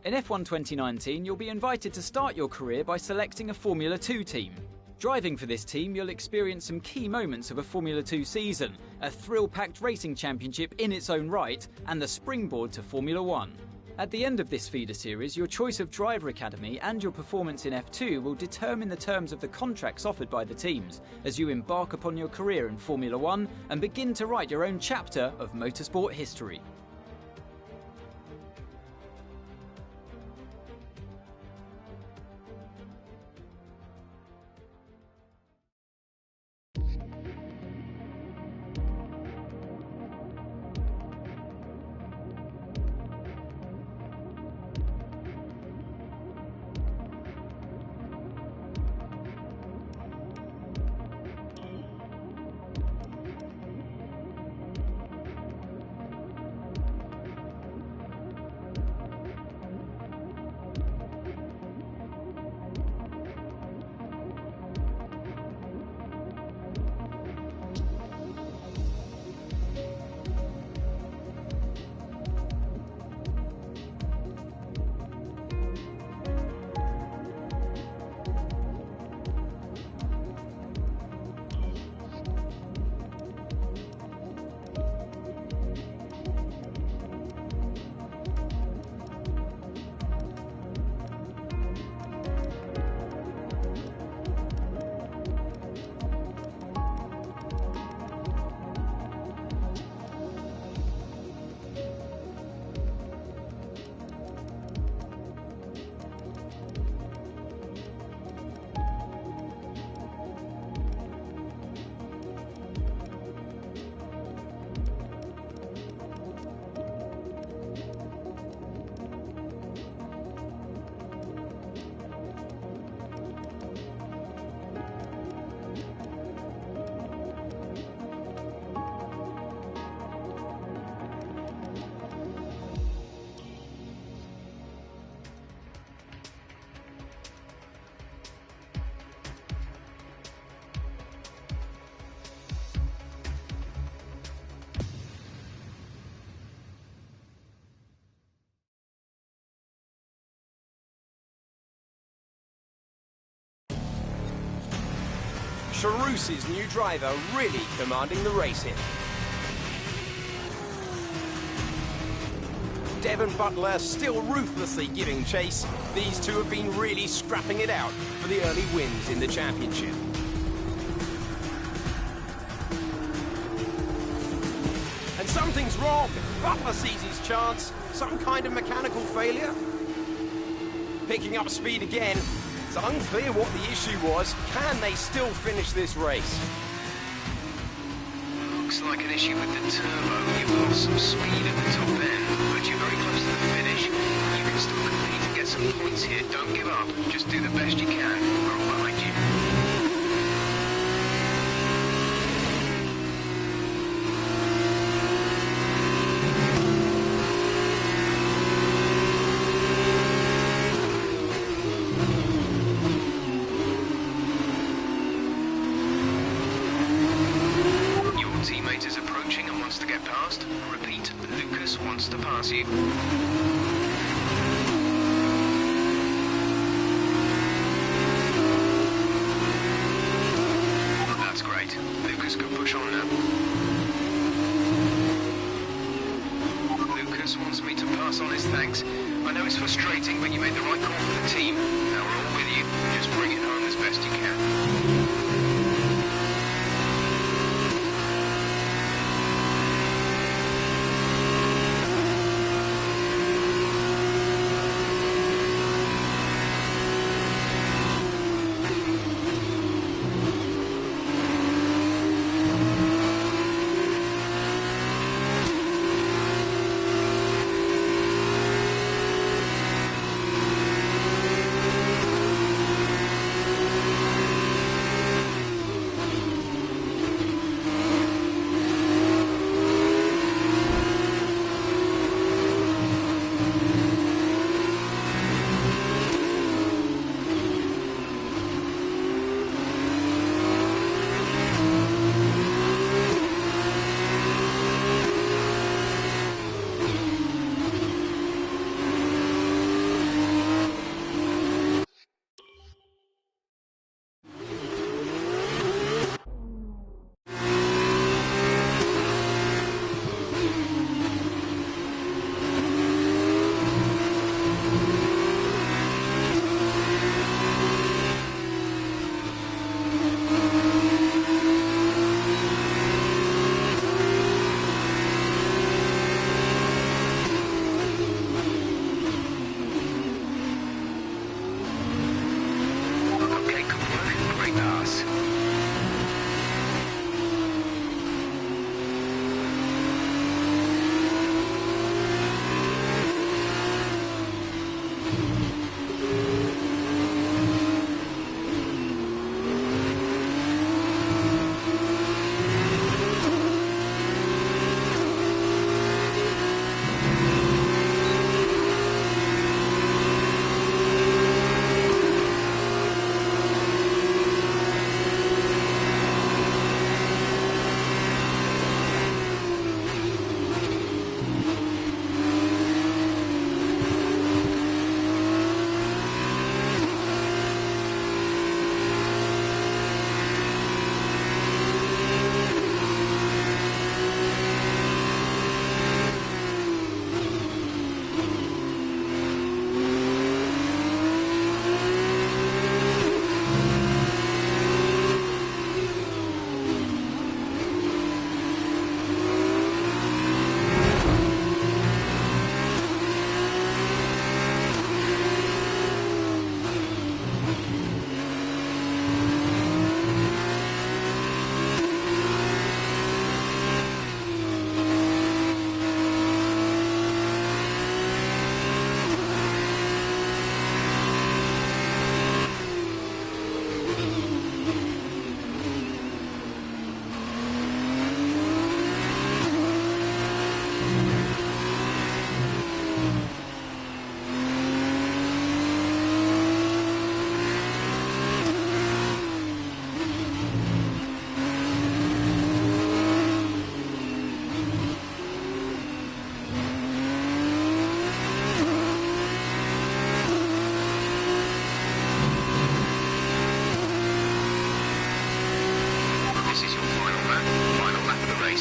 In F1 2019, you'll be invited to start your career by selecting a Formula 2 team. Driving for this team, you'll experience some key moments of a Formula 2 season, a thrill-packed racing championship in its own right, and the springboard to Formula 1. At the end of this feeder series, your choice of driver academy and your performance in F2 will determine the terms of the contracts offered by the teams as you embark upon your career in Formula 1 and begin to write your own chapter of motorsport history. Charous's new driver really commanding the race here. Devon Butler still ruthlessly giving chase. These two have been really scrapping it out for the early wins in the championship. And something's wrong. Butler sees his chance. Some kind of mechanical failure. Picking up speed again. It's unclear what the issue was. Can they still finish this race? Looks like an issue with the turbo. You've lost some speed at the top end, but you're very close to the finish. You can still compete and get some points here. Don't give up. Just do the best you can. We're all behind you. To pass you. That's great. Lucas can push on now. Lucas wants me to pass on his thanks. I know it's frustrating, but you made the right call for the team. Now we're all with you. Just bring it home as best you can.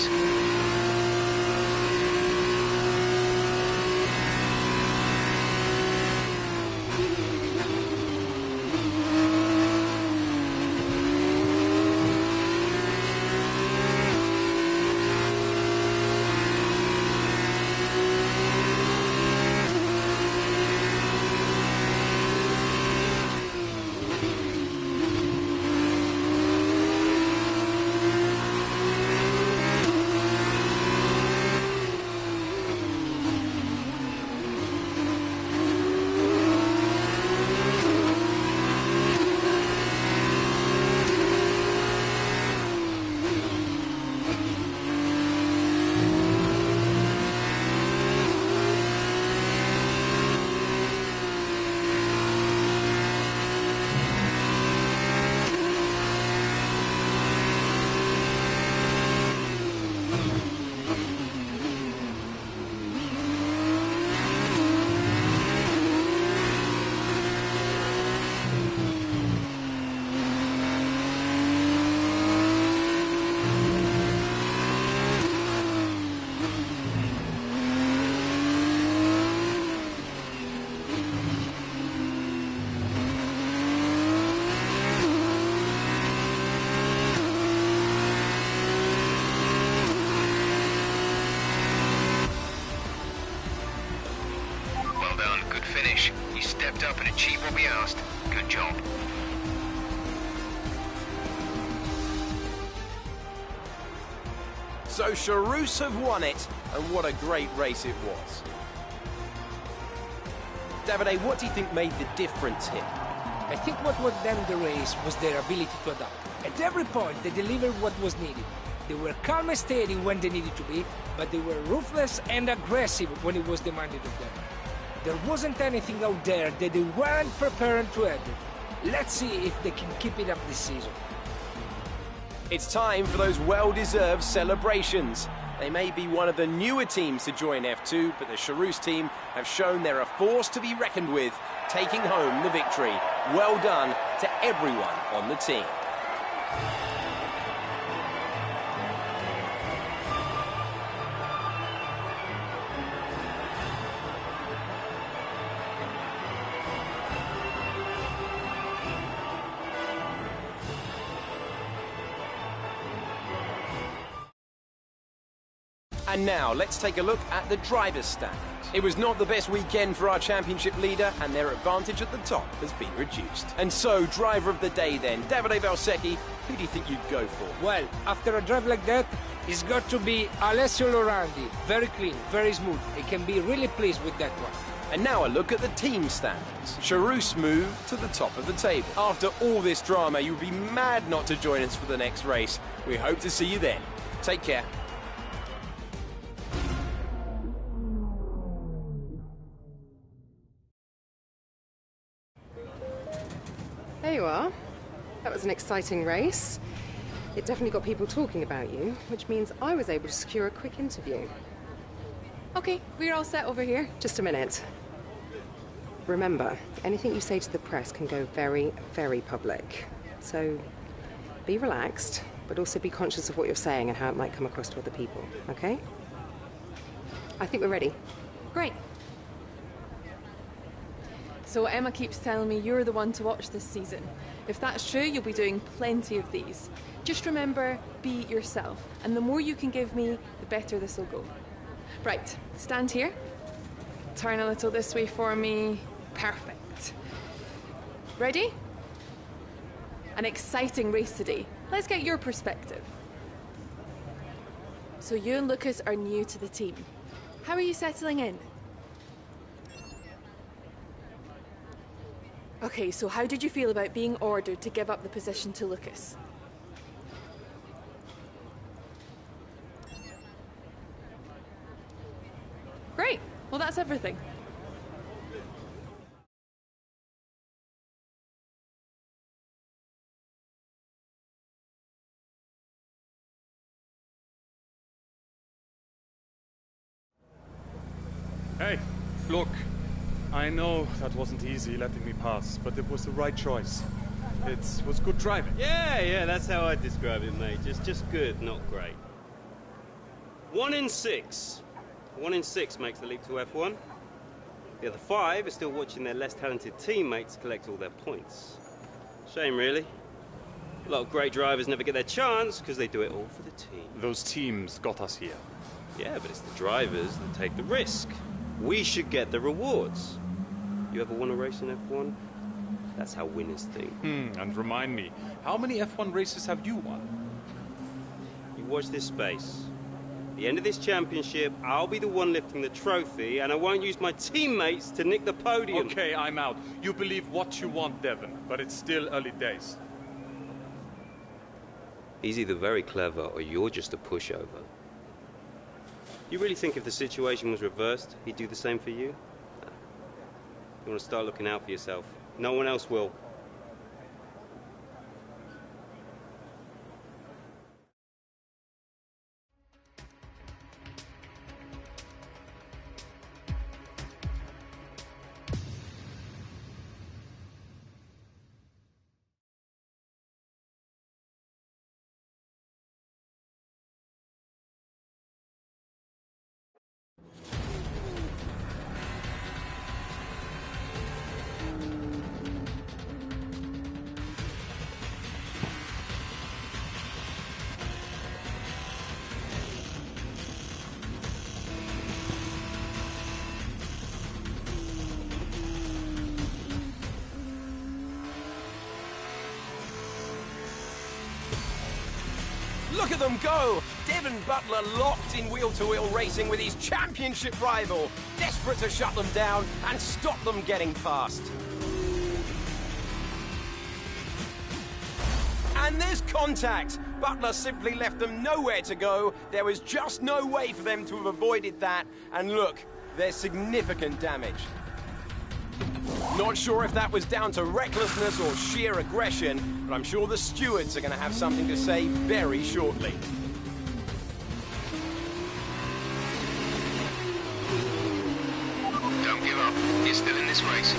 race. You stepped up and achieved what we asked. Good job. So Charus have won it, and what a great race it was. Davide, what do you think made the difference here? I think what won them the race was their ability to adapt. At every point, they delivered what was needed. They were calm and steady when they needed to be, but they were ruthless and aggressive when it was demanded of them. There wasn't anything out there that they weren't prepared to handle. Let's see if they can keep it up this season. It's time for those well-deserved celebrations. They may be one of the newer teams to join F2, but the Charus team have shown they're a force to be reckoned with, taking home the victory. Well done to everyone on the team. And now, let's take a look at the driver's standings. It was not the best weekend for our championship leader, and their advantage at the top has been reduced. And so, driver of the day then, Davide Valsecchi, who do you think you'd go for? Well, after a drive like that, it's got to be Alessio Lorandi. Very clean, very smooth. He can be really pleased with that one. And now a look at the team standings. Charus moved to the top of the table. After all this drama, you'd be mad not to join us for the next race. We hope to see you then. Take care. There you are. That was an exciting race. It definitely got people talking about you, which means I was able to secure a quick interview. Okay, we're all set over here. Just a minute. Remember, anything you say to the press can go very, very public. So be relaxed, but also be conscious of what you're saying and how it might come across to other people, okay? I think we're ready. Great. So Emma keeps telling me you're the one to watch this season. If that's true, you'll be doing plenty of these. Just remember, be yourself. And the more you can give me, the better this will go. Right, stand here. Turn a little this way for me. Perfect. Ready? An exciting race today. Let's get your perspective. So you and Lucas are new to the team. How are you settling in? Okay, so how did you feel about being ordered to give up the position to Lucas? Great. Well, that's everything. Hey, look. I know that wasn't easy letting me pass, but it was the right choice. It was good driving. Yeah, that's how I describe it, mate. Just good, not great. 1 in 6. 1 in 6 makes the leap to F1. The other 5 are still watching their less talented teammates collect all their points. Shame, really. A lot of great drivers never get their chance because they do it all for the team. Those teams got us here. Yeah, but it's the drivers that take the risk. We should get the rewards. You ever won a race in F1? That's how winners think. And remind me, how many F1 races have you won? You watch this space. At the end of this championship, I'll be the one lifting the trophy, and I won't use my teammates to nick the podium. Okay, I'm out. You believe what you want, Devon, but it's still early days. He's either very clever or you're just a pushover. You really think if the situation was reversed, he'd do the same for you? You want to start looking out for yourself. No one else will. Look at them go! Devon Butler locked in wheel-to-wheel racing with his championship rival, desperate to shut them down and stop them getting past. And there's contact. Butler simply left them nowhere to go. There was just no way for them to have avoided that. And look, there's significant damage. Not sure if that was down to recklessness or sheer aggression, but I'm sure the stewards are going to have something to say very shortly. Don't give up. You're still in this race.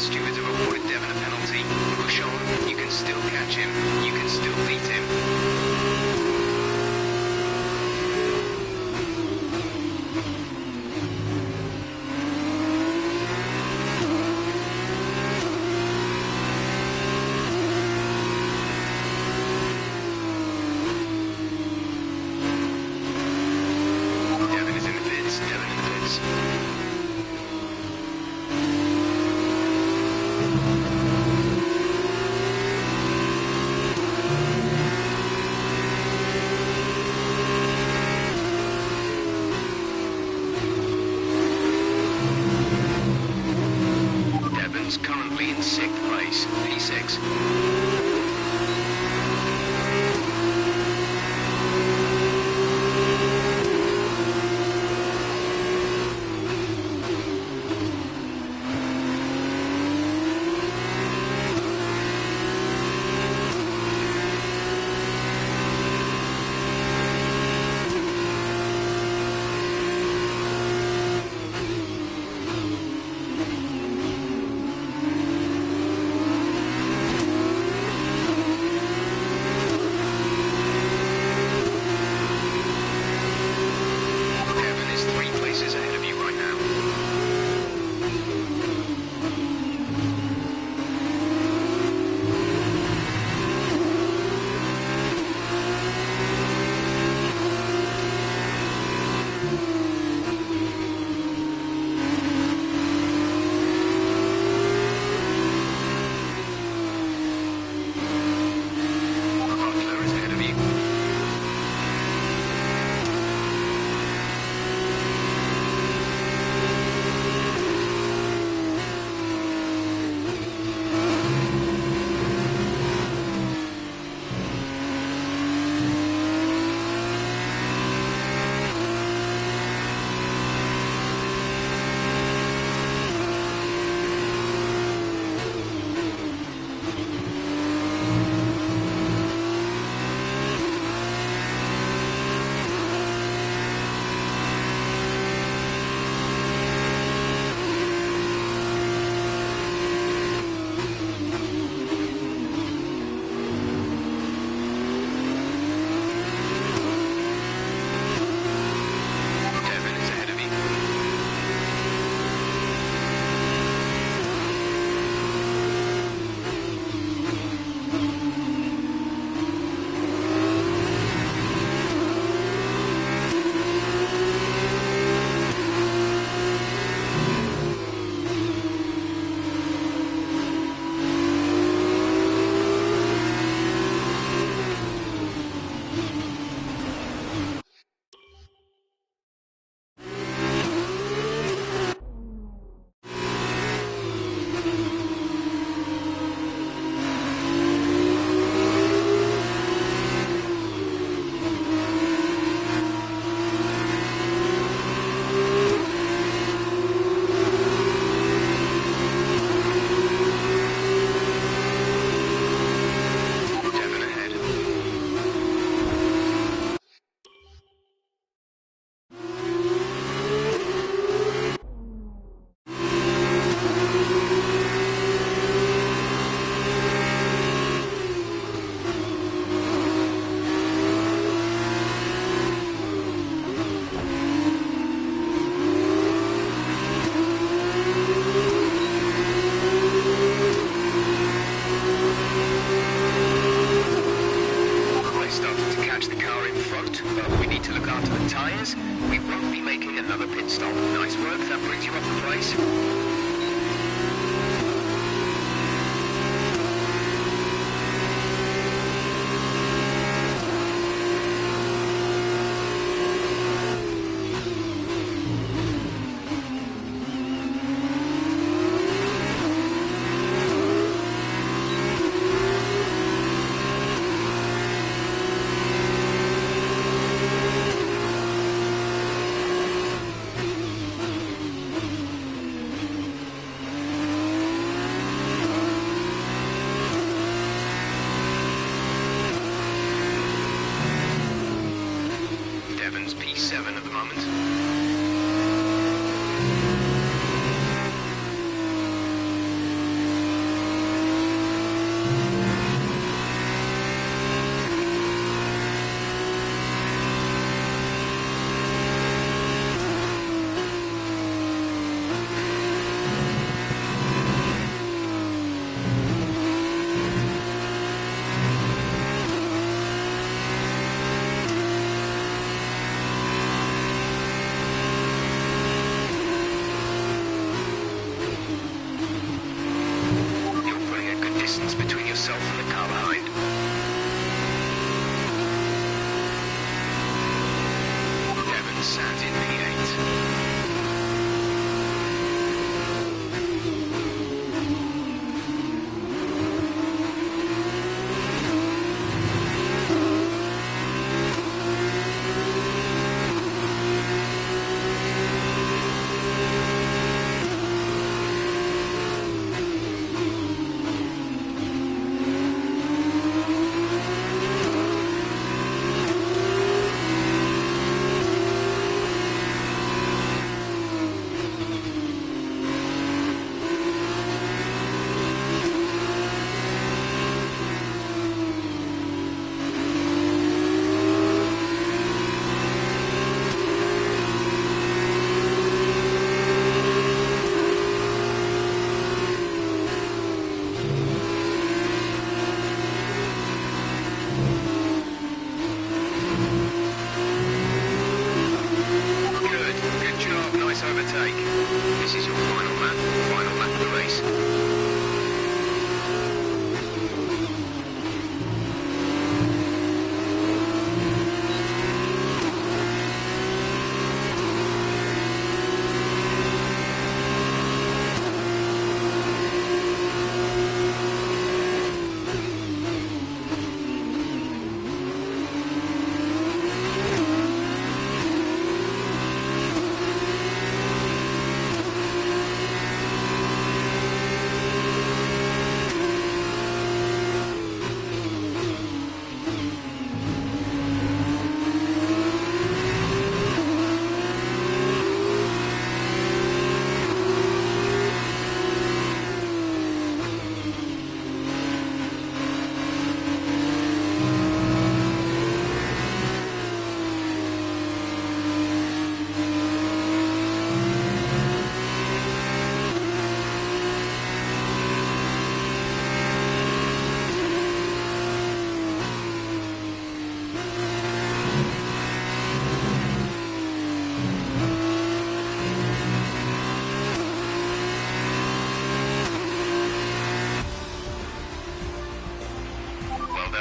Stewards have awarded Devon a penalty. Push on. You can still catch him. You can still beat him. Devon is in the pits. Devon in the pits. Currently in 6th place, P6.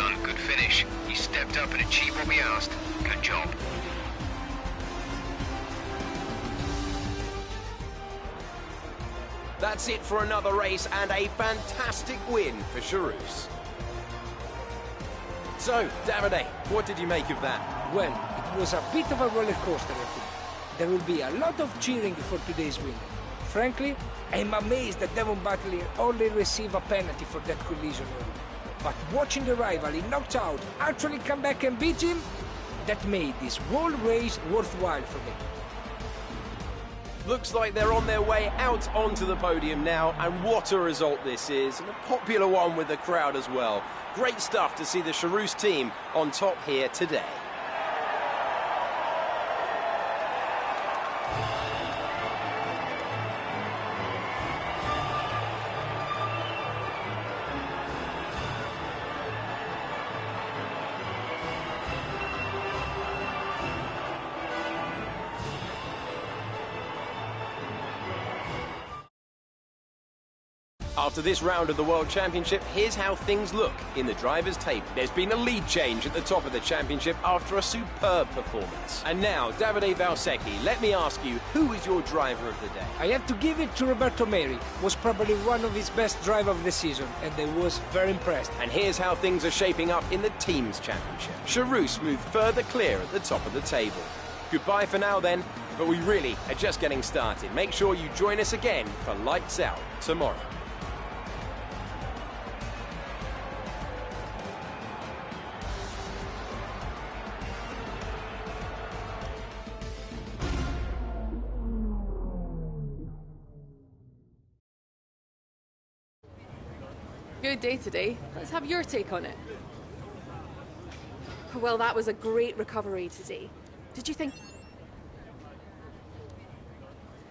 done. Good finish. You stepped up and achieved what we asked. Good job. That's it for another race and a fantastic win for Charus. So, Davide, what did you make of that? Well, it was a bit of a roller coaster, I think. There will be a lot of cheering for today's winner. Frankly, I'm amazed that Devon Butler only received a penalty for that collision rule. But watching the rival he knocked out actually come back and beat him, that made this whole race worthwhile for me. Looks like they're on their way out onto the podium now, and what a result this is, and a popular one with the crowd as well. Great stuff to see the Charus team on top here today. After this round of the World Championship, here's how things look in the drivers' table. There's been a lead change at the top of the championship after a superb performance. And now, Davide Valsecchi, let me ask you, who is your driver of the day? I have to give it to Roberto Meri. Was probably one of his best drivers of the season, and I was very impressed. And here's how things are shaping up in the team's championship. Charus moved further clear at the top of the table. Goodbye for now then, but we really are just getting started. Make sure you join us again for Lights Out tomorrow. Good day today. Let's have your take on it. Well, that was a great recovery today. Did you think...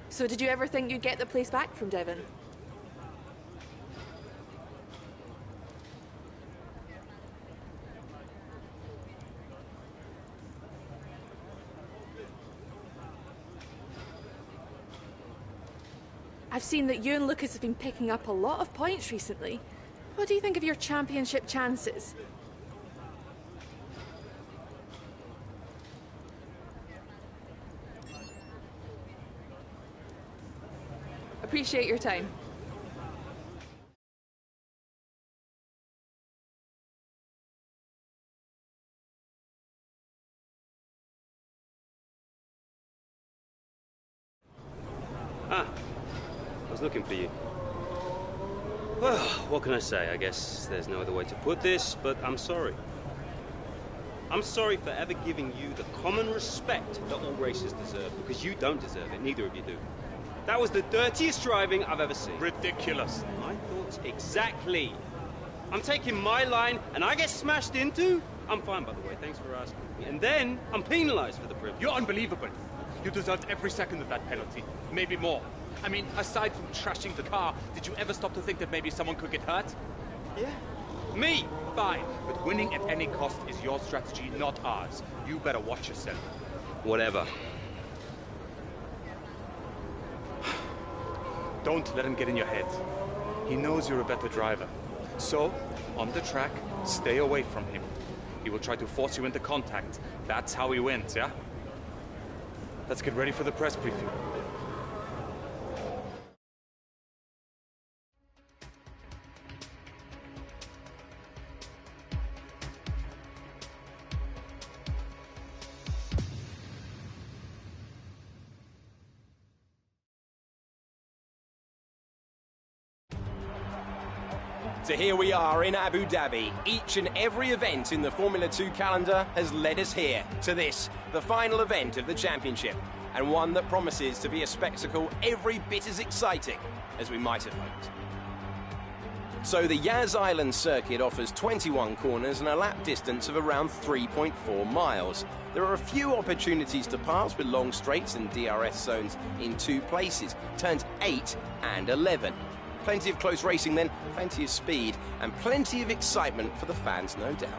So did you ever think you'd get the place back from Devon? I've seen that you and Lucas have been picking up a lot of points recently. What do you think of your championship chances? Appreciate your time. Ah, I was looking for you. Well, what can I say? I guess there's no other way to put this, but I'm sorry. I'm sorry for ever giving you the common respect that all racers deserve, because you don't deserve it, neither of you do. That was the dirtiest driving I've ever seen. Ridiculous. My thoughts exactly. I'm taking my line and I get smashed into? I'm fine, by the way, thanks for asking. And then I'm penalized for the privilege. You're unbelievable. You deserved every second of that penalty, maybe more. I mean, aside from trashing the car, did you ever stop to think that maybe someone could get hurt? Yeah. Me? Fine, but winning at any cost is your strategy, not ours. You better watch yourself. Whatever. Don't let him get in your head. He knows you're a better driver. So, on the track, stay away from him. He will try to force you into contact. That's how he wins, yeah? Let's get ready for the press briefing. So here we are in Abu Dhabi. Each and every event in the Formula 2 calendar has led us here, to this, the final event of the championship, and one that promises to be a spectacle every bit as exciting as we might have hoped. So the Yas Island circuit offers 21 corners and a lap distance of around 3.4 miles. There are a few opportunities to pass with long straights and DRS zones in 2 places, turns 8 and 11. Plenty of close racing then, plenty of speed, and plenty of excitement for the fans, no doubt.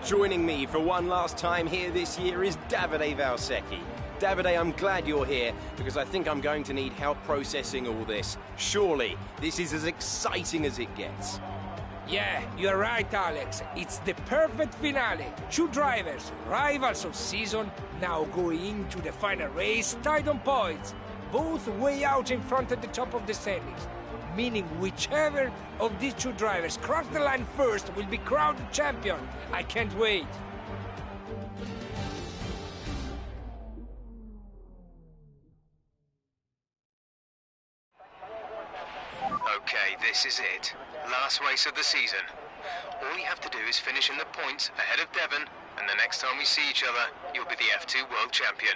Joining me for one last time here this year is Davide Valsecchi. Davide, I'm glad you're here, because I think I'm going to need help processing all this. Surely, this is as exciting as it gets. Yeah, you're right, Alex. It's the perfect finale. Two drivers, rivals of season, now going into the final race tied on points, both way out in front at the top of the standings. Meaning whichever of these two drivers cross the line first will be crowned champion. I can't wait. Okay, this is it. Last race of the season. All you have to do is finish in the points ahead of Devon, and the next time we see each other, you'll be the F2 World Champion.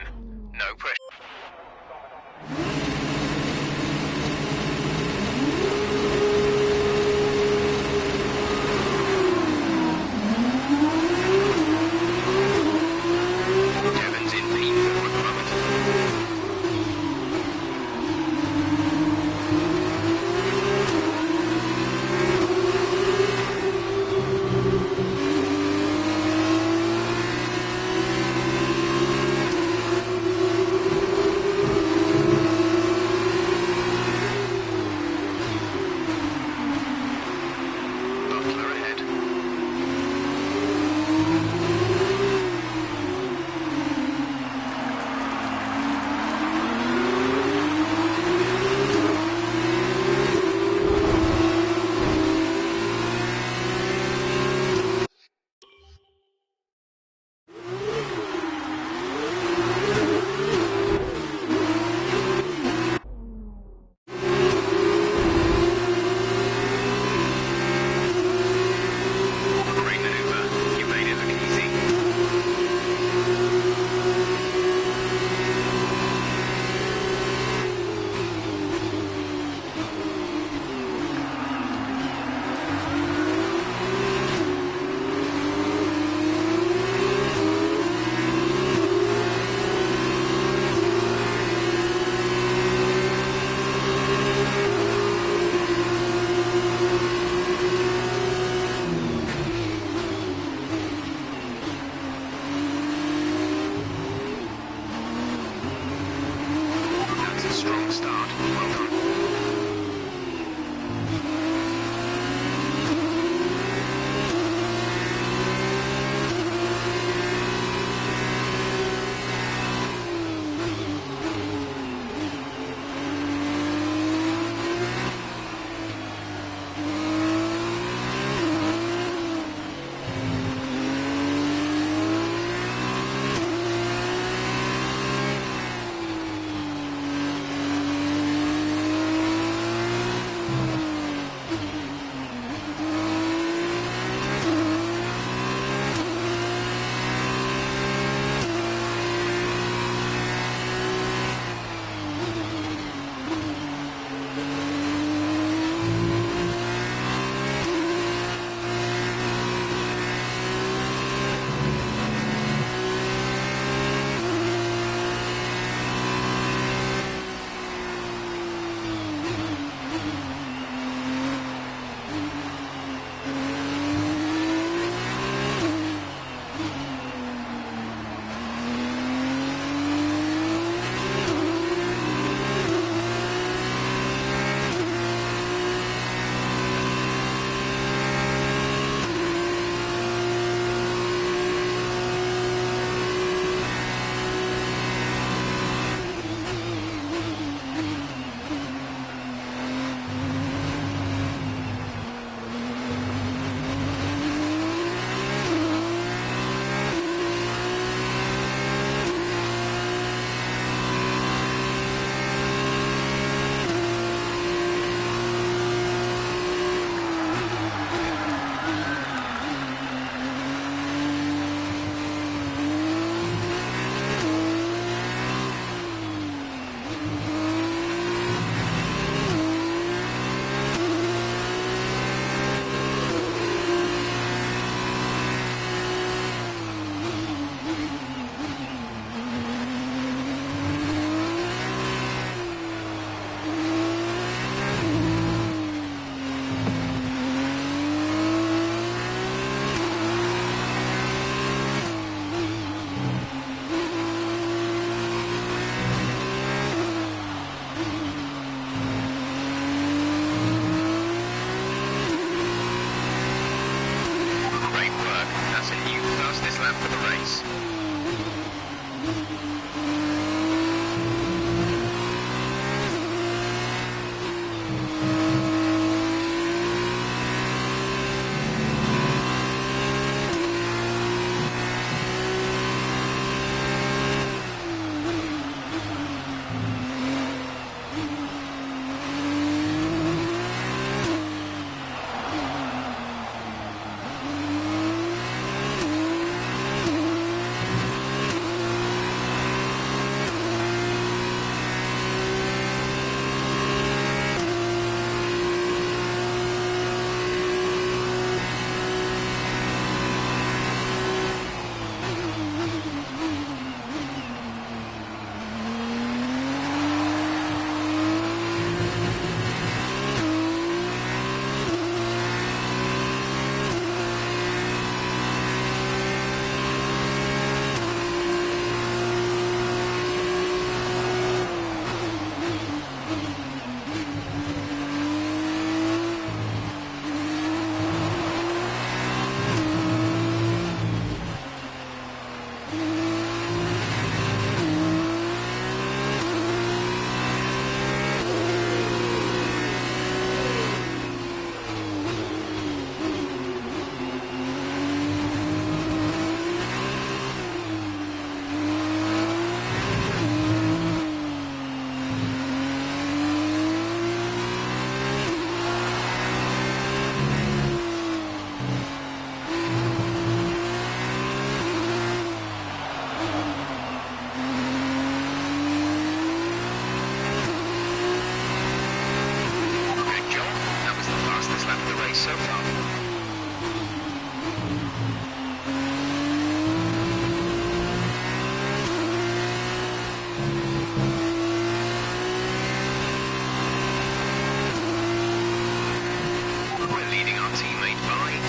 No pressure. Devon's in P4 at the moment. Butler ahead. Great maneuver. You made it look easy. That's a strong start. Well done.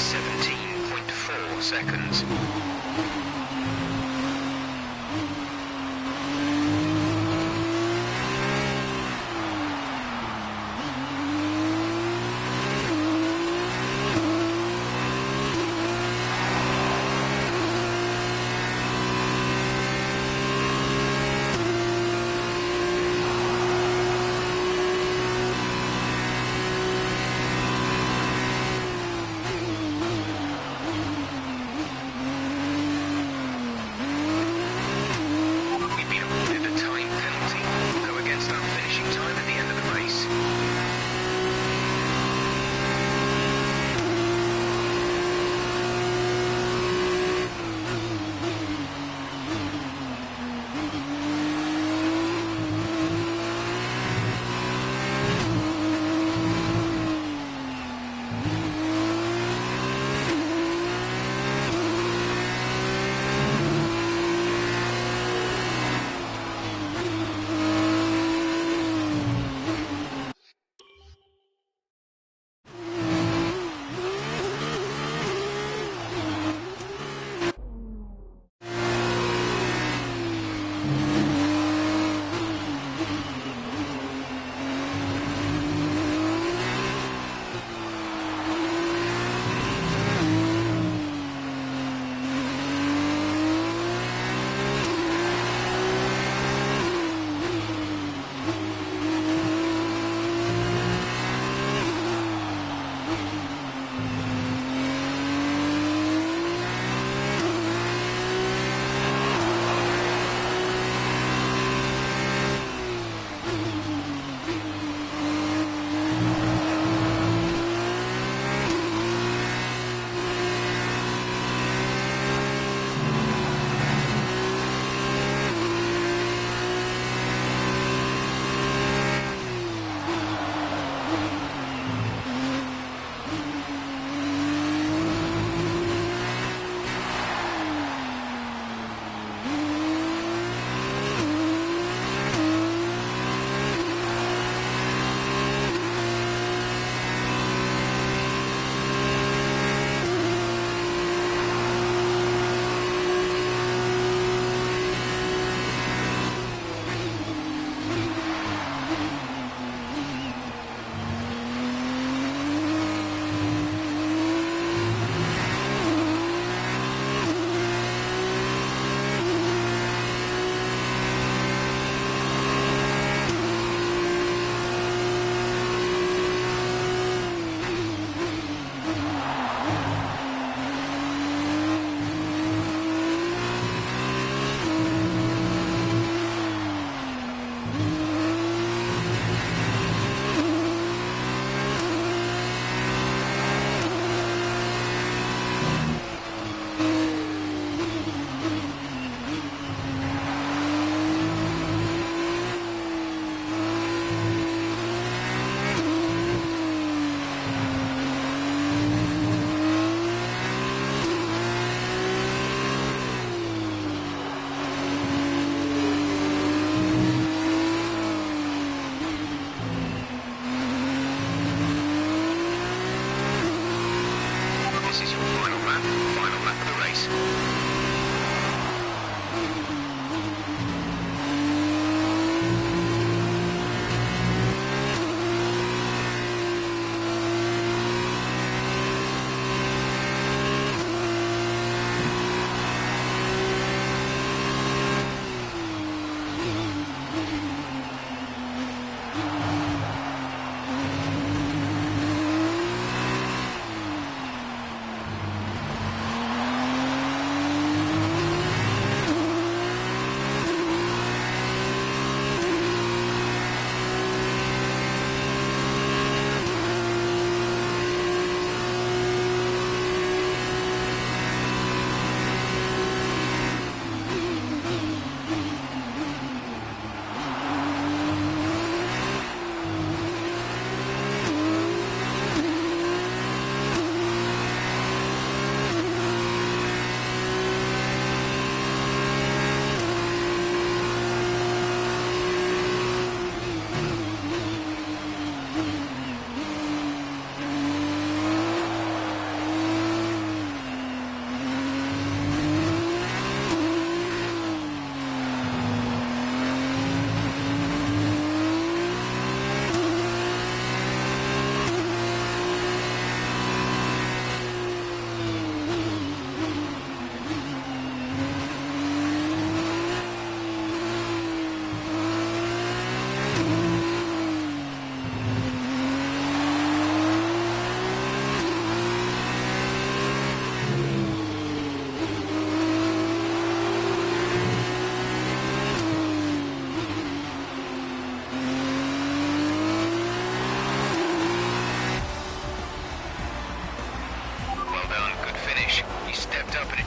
17.4 seconds.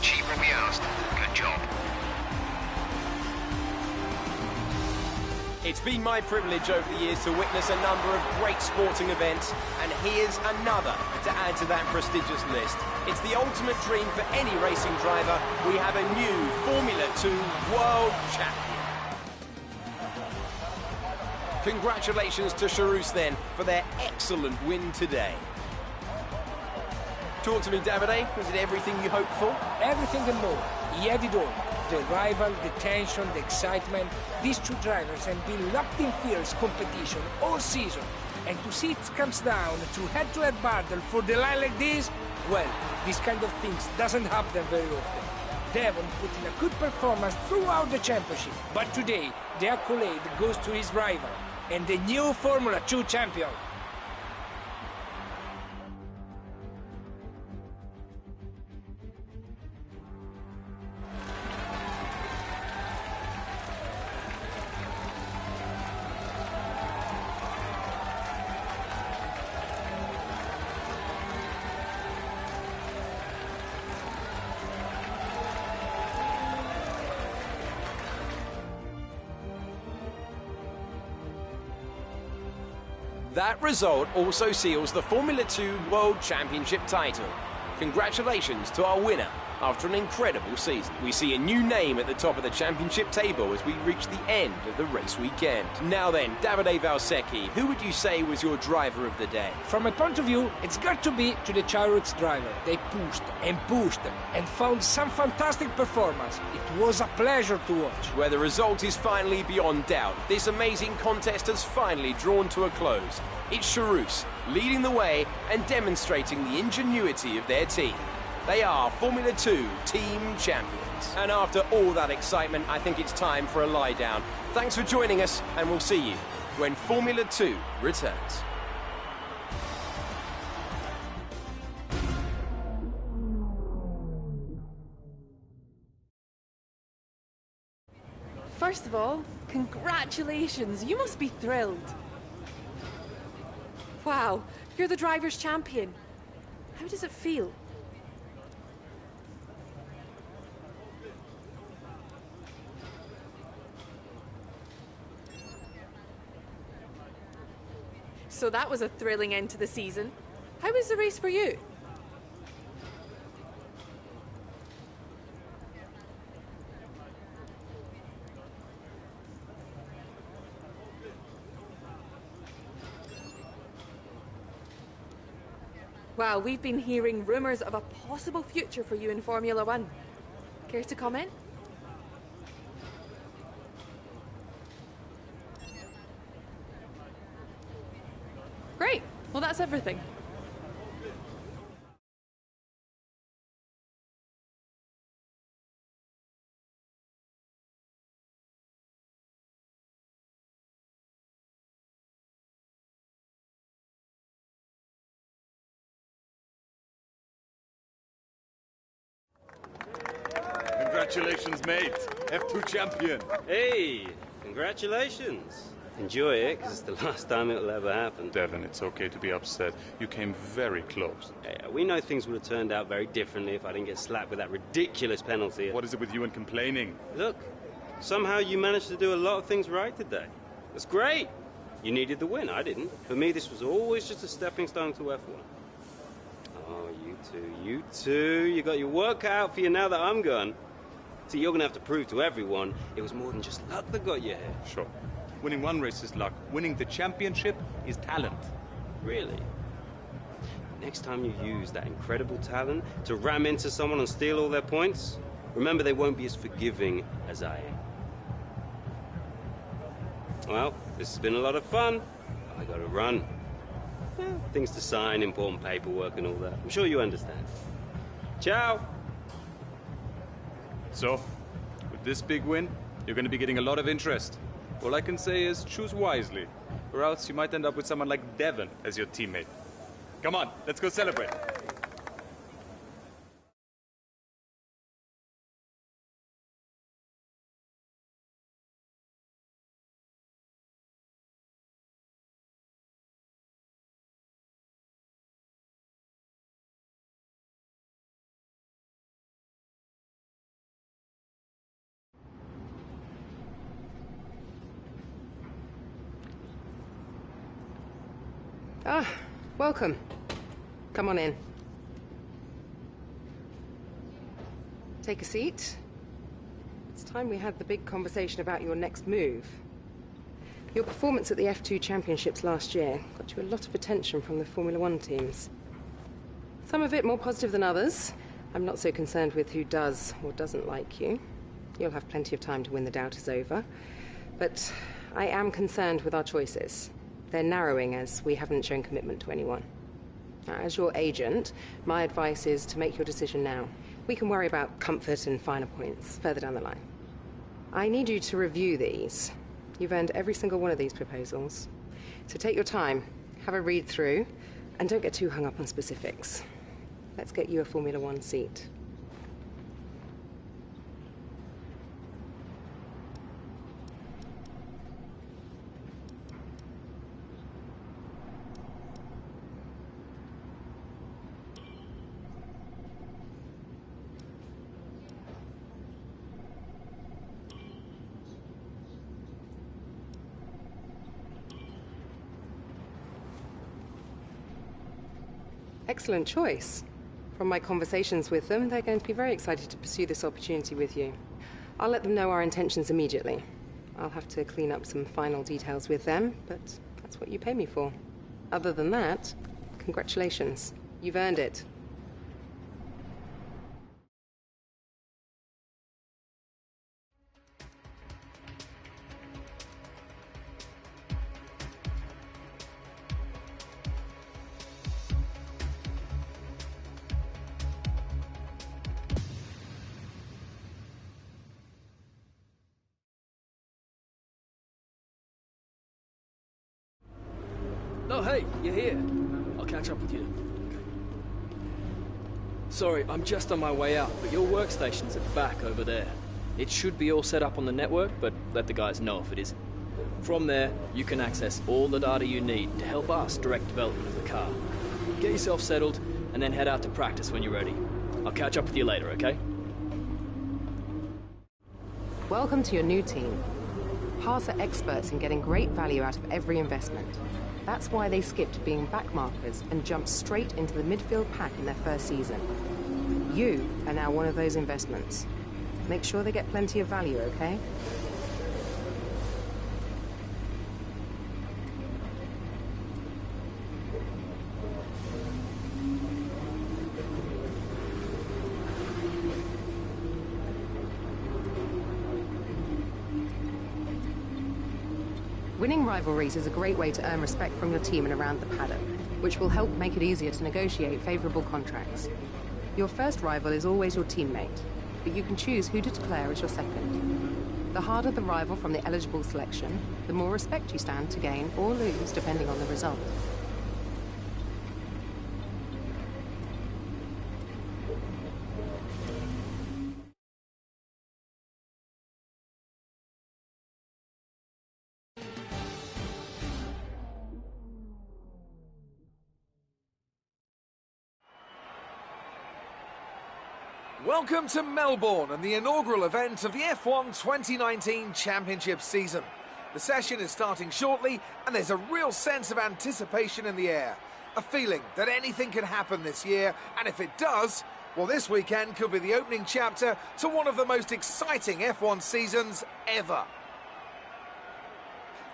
achieved what we asked. Good job. It's been my privilege over the years to witness a number of great sporting events, and here's another to add to that prestigious list. It's the ultimate dream for any racing driver. We have a new Formula 2 World Champion. Congratulations to Charus then for their excellent win today. Talk to me, Davide. Was it everything you hoped for? Everything and more. He had it all. The rival, the tension, the excitement. These two drivers have been locked in fierce competition all season. And to see it comes down to head-to-head battle for the line like this, well, this kind of things doesn't happen very often. Devon put in a good performance throughout the championship, but today the accolade goes to his rival and the new Formula 2 champion. That result also seals the Formula 2 World Championship title. Congratulations to our winner after an incredible season. We see a new name at the top of the championship table as we reach the end of the race weekend. Now then, Davide Valsecchi, who would you say was your driver of the day? From my point of view, it's got to be to the Chariots driver. They pushed and found some fantastic performance. It was a pleasure to watch. Where the result is finally beyond doubt, this amazing contest has finally drawn to a close. It's Charus leading the way and demonstrating the ingenuity of their team. They are Formula 2 team champions. And after all that excitement, I think it's time for a lie down. Thanks for joining us, and we'll see you when Formula 2 returns. First of all, congratulations. You must be thrilled. Wow, you're the driver's champion. How does it feel? So that was a thrilling end to the season. How was the race for you? Wow, we've been hearing rumours of a possible future for you in Formula 1. Care to comment? Great. Well, that's everything. Congratulations, mate. F2 champion. Hey, congratulations. Enjoy it, because it's the last time it'll ever happen. Devon, it's okay to be upset. You came very close. Yeah, we know things would have turned out very differently if I didn't get slapped with that ridiculous penalty. What is it with you and complaining? Look, somehow you managed to do a lot of things right today. That's great. You needed the win, I didn't. For me, this was always just a stepping stone to F1. Oh, you two. You got your work cut out for you now that I'm gone. See, you're going to have to prove to everyone it was more than just luck that got you here. Sure. Winning one race is luck. Winning the championship is talent. Really? Next time you use that incredible talent to ram into someone and steal all their points, remember they won't be as forgiving as I am. Well, this has been a lot of fun. I gotta run. Things to sign, important paperwork and all that. I'm sure you understand. Ciao! So, with this big win, you're going to be getting a lot of interest. All I can say is choose wisely, or else you might end up with someone like Devon as your teammate. Come on, let's go celebrate. Ah, welcome. Come on in. Take a seat. It's time we had the big conversation about your next move. Your performance at the F2 Championships last year got you a lot of attention from the Formula One teams. Some of it more positive than others. I'm not so concerned with who does or doesn't like you. You'll have plenty of time to win the doubters over. But I am concerned with our choices. They're narrowing as we haven't shown commitment to anyone. Now, as your agent, my advice is to make your decision now. We can worry about comfort and finer points further down the line. I need you to review these. You've earned every single one of these proposals. So take your time, have a read through, and don't get too hung up on specifics. Let's get you a Formula One seat. Excellent choice. From my conversations with them, they're going to be very excited to pursue this opportunity with you. I'll let them know our intentions immediately. I'll have to clean up some final details with them, but that's what you pay me for. Other than that, congratulations. You've earned it. Oh, hey, you're here. I'll catch up with you. Sorry, I'm just on my way out, but your workstation's at the back over there. It should be all set up on the network, but let the guys know if it isn't. From there, you can access all the data you need to help us direct development of the car. Get yourself settled, and then head out to practice when you're ready. I'll catch up with you later, okay? Welcome to your new team. Haas are experts in getting great value out of every investment. That's why they skipped being backmarkers and jumped straight into the midfield pack in their first season. You are now one of those investments. Make sure they get plenty of value, okay? Winning rivalries is a great way to earn respect from your team and around the paddock, which will help make it easier to negotiate favourable contracts. Your first rival is always your teammate, but you can choose who to declare as your second. The harder the rival from the eligible selection, the more respect you stand to gain or lose depending on the result. Welcome to Melbourne and the inaugural event of the F1 2019 Championship season. The session is starting shortly and there's a real sense of anticipation in the air. A feeling that anything can happen this year, and if it does, well, this weekend could be the opening chapter to one of the most exciting F1 seasons ever.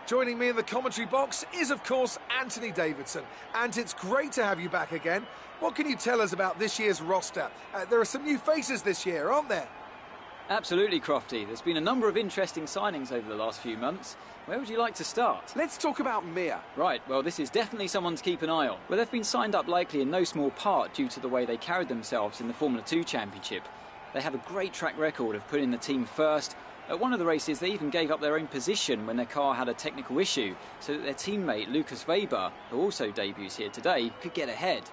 Joining me in the commentary box is, of course, Anthony Davidson. And it's great to have you back again. What can you tell us about this year's roster? There are some new faces this year, aren't there? Absolutely, Crofty. There's been a number of interesting signings over the last few months. Where would you like to start? Let's talk about Mia. Right, well, this is definitely someone to keep an eye on. Well, they've been signed up likely in no small part due to the way they carried themselves in the Formula 2 Championship. They have a great track record of putting the team first. At one of the races, they even gave up their own position when their car had a technical issue, so that their teammate, Lucas Weber, who also debuts here today, could get ahead.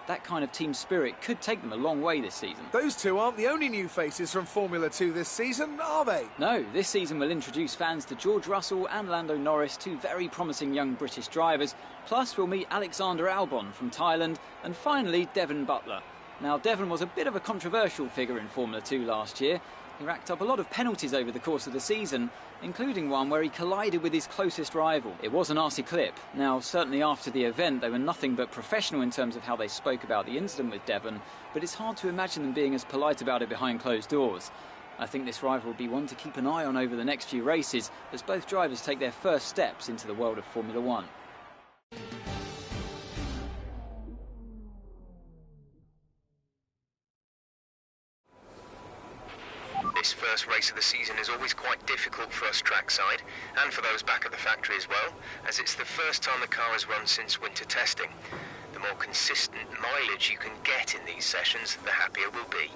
That kind of team spirit could take them a long way this season. Those two aren't the only new faces from Formula 2 this season, are they? No, this season will introduce fans to George Russell and Lando Norris, two very promising young British drivers. Plus, we'll meet Alexander Albon from Thailand, and finally, Devon Butler. Now, Devon was a bit of a controversial figure in Formula 2 last year. He racked up a lot of penalties over the course of the season, including one where he collided with his closest rival. It was an arsey clip. Now, certainly after the event, they were nothing but professional in terms of how they spoke about the incident with Devon, but it's hard to imagine them being as polite about it behind closed doors. I think this rival will be one to keep an eye on over the next few races, as both drivers take their first steps into the world of Formula One. This first race of the season is always quite difficult for us trackside, and for those back at the factory as well, as it's the first time the car has run since winter testing. The more consistent mileage you can get in these sessions, the happier we'll be.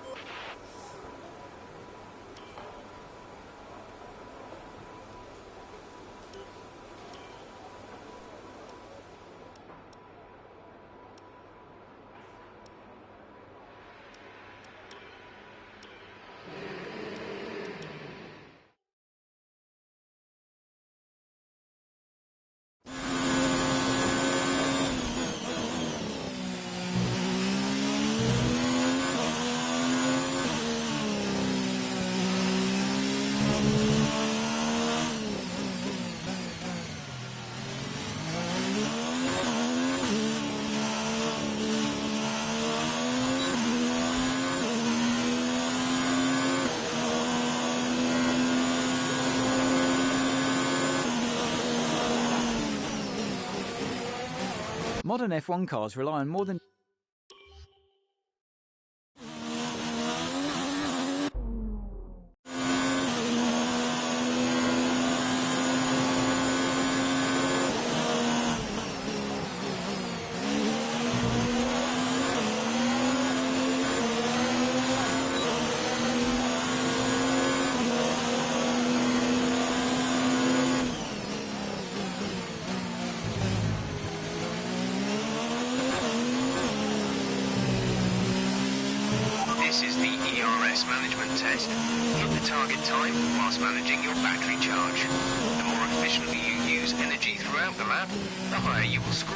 Modern F1 cars rely on more than This is the ERS management test. Hit the target time whilst managing your battery charge. The more efficiently you use energy throughout the lap, the higher you will score.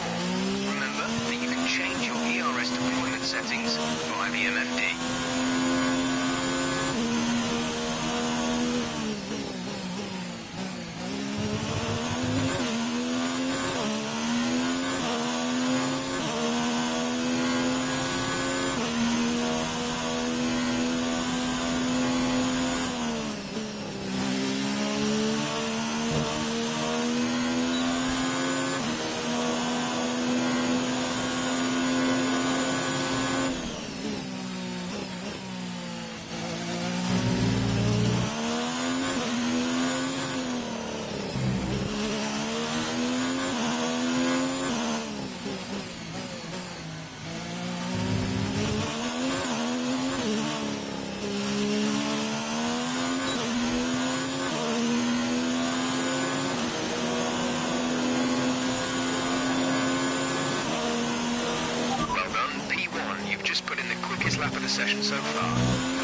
Remember that you can change your ERS deployment settings via the MFD. Lap of the session so far.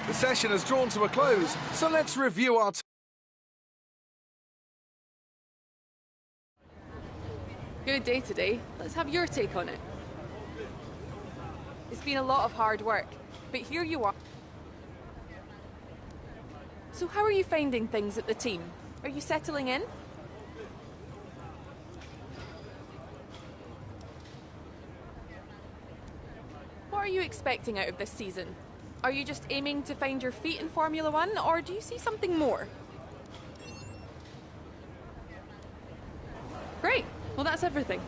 The session has drawn to a close, so let's review our... Good day today. Let's have your take on it. It's been a lot of hard work, but here you are. So how are you finding things at the team? Are you settling in? What are you expecting out of this season? Are you just aiming to find your feet in Formula One, or do you see something more? Great. Well, that's everything.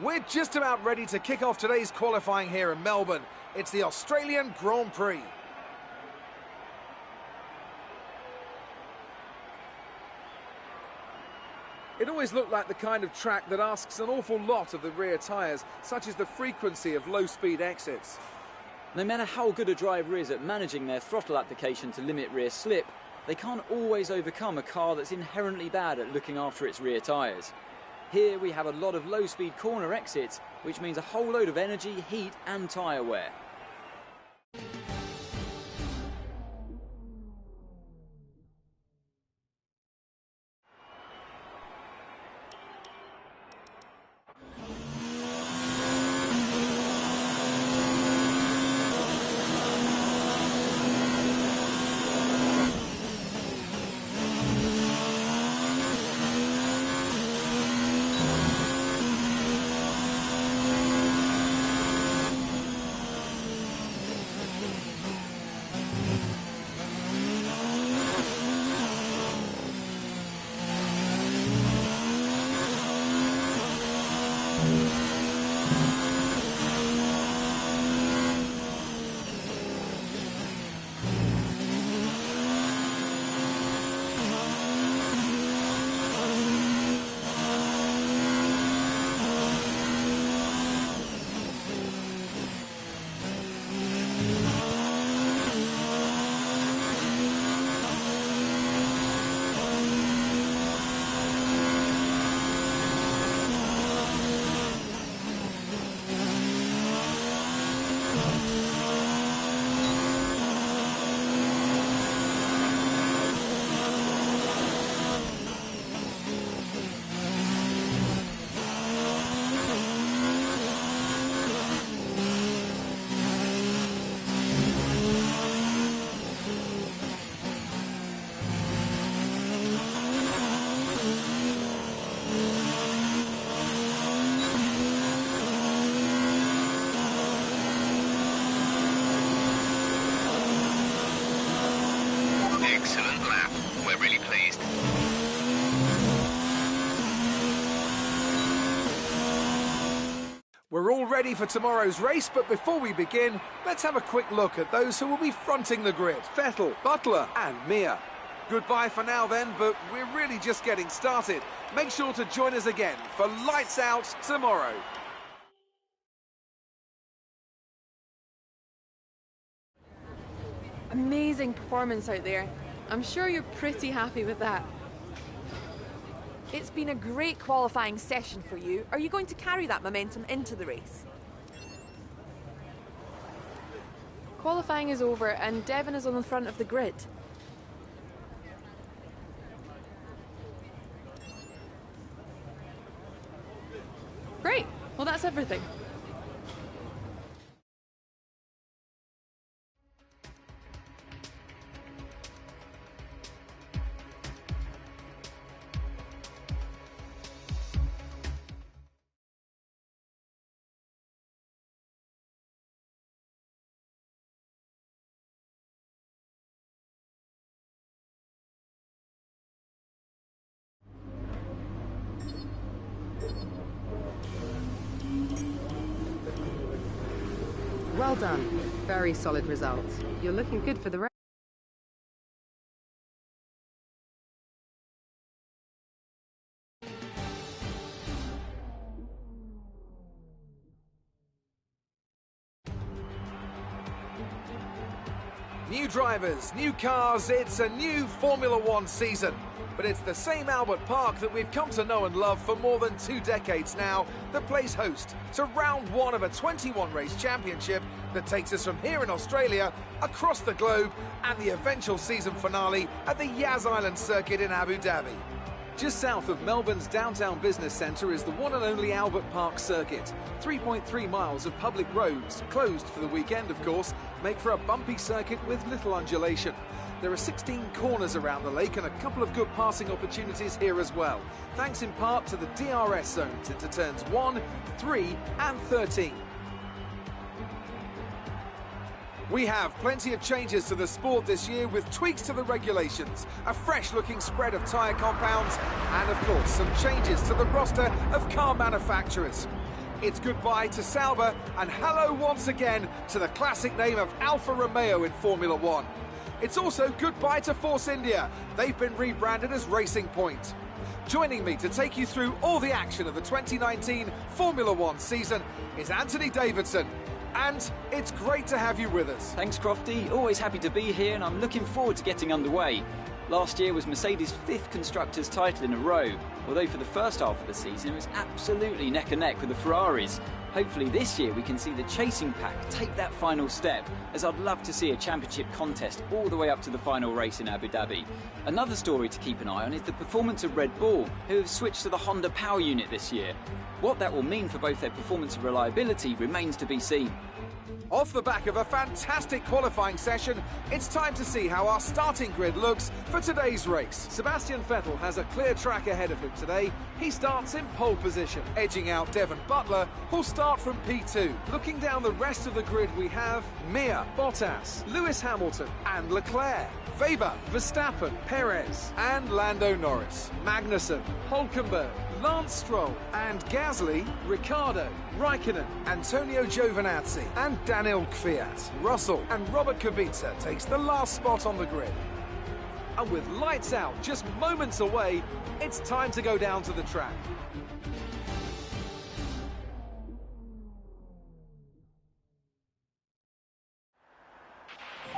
We're just about ready to kick off today's qualifying here in Melbourne. It's the Australian Grand Prix. It always looked like the kind of track that asks an awful lot of the rear tyres, such as the frequency of low-speed exits. No matter how good a driver is at managing their throttle application to limit rear slip, they can't always overcome a car that's inherently bad at looking after its rear tyres. Here we have a lot of low-speed corner exits, which means a whole load of energy, heat and tyre wear. Excellent lap. We're really pleased. We're all ready for tomorrow's race, but before we begin, let's have a quick look at those who will be fronting the grid. Vettel, Butler and Mir. Goodbye for now then, but we're really just getting started. Make sure to join us again for Lights Out tomorrow. Amazing performance out there. I'm sure you're pretty happy with that. It's been a great qualifying session for you. Are you going to carry that momentum into the race? Qualifying is over and Devon is on the front of the grid. Great. Well, that's everything. Well done. Very solid result. You're looking good for the race. New drivers, new cars, it's a new Formula One season. But it's the same Albert Park that we've come to know and love for more than 2 decades now that plays host to round 1 of a 21-race championship that takes us from here in Australia across the globe and the eventual season finale at the Yas Island circuit in Abu Dhabi. Just south of Melbourne's downtown business centre is the one and only Albert Park circuit. 3.3 miles of public roads, closed for the weekend of course, make for a bumpy circuit with little undulation. There are 16 corners around the lake and a couple of good passing opportunities here as well, thanks in part to the DRS zones into turns 1, 3 and 13. We have plenty of changes to the sport this year with tweaks to the regulations, a fresh-looking spread of tyre compounds, and of course some changes to the roster of car manufacturers. It's goodbye to Sauber and hello once again to the classic name of Alfa Romeo in Formula One. It's also goodbye to Force India. They've been rebranded as Racing Point. Joining me to take you through all the action of the 2019 Formula One season is Anthony Davidson. And it's great to have you with us. Thanks, Crofty. Always happy to be here, and I'm looking forward to getting underway. Last year was Mercedes' 5th Constructors' title in a row, although for the first half of the season it was absolutely neck and neck with the Ferraris. Hopefully this year we can see the chasing pack take that final step, as I'd love to see a championship contest all the way up to the final race in Abu Dhabi. Another story to keep an eye on is the performance of Red Bull, who have switched to the Honda power unit this year. What that will mean for both their performance and reliability remains to be seen. Off the back of a fantastic qualifying session, it's time to see how our starting grid looks for today's race. Sebastian Vettel has a clear track ahead of him today. He starts in pole position, edging out Devon Butler, who'll start from P2. Looking down the rest of the grid, we have Mir, Bottas, Lewis Hamilton and Leclerc, Weber, Verstappen, Perez and Lando Norris, Magnussen, Hülkenberg, Lance Stroll and Gasly, Ricciardo, Raikkonen, Antonio Giovinazzi and Daniel Kvyat. Russell and Robert Kubica takes the last spot on the grid. And with lights out just moments away, it's time to go down to the track.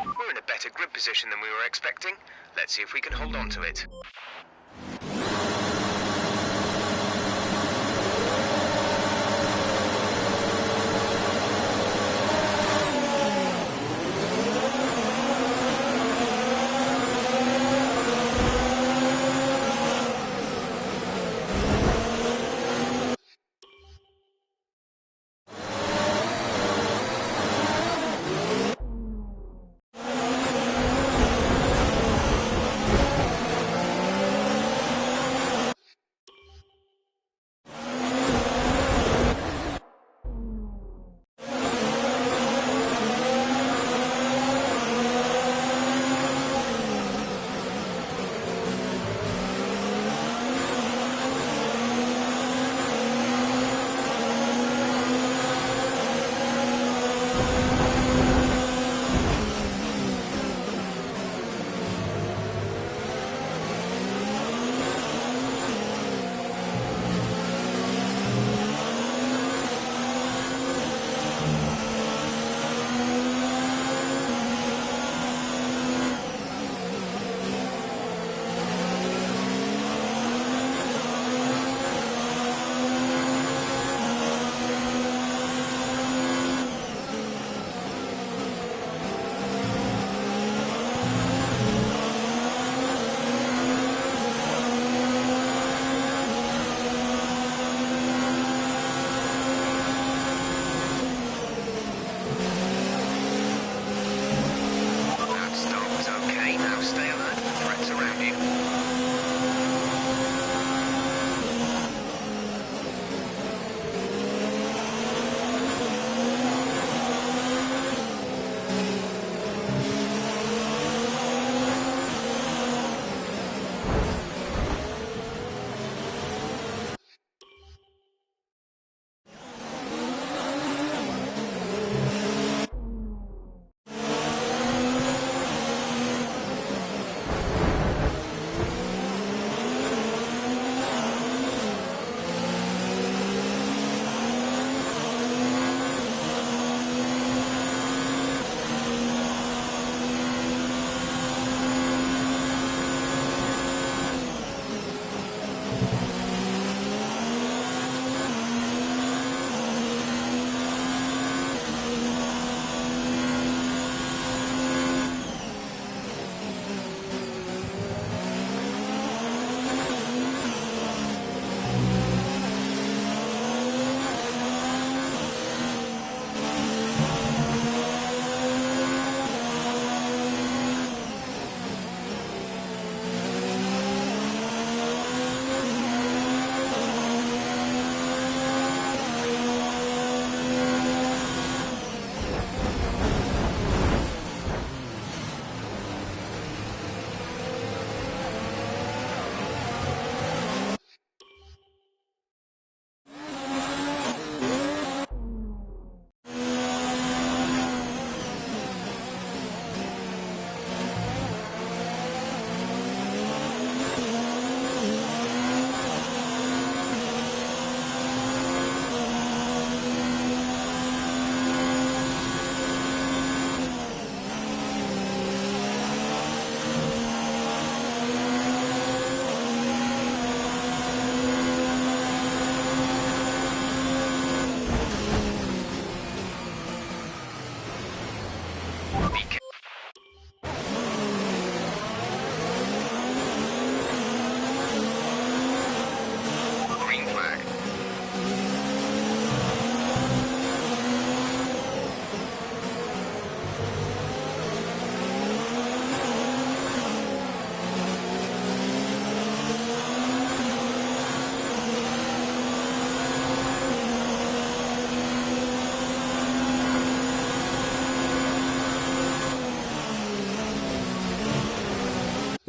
We're in a better grid position than we were expecting. Let's see if we can hold on to it.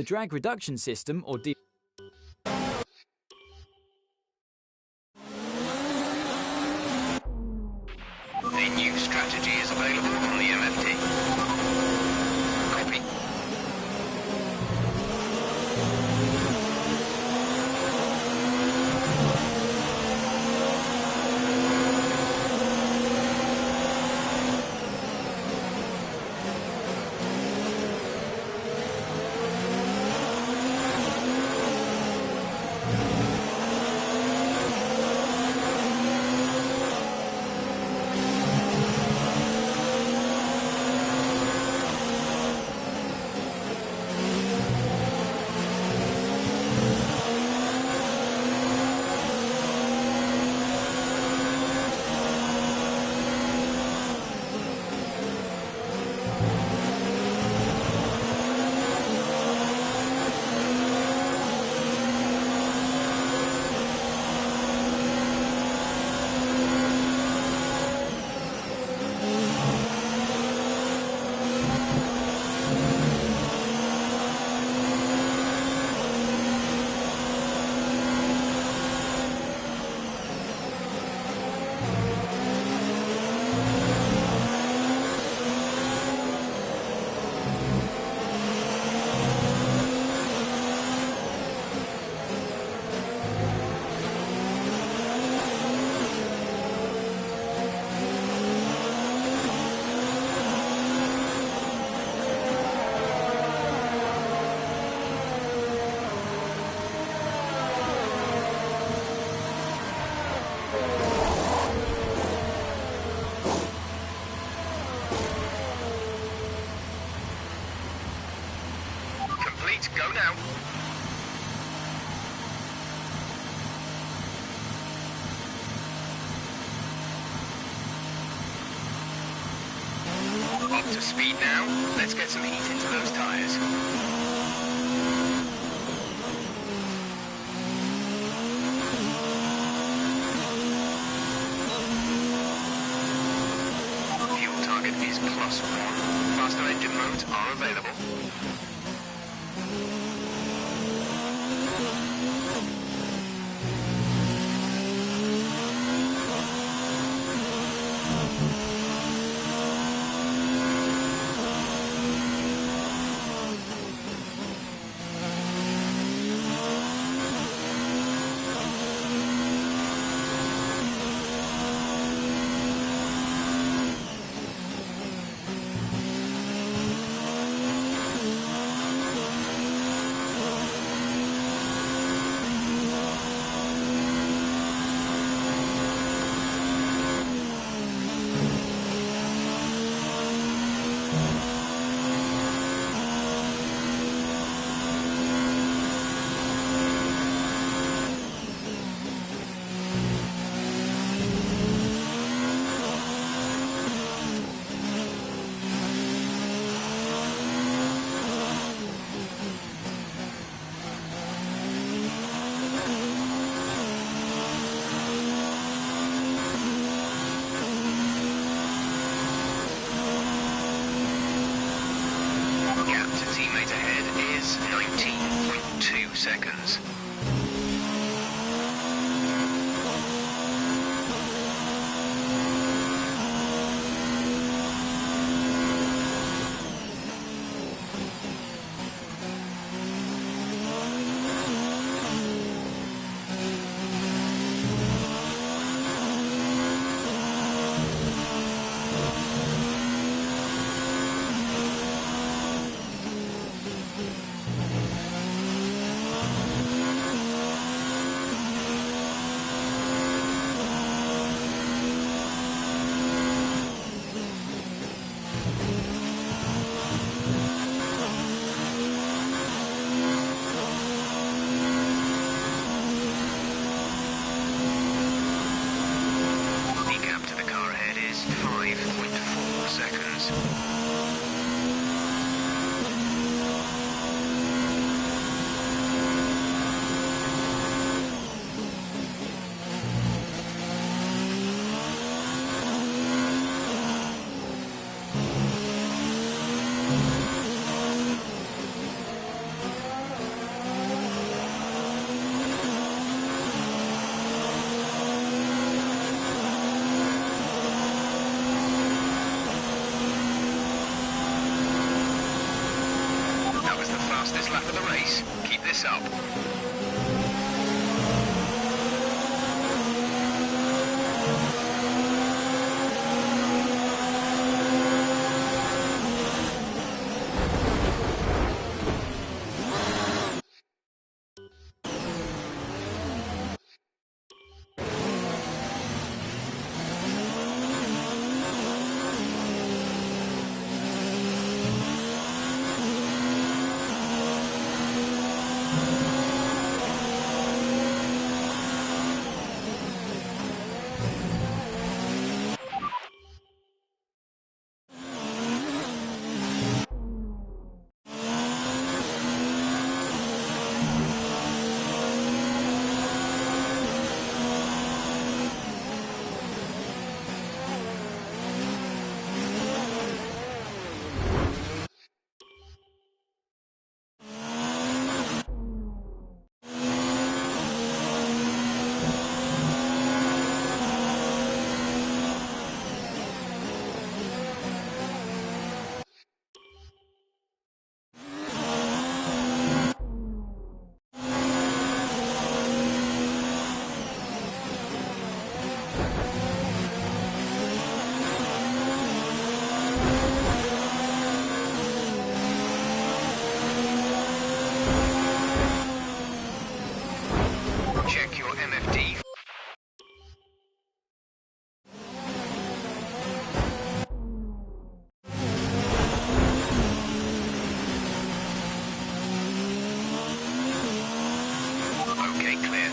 The drag reduction system, or A new strategy is available on the MFT. Copy. Complete, go now. Up to speed now. Let's get some heat into those tires. Fuel target is +1. Faster engine modes are available. Seconds. this up. Check your MFD. Okay, clear.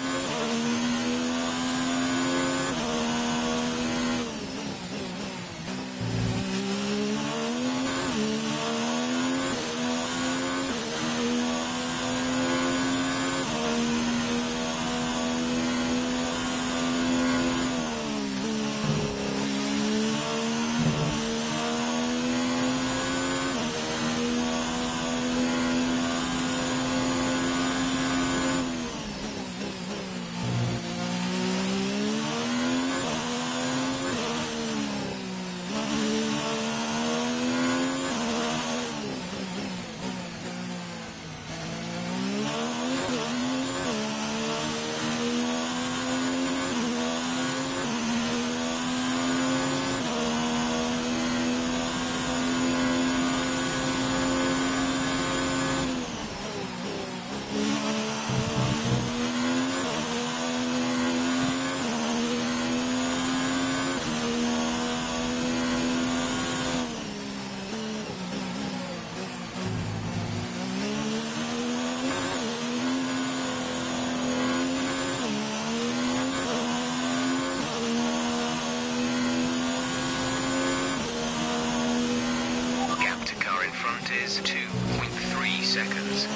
Gap to car in front is 2.3 seconds.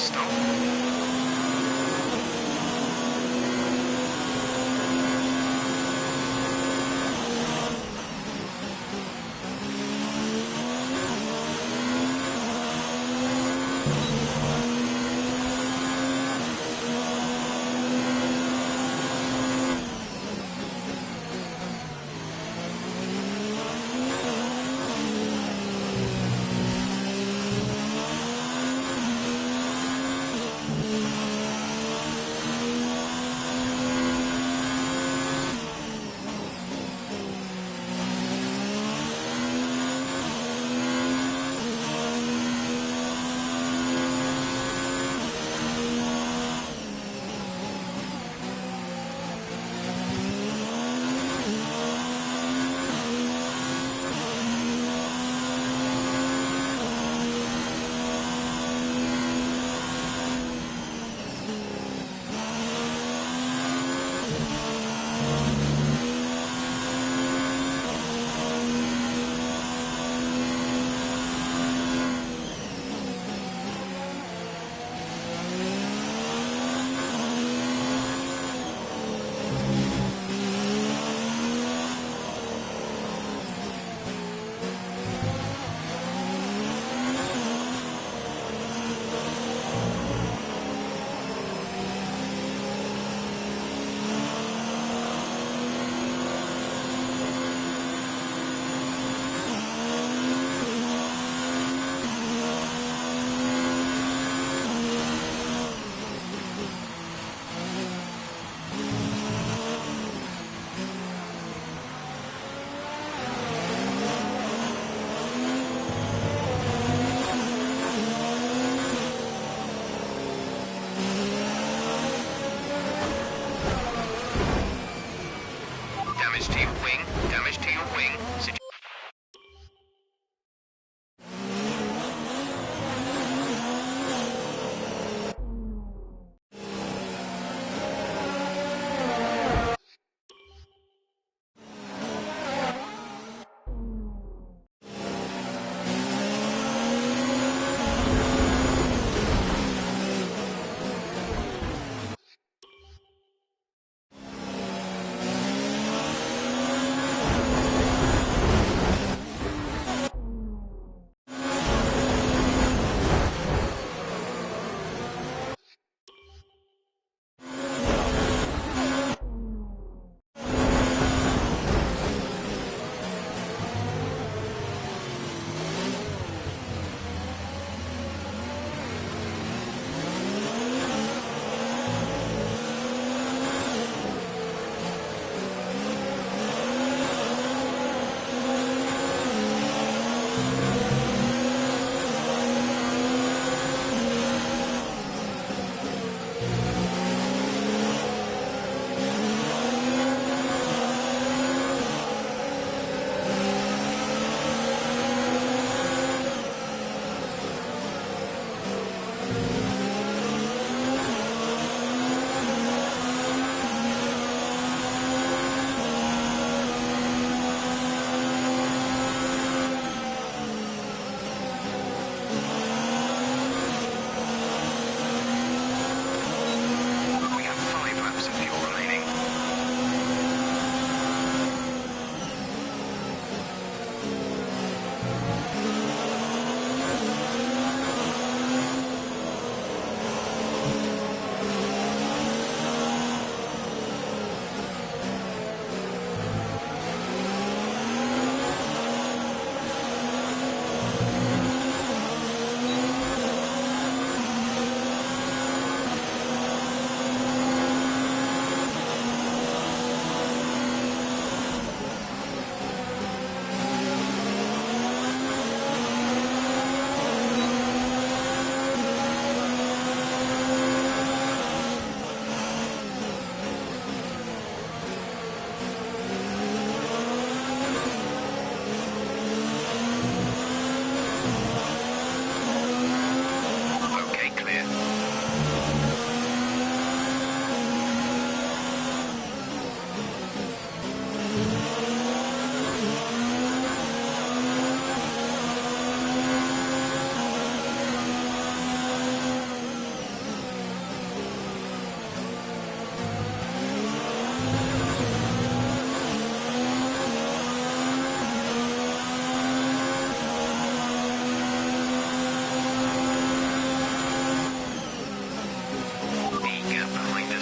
Stop.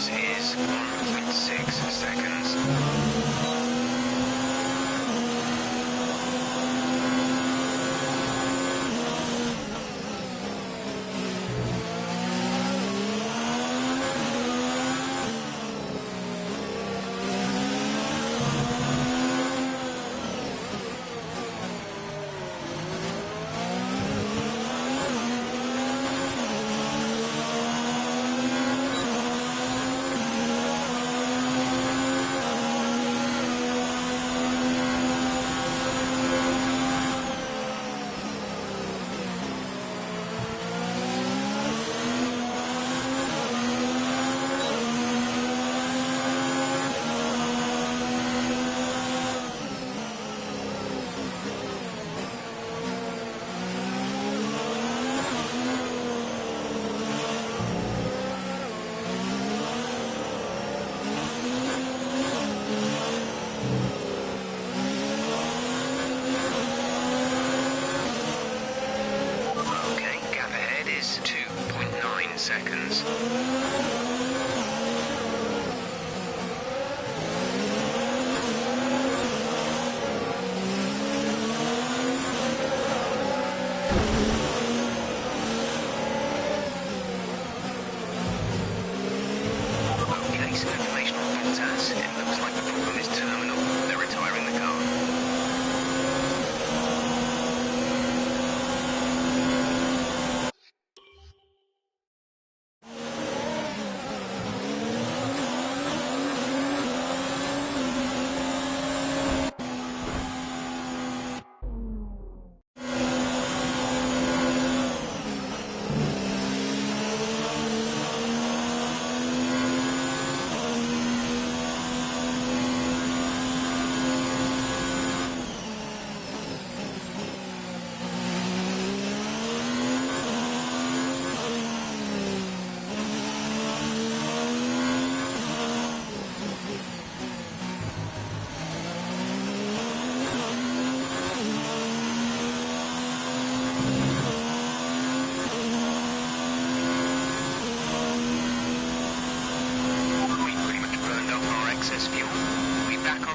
Yours is 1.6 seconds. Seconds. Okay, some information on Bottas. It looks like the problem is terminal. They're retiring the car.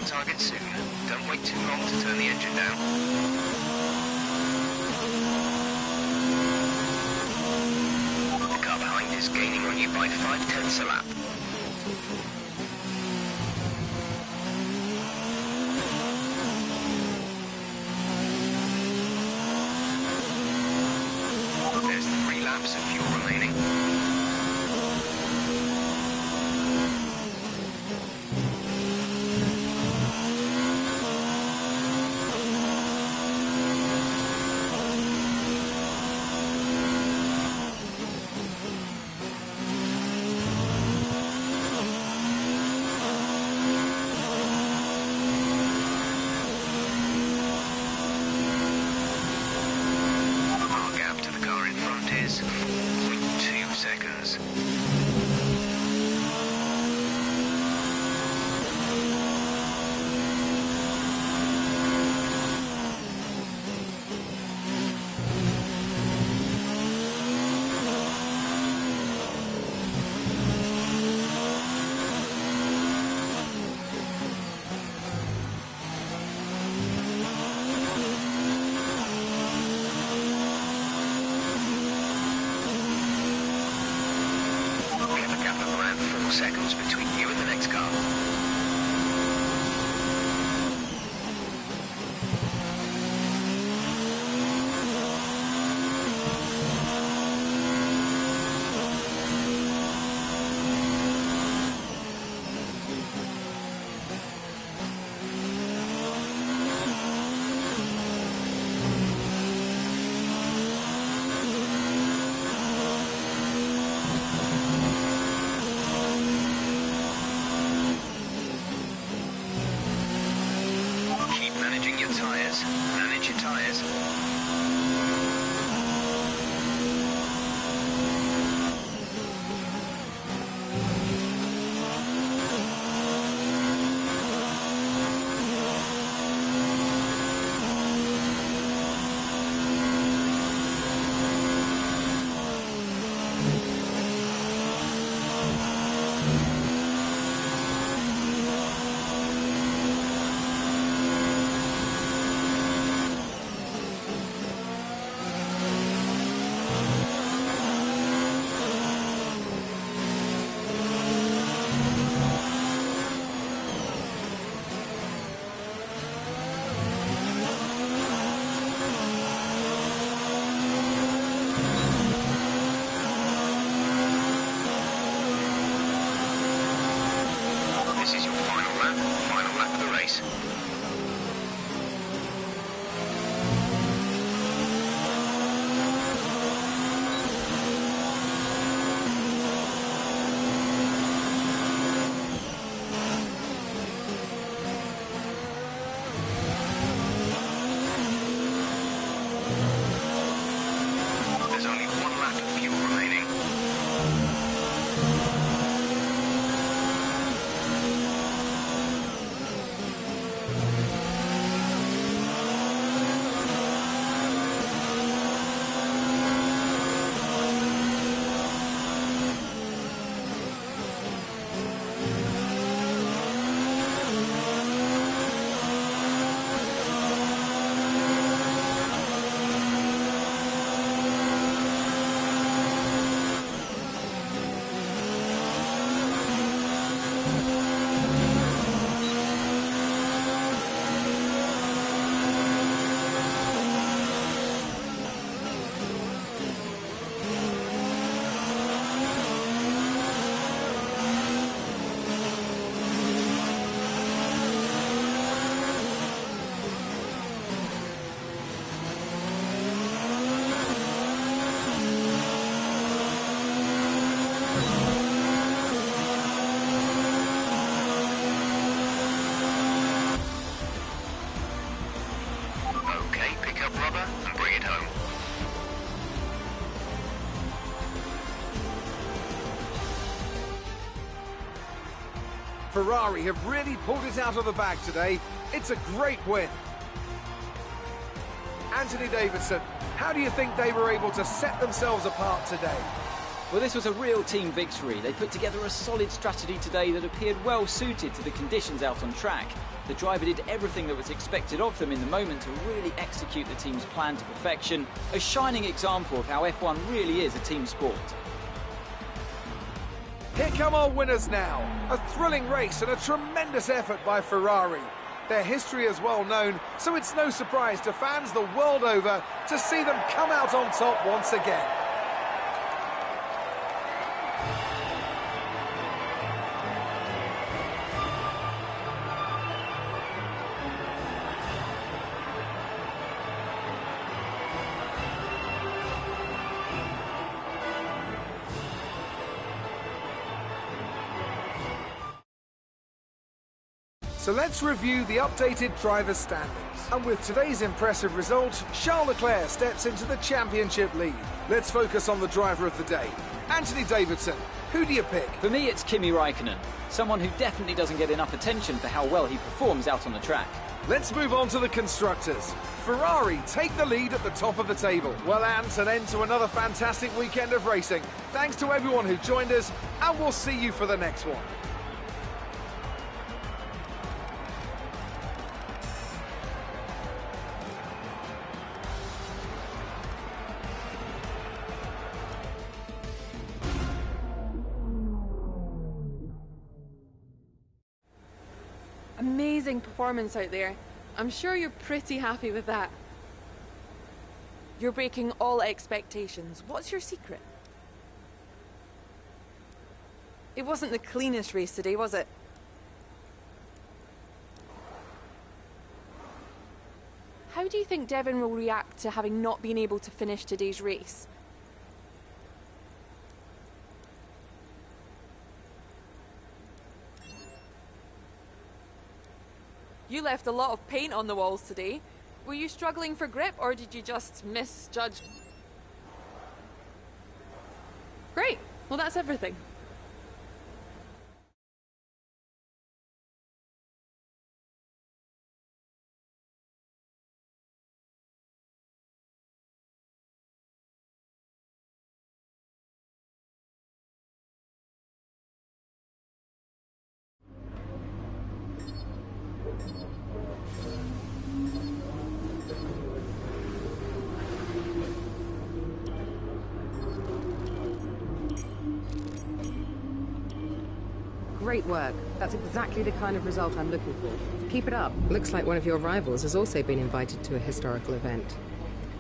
Target soon. Don't wait too long to turn the engine down. The car behind is gaining on you by 5/10 a lap. There's 3 laps of fuel remaining. Is 4.2 seconds. Seconds between you and the next car. Manage your tyres. runner, final lap of the race. There's only one lap of fuel remaining. Okay, pick up rubber and bring it home. Ferrari have really pulled it out of the bag today. It's a great win. Anthony Davidson, how do you think they were able to set themselves apart today? Well, this was a real team victory. They put together a solid strategy today that appeared well suited to the conditions out on track. The driver did everything that was expected of them in the moment to really execute the team's plan to perfection. A shining example of how F1 really is a team sport. Here come our winners now. A thrilling race and a tremendous effort by Ferrari. Their history is well known, so it's no surprise to fans the world over to see them come out on top once again. So let's review the updated driver's standings. And with today's impressive result, Charles Leclerc steps into the championship lead. Let's focus on the driver of the day. Anthony Davidson, who do you pick? For me, it's Kimi Raikkonen, someone who definitely doesn't get enough attention for how well he performs out on the track. Let's move on to the constructors. Ferrari take the lead at the top of the table. Well, Ant, an end to another fantastic weekend of racing. Thanks to everyone who joined us, and we'll see you for the next one. Amazing performance out there. I'm sure you're pretty happy with that. You're breaking all expectations. What's your secret? It wasn't the cleanest race today, was it? How do you think Devon will react to having not been able to finish today's race? You left a lot of paint on the walls today. Were you struggling for grip, or did you just misjudge? Great. Well, that's everything. Great work. That's exactly the kind of result I'm looking for. Keep it up. Looks like one of your rivals has also been invited to a historical event.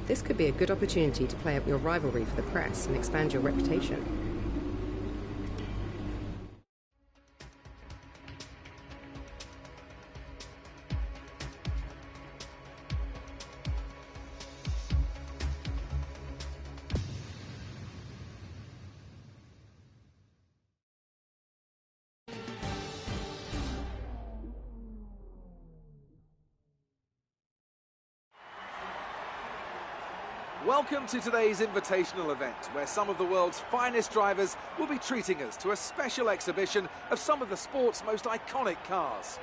This could be a good opportunity to play up your rivalry for the press and expand your reputation. Welcome to today's invitational event, where some of the world's finest drivers will be treating us to a special exhibition of some of the sport's most iconic cars.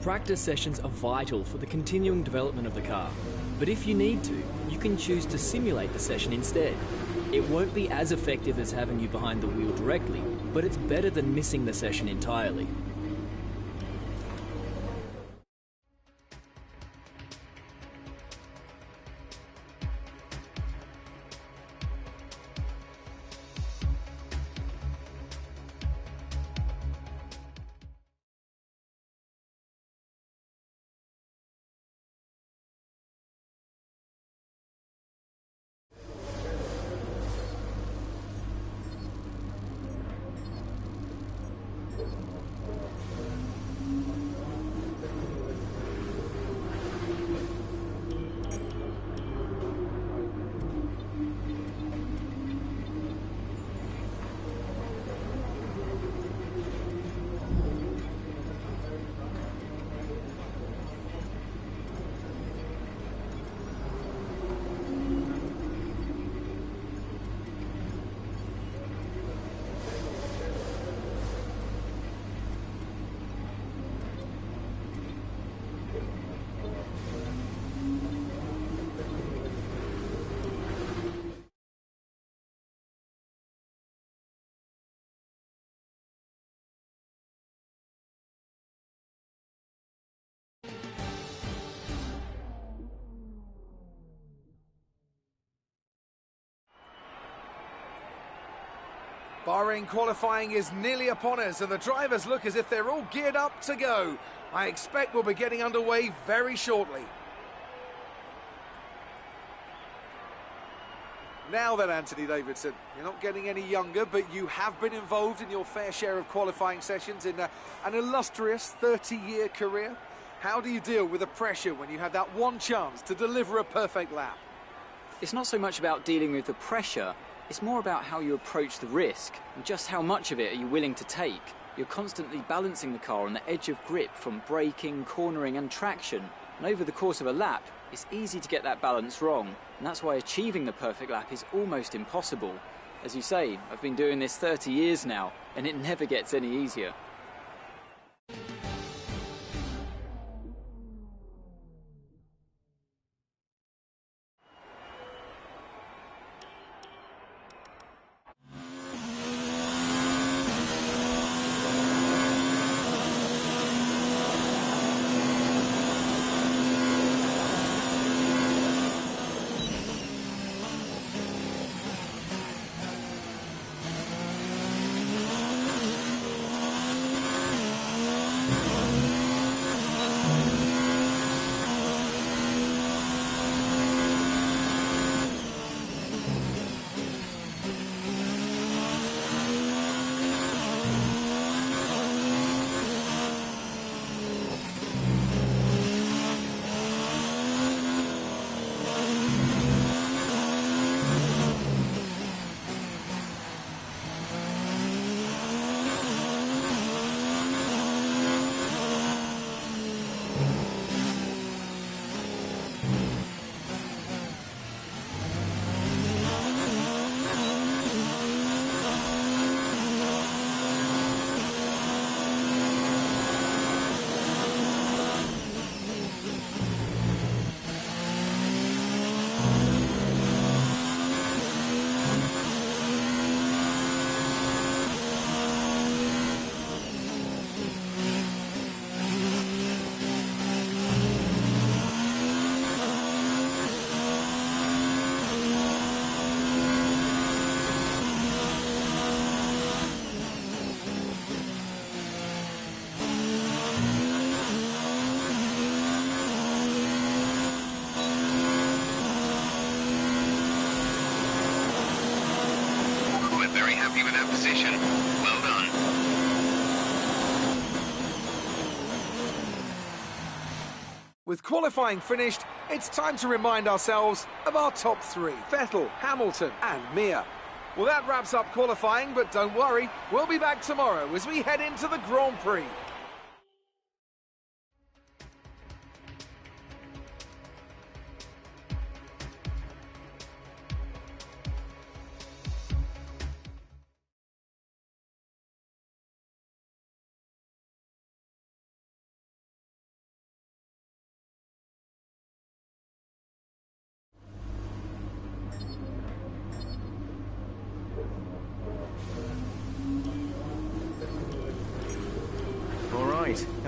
Practice sessions are vital for the continuing development of the car. But if you need to, you can choose to simulate the session instead. It won't be as effective as having you behind the wheel directly, but it's better than missing the session entirely. Bahrain qualifying is nearly upon us and the drivers look as if they're all geared up to go. I expect we'll be getting underway very shortly. Now then, Anthony Davidson, you're not getting any younger, but you have been involved in your fair share of qualifying sessions in an illustrious 30-year career. How do you deal with the pressure when you have that one chance to deliver a perfect lap? It's not so much about dealing with the pressure, it's more about how you approach the risk and just how much of it are you willing to take. You're constantly balancing the car on the edge of grip from braking, cornering and traction, and over the course of a lap, it's easy to get that balance wrong, and that's why achieving the perfect lap is almost impossible. As you say, I've been doing this 30 years now, and it never gets any easier. Position. Well done. With qualifying finished, it's time to remind ourselves of our top three: Vettel, Hamilton and Mir. Well, that wraps up qualifying, but don't worry, we'll be back tomorrow as we head into the Grand Prix.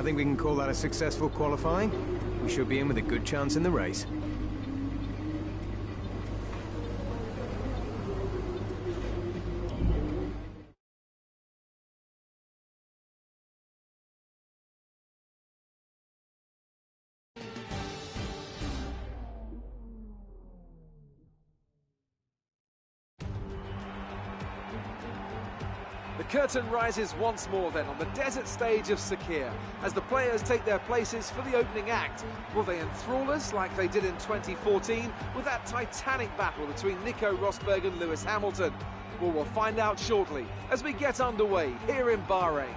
I think we can call that a successful qualifying. We should be in with a good chance in the race. The curtain rises once more then on the desert stage of Sakir as the players take their places for the opening act. Will they enthrall us like they did in 2014 with that titanic battle between Nico Rosberg and Lewis Hamilton? Well, we'll find out shortly as we get underway here in Bahrain.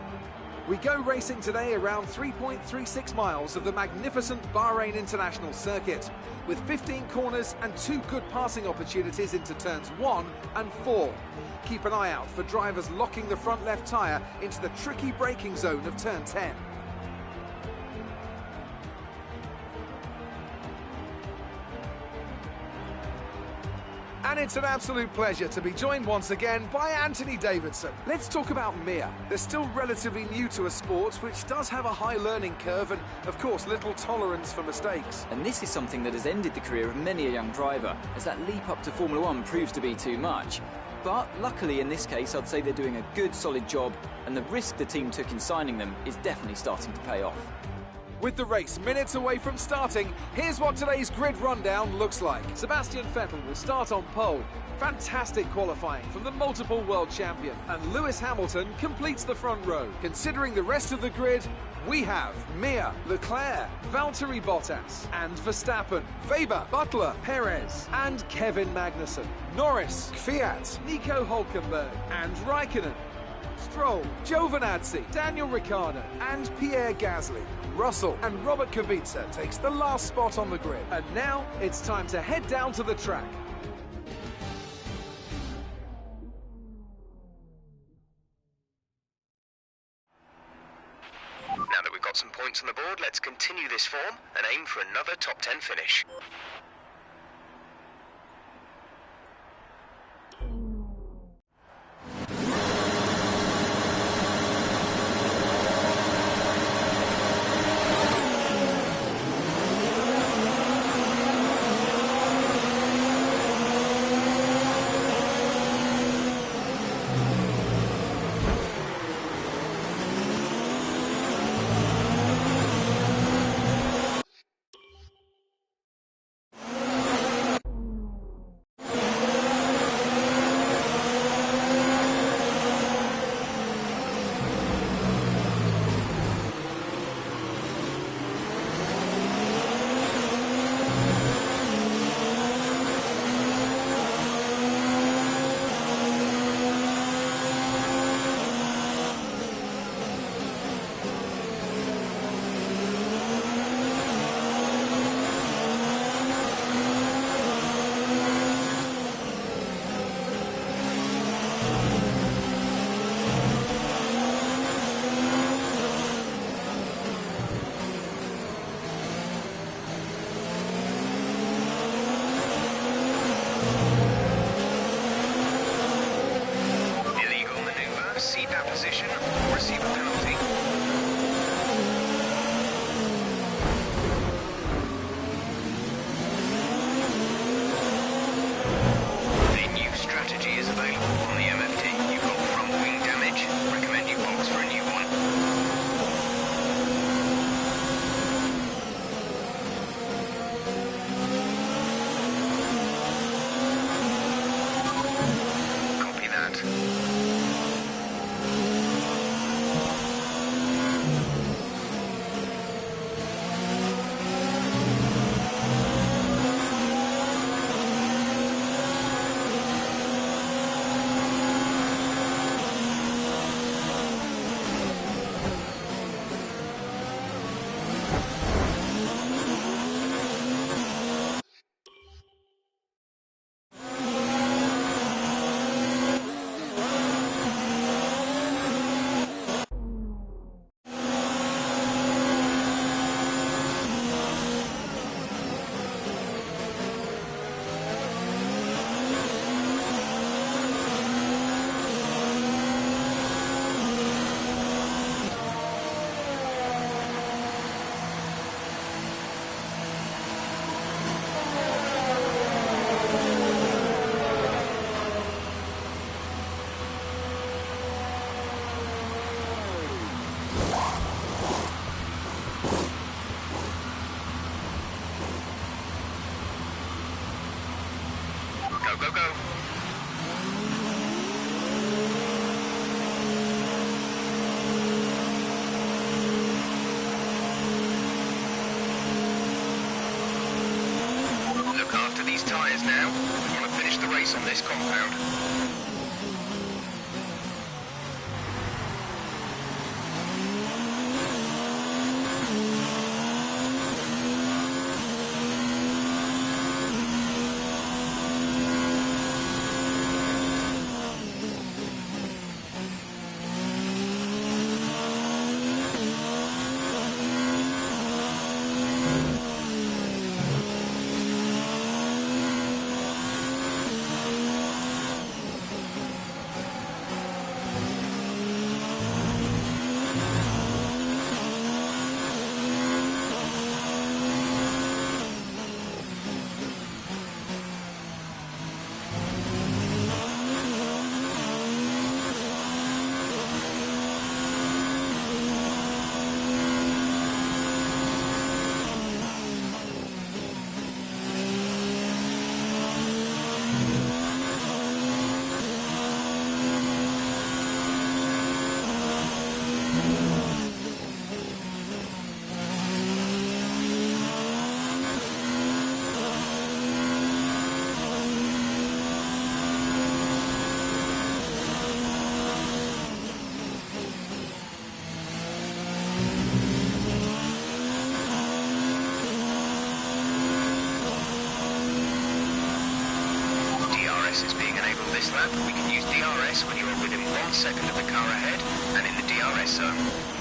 We go racing today around 3.36 miles of the magnificent Bahrain International Circuit, with 15 corners and 2 good passing opportunities into turns 1 and 4. Keep an eye out for drivers locking the front left tyre into the tricky braking zone of turn 10. And it's an absolute pleasure to be joined once again by Anthony Davidson. Let's talk about Mia. They're still relatively new to a sport which does have a high learning curve and, of course, little tolerance for mistakes. And this is something that has ended the career of many a young driver, as that leap up to Formula One proves to be too much. But luckily in this case, I'd say they're doing a good, solid job, and the risk the team took in signing them is definitely starting to pay off. With the race minutes away from starting, here's what today's grid rundown looks like. Sebastian Vettel will start on pole. Fantastic qualifying from the multiple world champion. And Lewis Hamilton completes the front row. Considering the rest of the grid, we have Mir, Leclerc, Valtteri Bottas, and Verstappen, Weber, Butler, Perez, and Kevin Magnussen, Norris, Kvyat, Nico Hülkenberg, and Raikkonen, Stroll, Giovinazzi, Daniel Ricciardo, and Pierre Gasly. Russell and Robert Kubica takes the last spot on the grid. And now it's time to head down to the track. Now that we've got some points on the board, let's continue this form and aim for another top 10 finish. Go, go, go. Look after these tyres now. We want to finish the race on this compound. Is being enabled this lap. We can use DRS when you are within 1 second of the car ahead and in the DRS zone.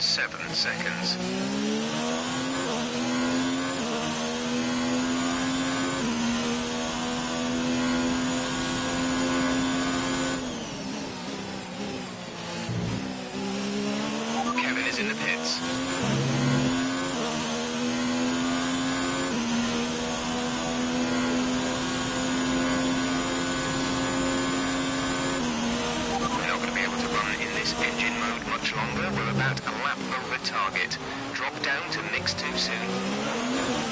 7 seconds. Kevin is in the pits. Engine mode much longer. We're about a lap over target. Drop down to mix too soon.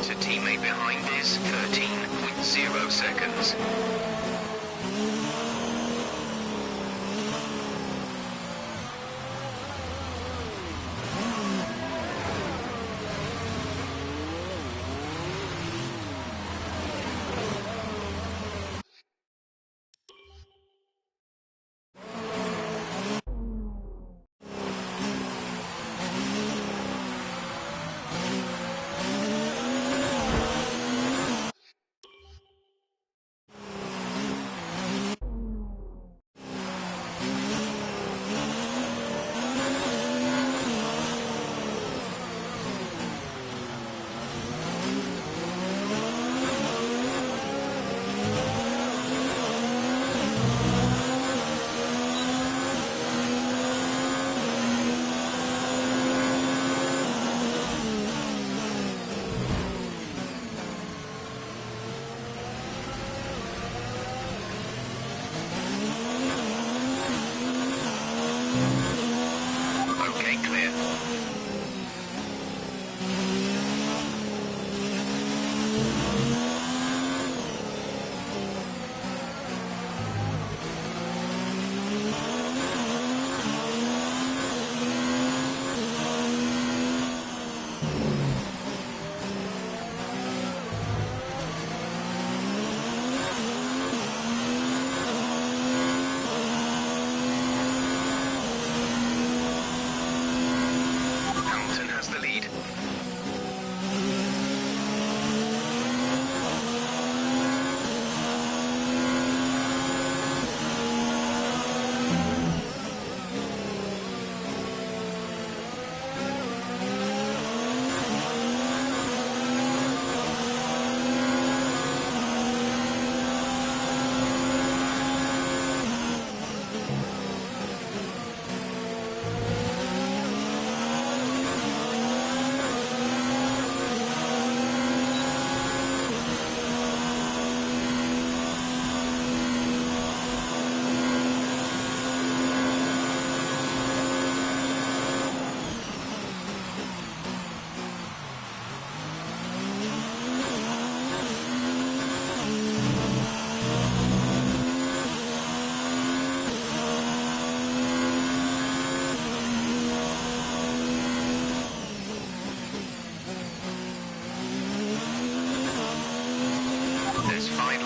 To teammate behind is 13.0 seconds.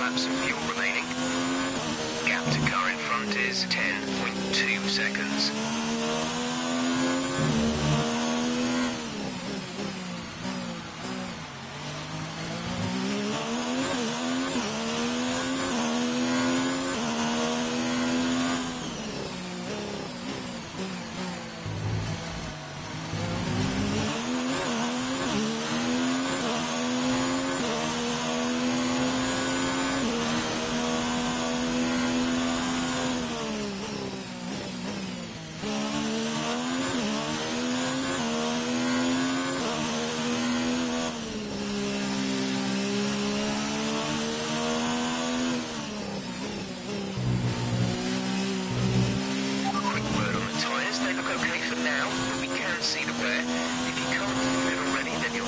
laps of fuel remaining. Gap to car in front is 10.2 seconds.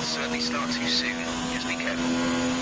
Certainly start too soon. Just be careful.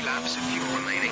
laps of fuel remaining.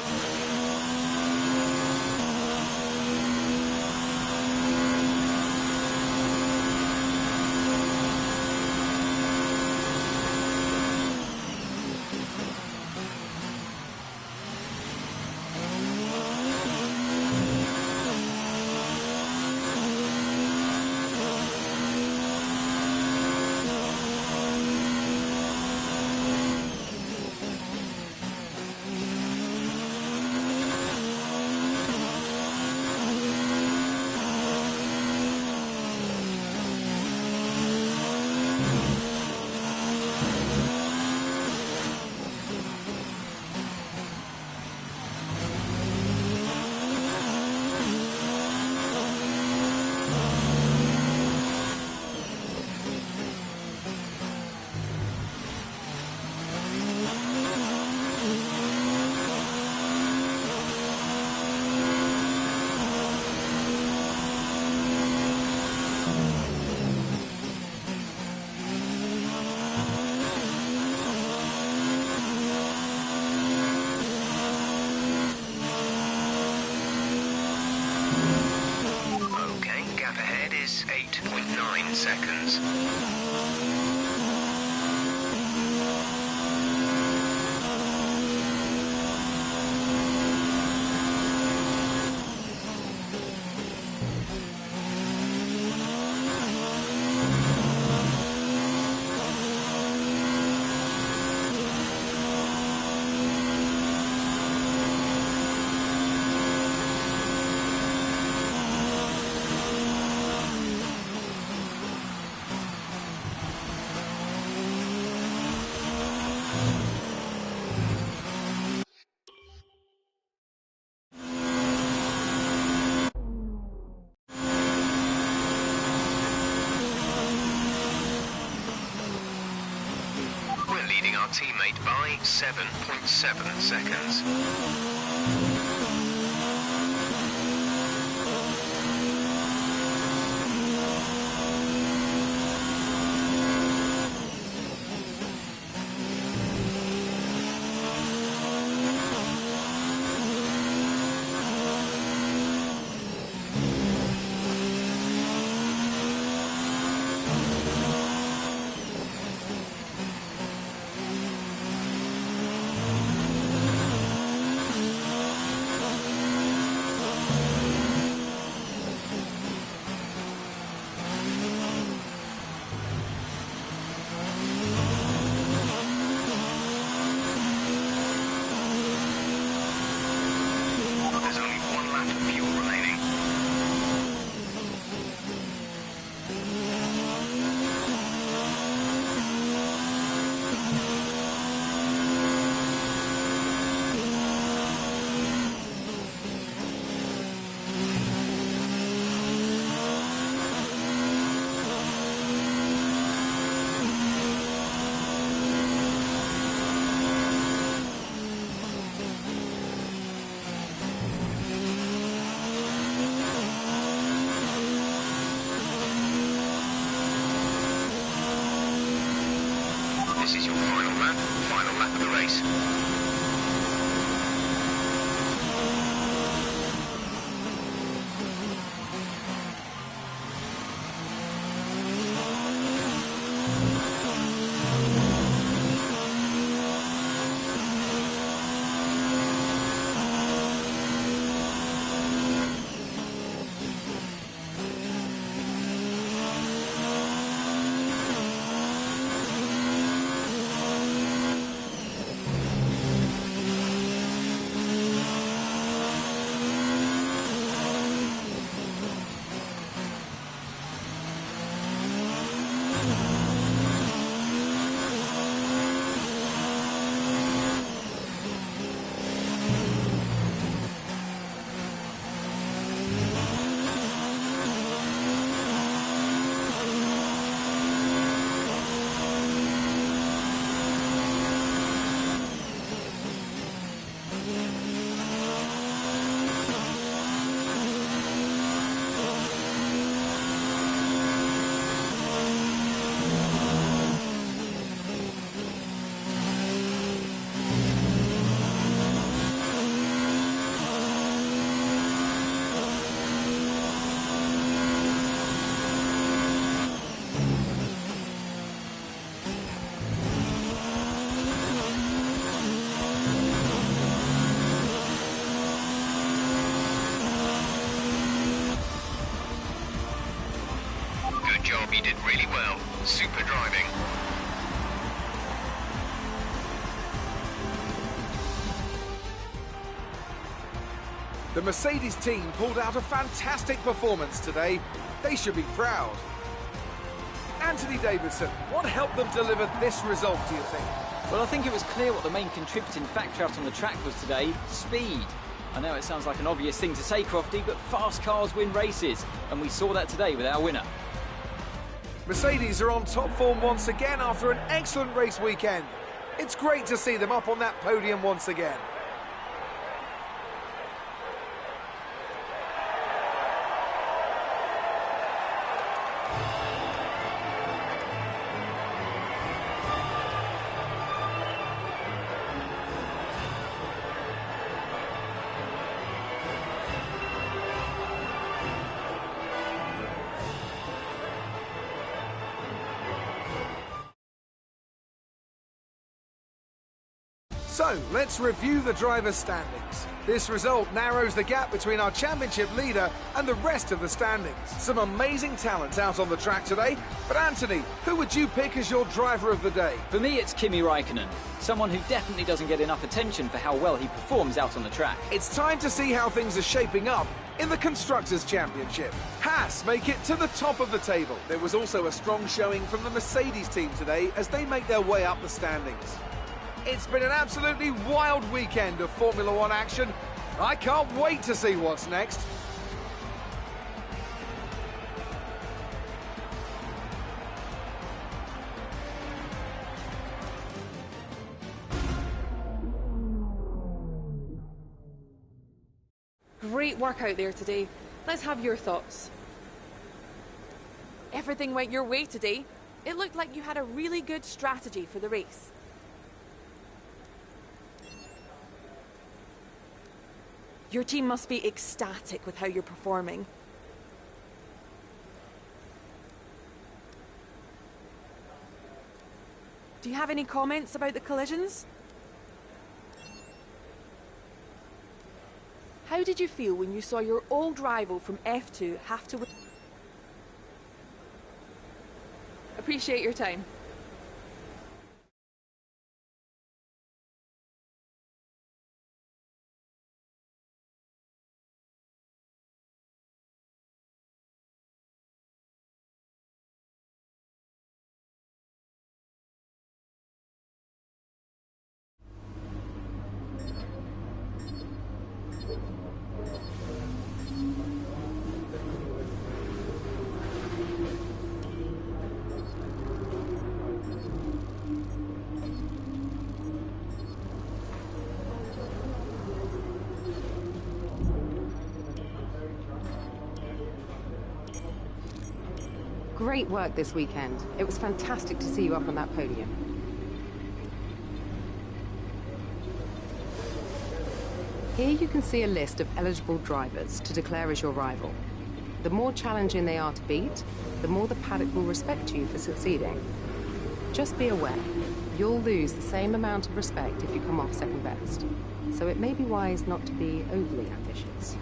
Gap ahead is 8.9 seconds. Leading our teammate by 7.7 seconds. This is your final lap of the race. Good job, you did really well. Super driving. The Mercedes team pulled out a fantastic performance today. They should be proud. Anthony Davidson, what helped them deliver this result, do you think? Well, I think it was clear what the main contributing factor out on the track was today: speed. I know it sounds like an obvious thing to say, Crofty, but fast cars win races, and we saw that today with our winner. Mercedes are on top form once again after an excellent race weekend. It's great to see them up on that podium once again. So, let's review the drivers' standings. This result narrows the gap between our championship leader and the rest of the standings. Some amazing talent out on the track today, but Anthony, who would you pick as your driver of the day? For me, it's Kimi Räikkönen, someone who definitely doesn't get enough attention for how well he performs out on the track. It's time to see how things are shaping up in the Constructors' Championship. Haas make it to the top of the table. There was also a strong showing from the Mercedes team today as they make their way up the standings. It's been an absolutely wild weekend of Formula One action. I can't wait to see what's next. Great work out there today. Let's have your thoughts. Everything went your way today. It looked like you had a really good strategy for the race. Your team must be ecstatic with how you're performing. Do you have any comments about the collisions? How did you feel when you saw your old rival from F2 have to win? Appreciate your time. Great work this weekend. It was fantastic to see you up on that podium. Here you can see a list of eligible drivers to declare as your rival. The more challenging they are to beat, the more the paddock will respect you for succeeding. Just be aware, you'll lose the same amount of respect if you come off second best, so it may be wise not to be overly ambitious.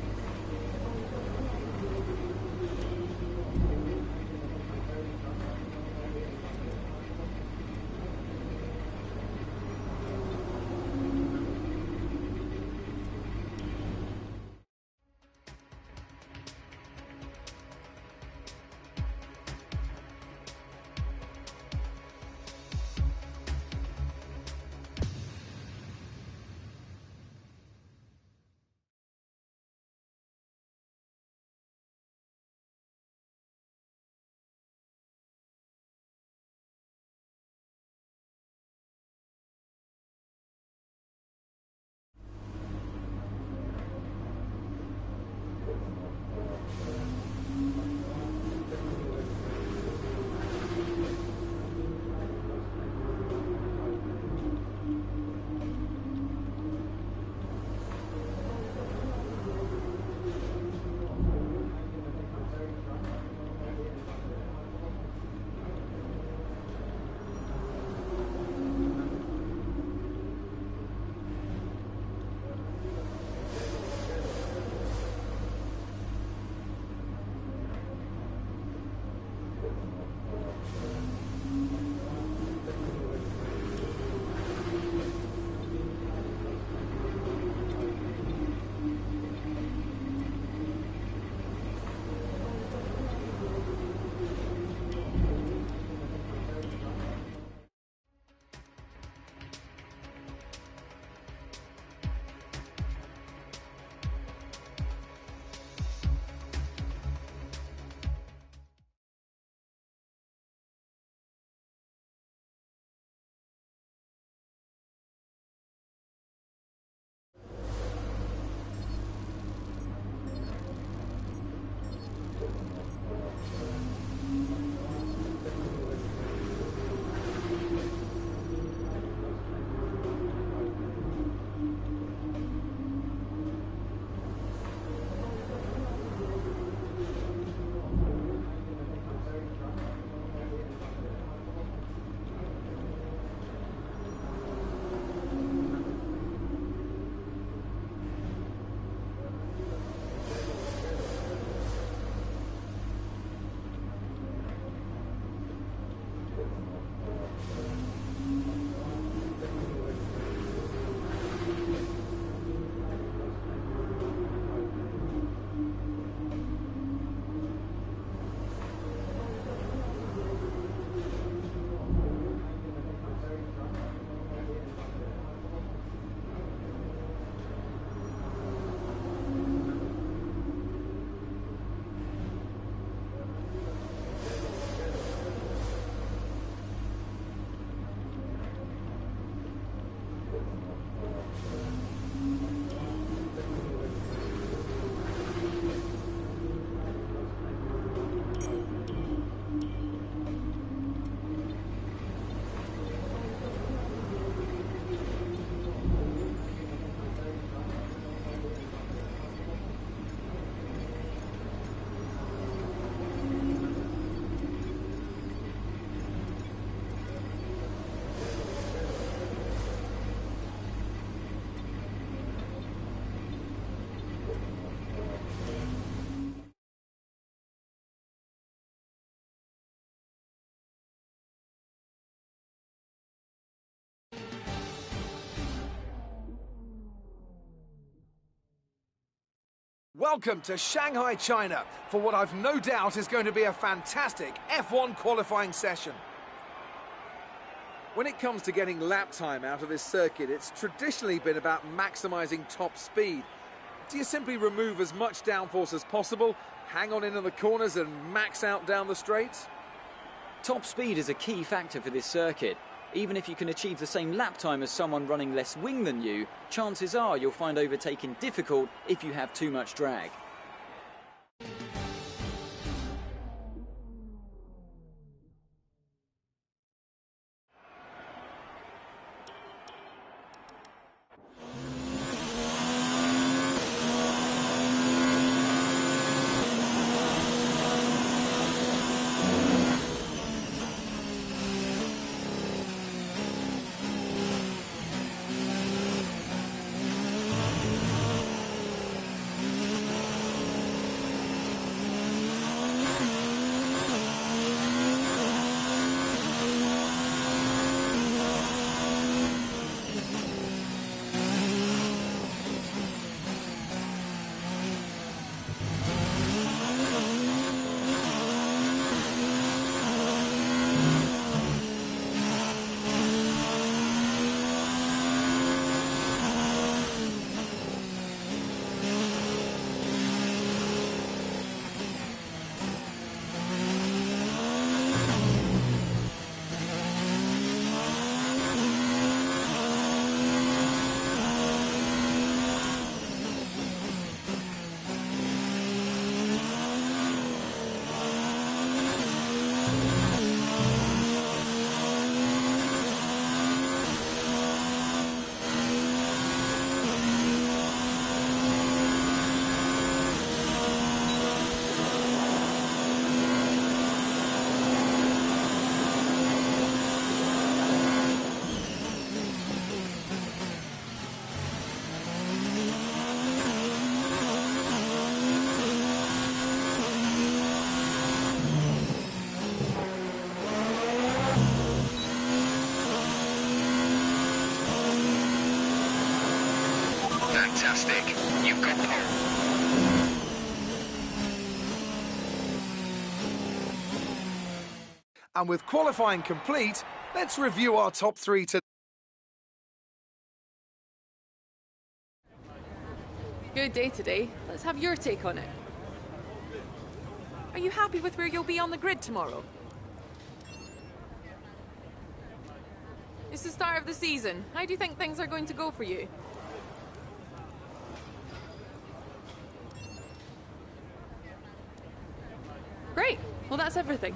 Welcome to Shanghai, China, for what I've no doubt is going to be a fantastic F1 qualifying session. When it comes to getting lap time out of this circuit, it's traditionally been about maximising top speed. Do you simply remove as much downforce as possible, hang on in the corners and max out down the straights? Top speed is a key factor for this circuit. Even if you can achieve the same lap time as someone running less wing than you, chances are you'll find overtaking difficult if you have too much drag. Vic, you've got pole. And with qualifying complete, let's review our top three today. Good day today. Let's have your take on it. Are you happy with where you'll be on the grid tomorrow? It's the start of the season. How do you think things are going to go for you? Great. Well, that's everything.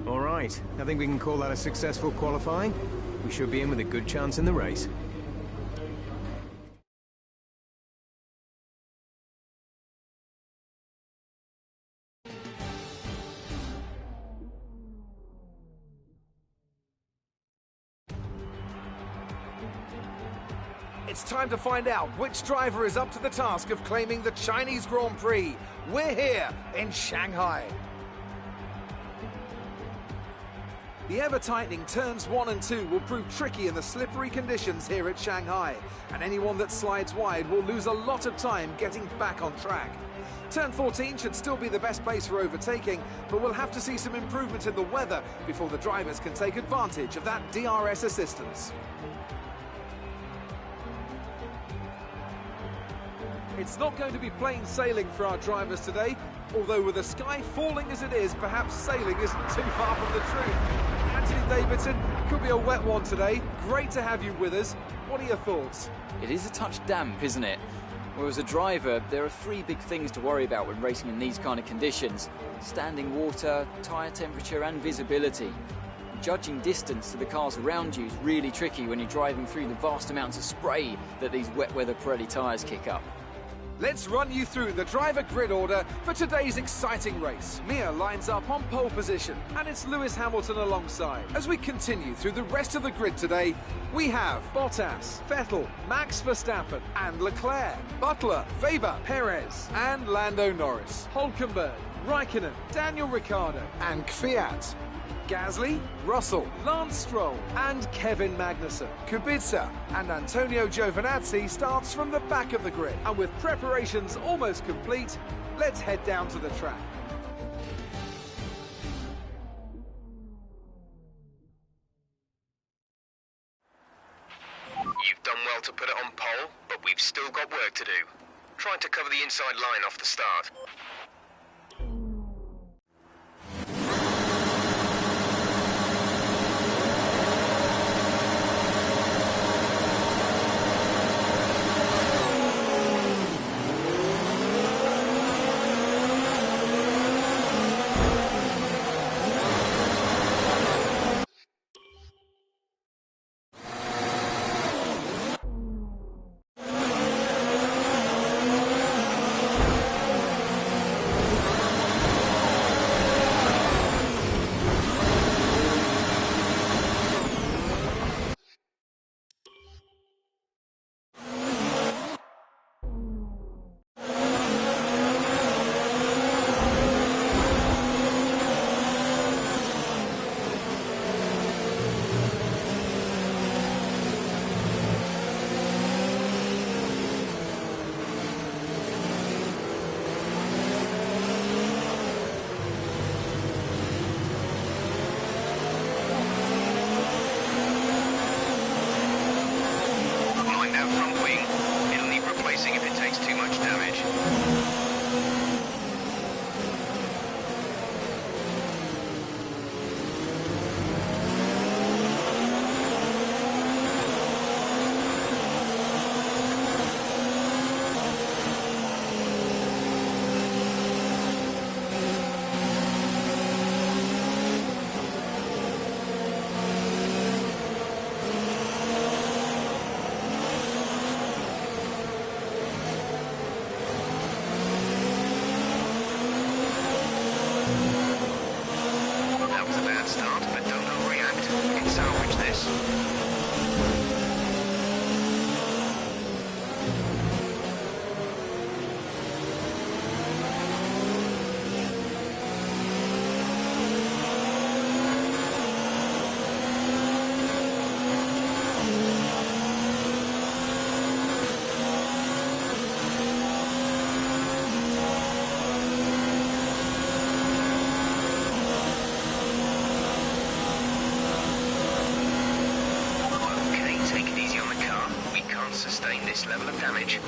All right, I think we can call that a successful qualifying. We should be in with a good chance in the race. It's time to find out which driver is up to the task of claiming the Chinese Grand Prix. We're here in Shanghai. The ever-tightening turns 1 and 2 will prove tricky in the slippery conditions here at Shanghai, and anyone that slides wide will lose a lot of time getting back on track. Turn 14 should still be the best place for overtaking, but we'll have to see some improvement in the weather before the drivers can take advantage of that DRS assistance. It's not going to be plain sailing for our drivers today, although with the sky falling as it is, perhaps sailing isn't too far from the truth. Anthony Davidson, could be a wet one today. Great to have you with us. What are your thoughts? It is a touch damp, isn't it? Well, as a driver, there are 3 big things to worry about when racing in these kind of conditions: standing water, tyre temperature and visibility. Judging distance to the cars around you is really tricky when you're driving through the vast amounts of spray that these wet weather Pirelli tyres kick up. Let's run you through the driver grid order for today's exciting race. Mia lines up on pole position, and it's Lewis Hamilton alongside. As we continue through the rest of the grid today, we have Bottas, Vettel, Max Verstappen, and Leclerc, Butler, Weber, Perez, and Lando Norris, Hülkenberg, Raikkonen, Daniel Ricciardo, and Kvyat. Gasly, Russell, Lance Stroll, and Kevin Magnussen. Kubica and Antonio Giovinazzi starts from the back of the grid. And with preparations almost complete, let's head down to the track. You've done well to put it on pole, but we've still got work to do. Trying to cover the inside line off the start. this level of damage.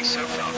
So far.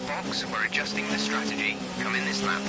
Box, we're adjusting the strategy. Come in this lap.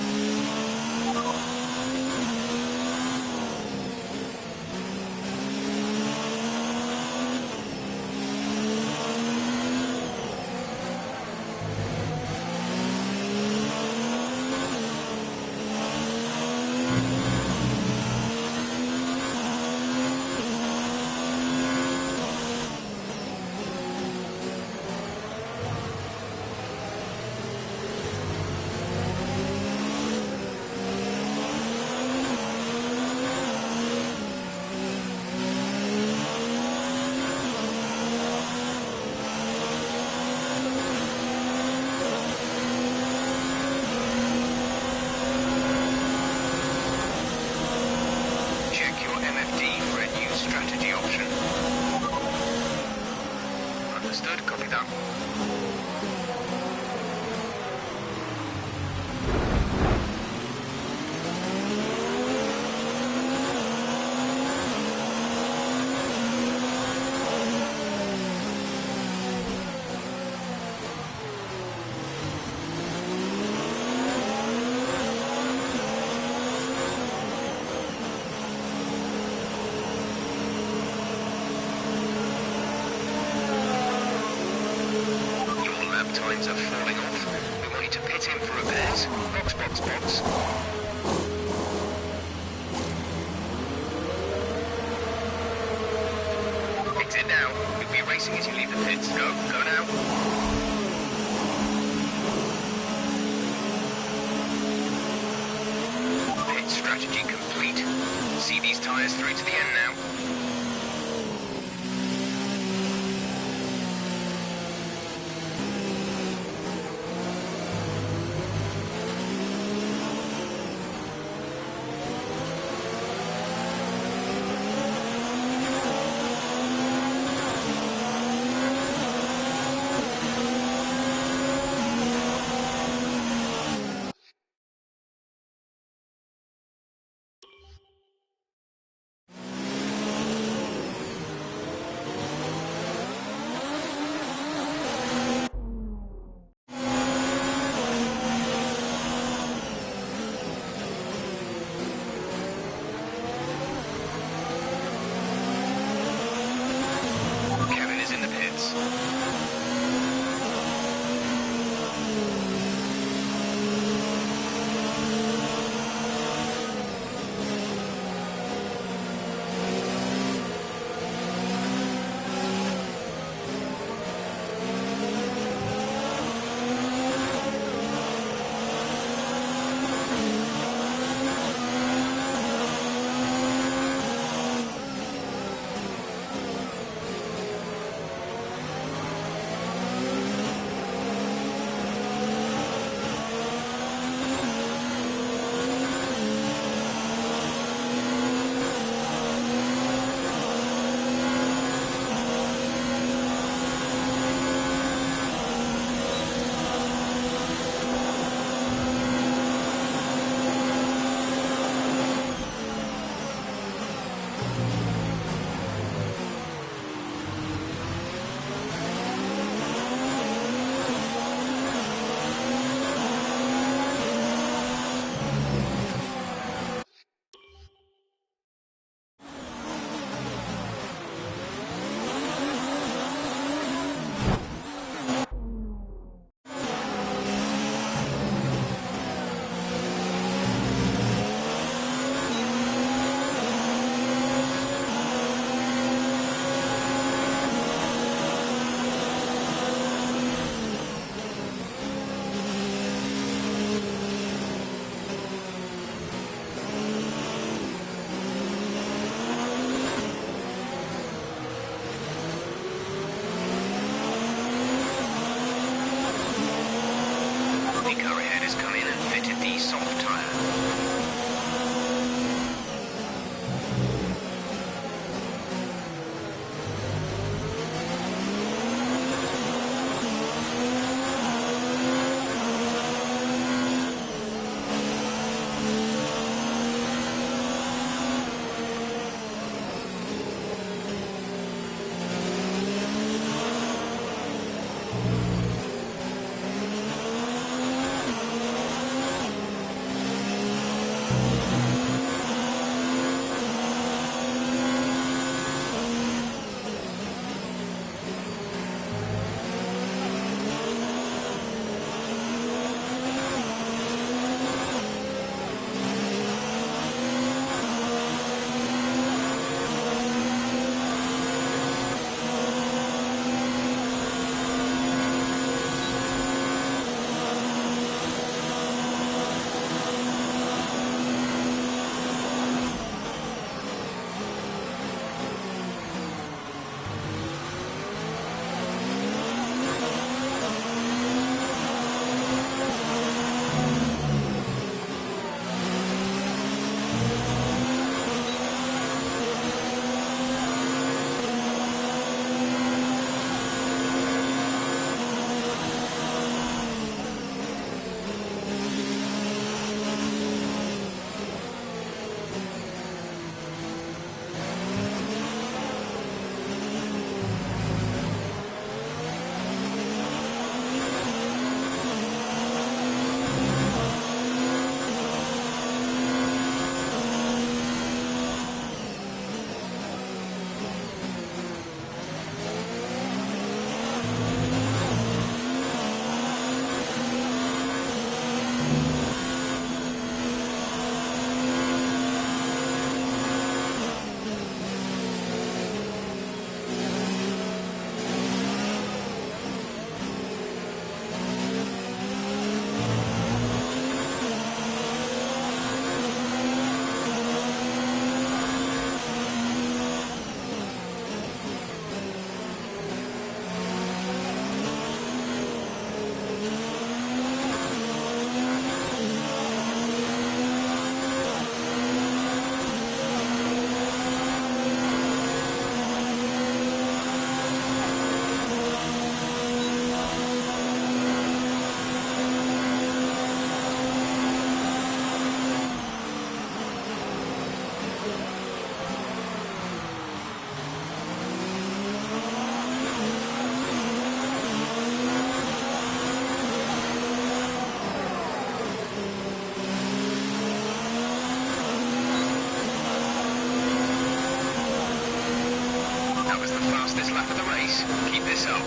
Times are falling off. We want you to pit in for repairs. Box. Exit now. You'll be racing as you leave the pits. Go now. Pit strategy complete. See these tyres through to the end now. Fastest lap of the race. Keep this up.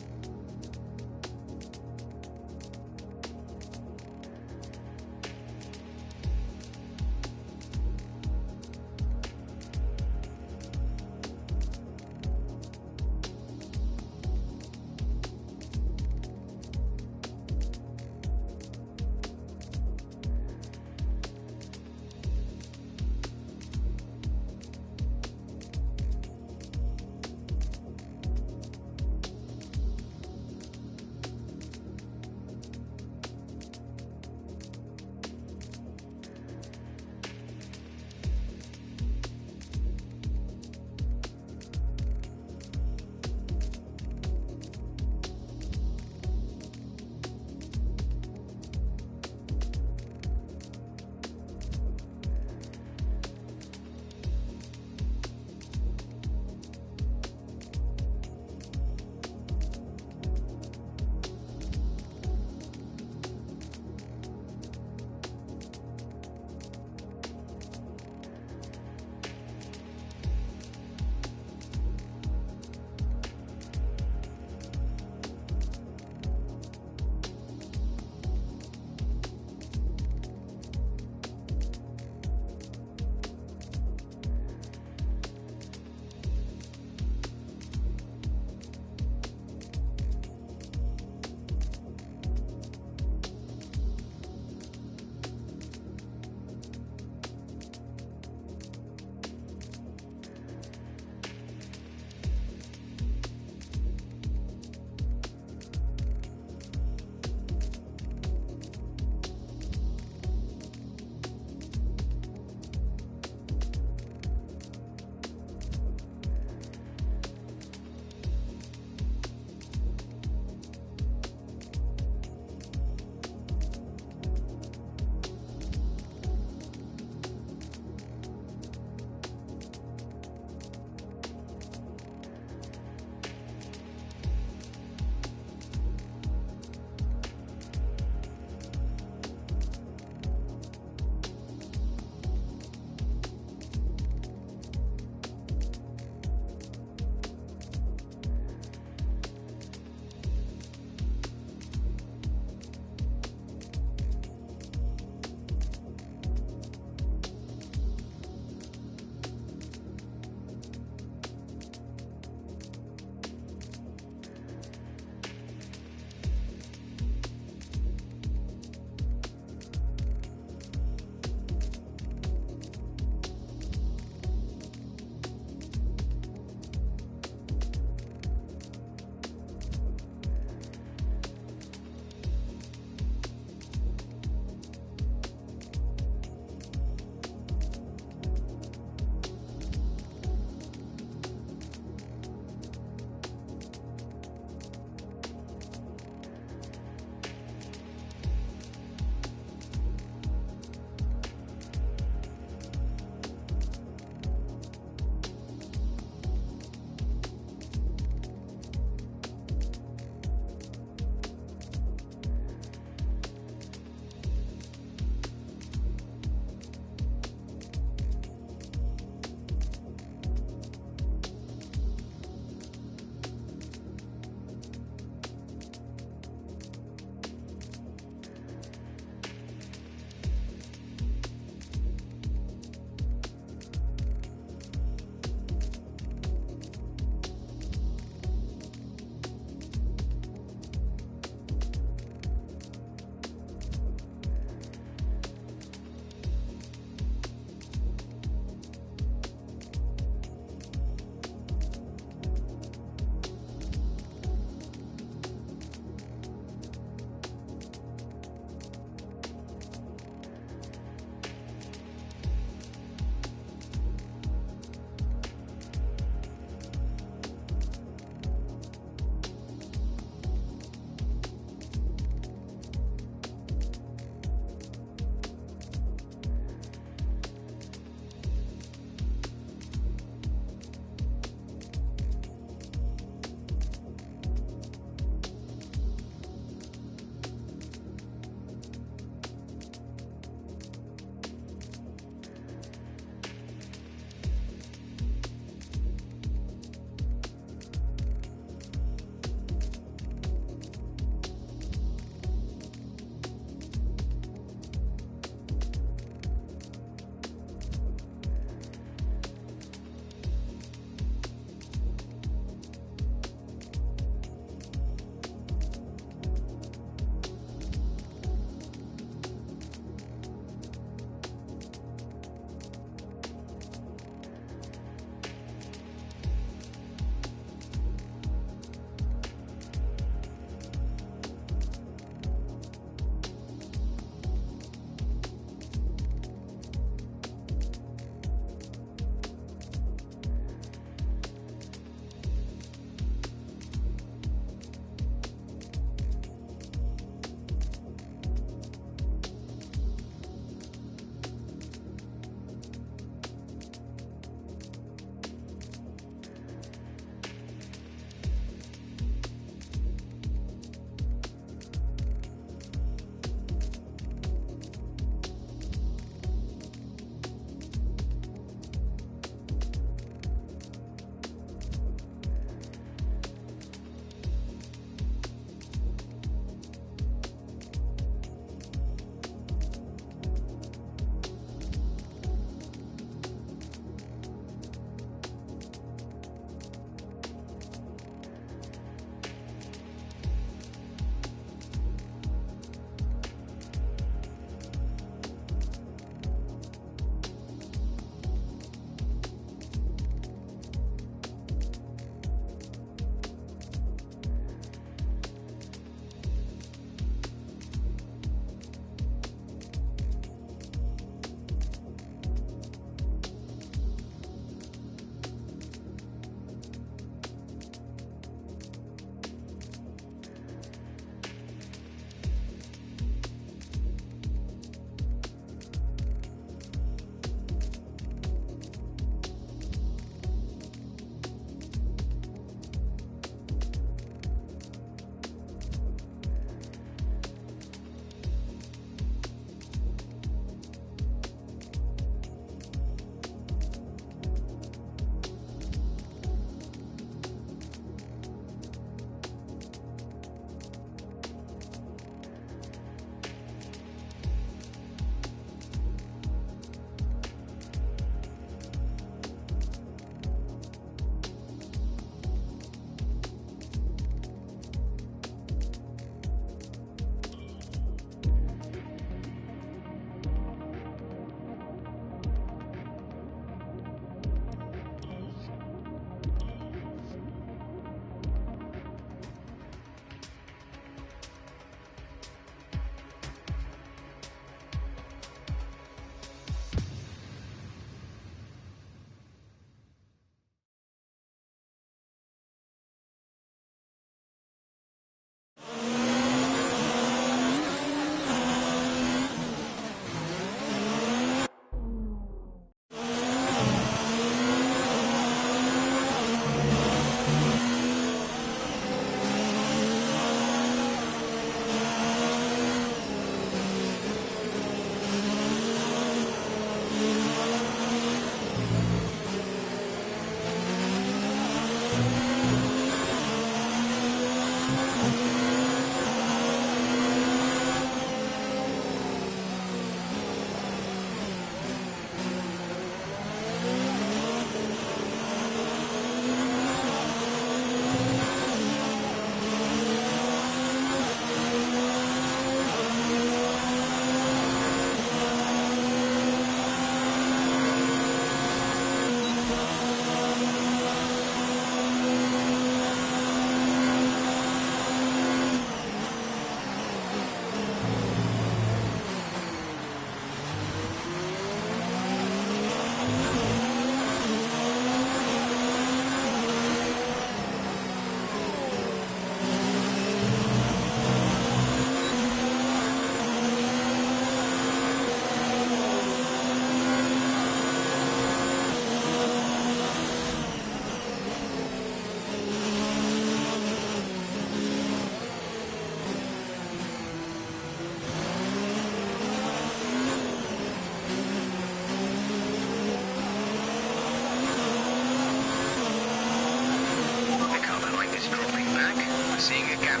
Seeing a gap.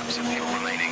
Of fuel remaining.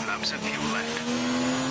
laps of fuel left.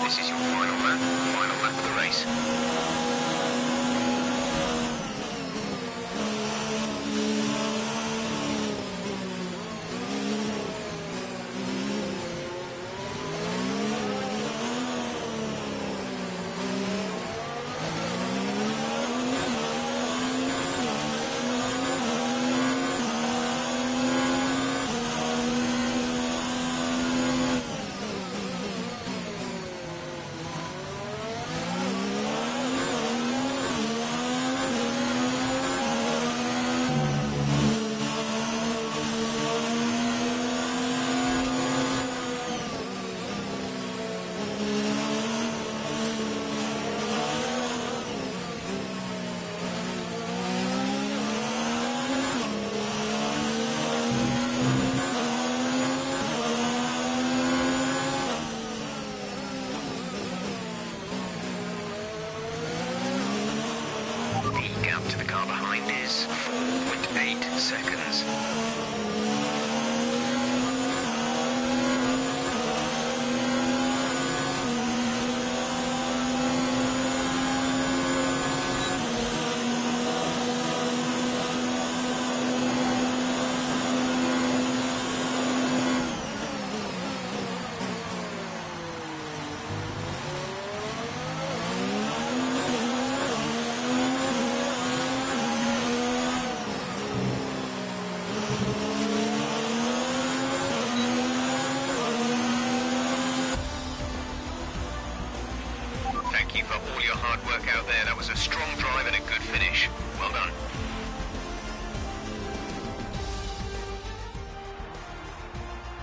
This is your final lap of the race. for all your hard work out there. That was a strong drive and a good finish. Well done.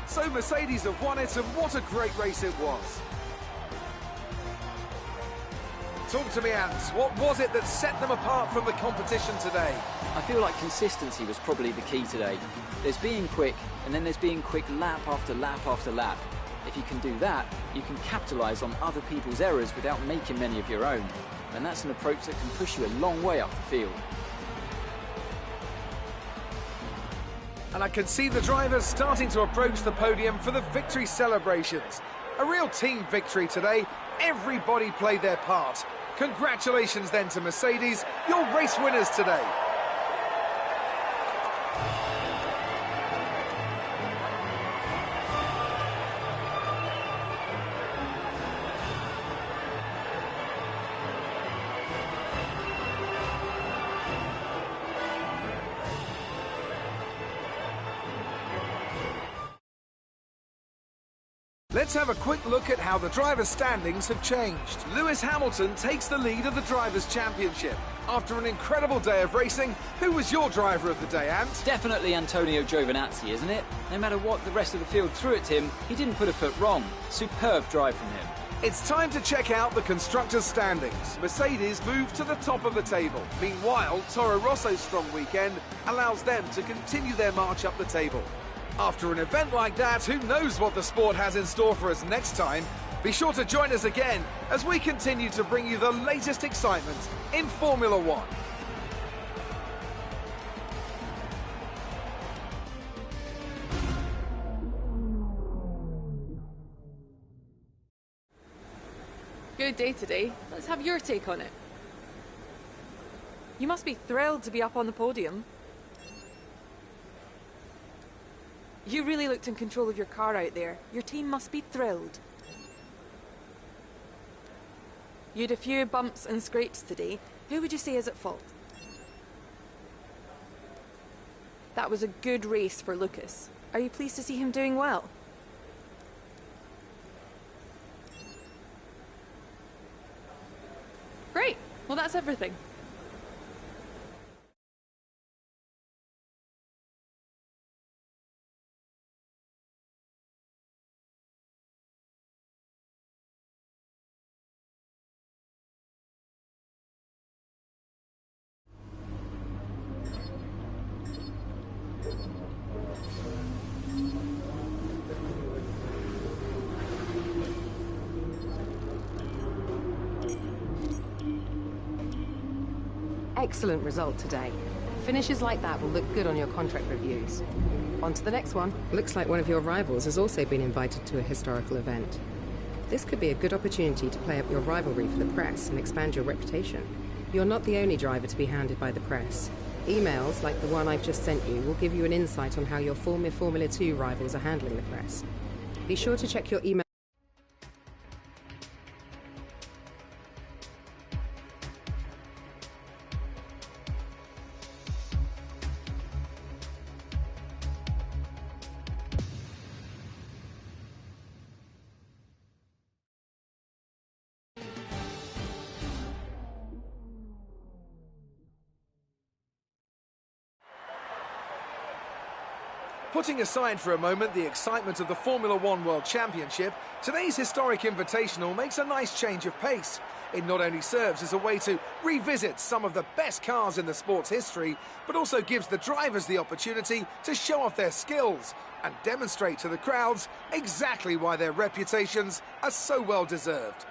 So Mercedes have won it, and what a great race it was. Talk to me, Ant. What was it that set them apart from the competition today? I feel like consistency was probably the key today. There's being quick, and then there's being quick lap after lap after lap. If you can do that, you can capitalise on other people's errors without making many of your own. And that's an approach that can push you a long way up the field. And I can see the drivers starting to approach the podium for the victory celebrations. A real team victory today. Everybody played their part. Congratulations then to Mercedes, your race winners today. Let's have a quick look at how the drivers' standings have changed. Lewis Hamilton takes the lead of the Drivers' Championship. After an incredible day of racing, who was your driver of the day, Ant? Definitely Antonio Giovinazzi, isn't it? No matter what the rest of the field threw at him, he didn't put a foot wrong. Superb drive from him. It's time to check out the constructors' standings. Mercedes moved to the top of the table. Meanwhile, Toro Rosso's strong weekend allows them to continue their march up the table. After an event like that, who knows what the sport has in store for us next time? Be sure to join us again as we continue to bring you the latest excitement in Formula One. Good day today. Let's have your take on it. You must be thrilled to be up on the podium. You really looked in control of your car out there. Your team must be thrilled. You had a few bumps and scrapes today. Who would you say is at fault? That was a good race for Lucas. Are you pleased to see him doing well? Great. Well, that's everything. Excellent result today. Finishes like that will look good on your contract reviews. On to the next one. Looks like one of your rivals has also been invited to a historical event. This could be a good opportunity to play up your rivalry for the press and expand your reputation. You're not the only driver to be handed by the press. Emails like the one I've just sent you will give you an insight on how your former Formula 2 rivals are handling the press. Be sure to check your email. Putting aside for a moment the excitement of the Formula One World Championship, today's historic invitational makes a nice change of pace. It not only serves as a way to revisit some of the best cars in the sport's history, but also gives the drivers the opportunity to show off their skills and demonstrate to the crowds exactly why their reputations are so well deserved.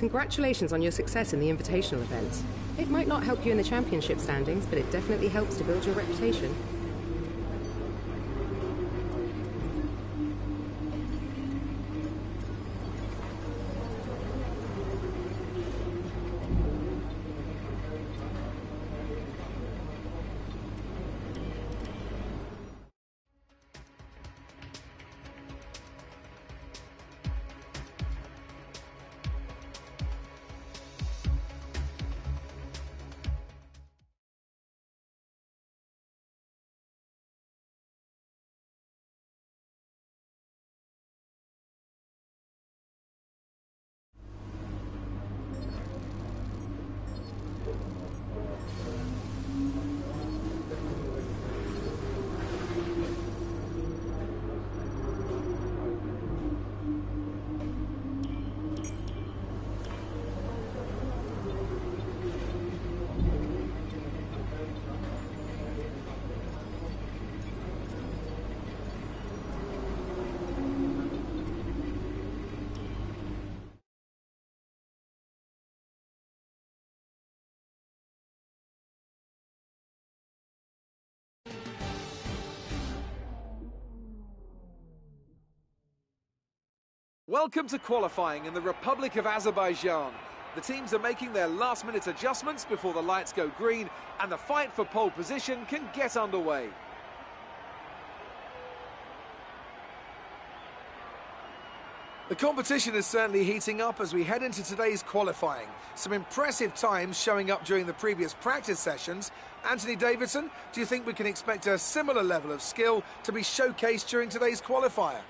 Congratulations on your success in the Invitational event. It might not help you in the championship standings, but it definitely helps to build your reputation. Welcome to qualifying in the Republic of Azerbaijan. The teams are making their last-minute adjustments before the lights go green, and the fight for pole position can get underway. The competition is certainly heating up as we head into today's qualifying. Some impressive times showing up during the previous practice sessions. Anthony Davidson, do you think we can expect a similar level of skill to be showcased during today's qualifier?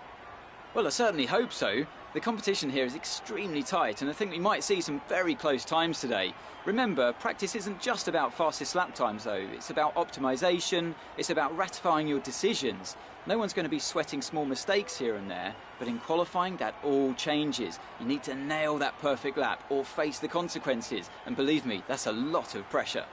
Well, I certainly hope so. The competition here is extremely tight, and I think we might see some very close times today. Remember, practice isn't just about fastest lap times, though. It's about optimisation, it's about ratifying your decisions. No one's going to be sweating small mistakes here and there, but in qualifying, that all changes. You need to nail that perfect lap or face the consequences, and believe me, that's a lot of pressure.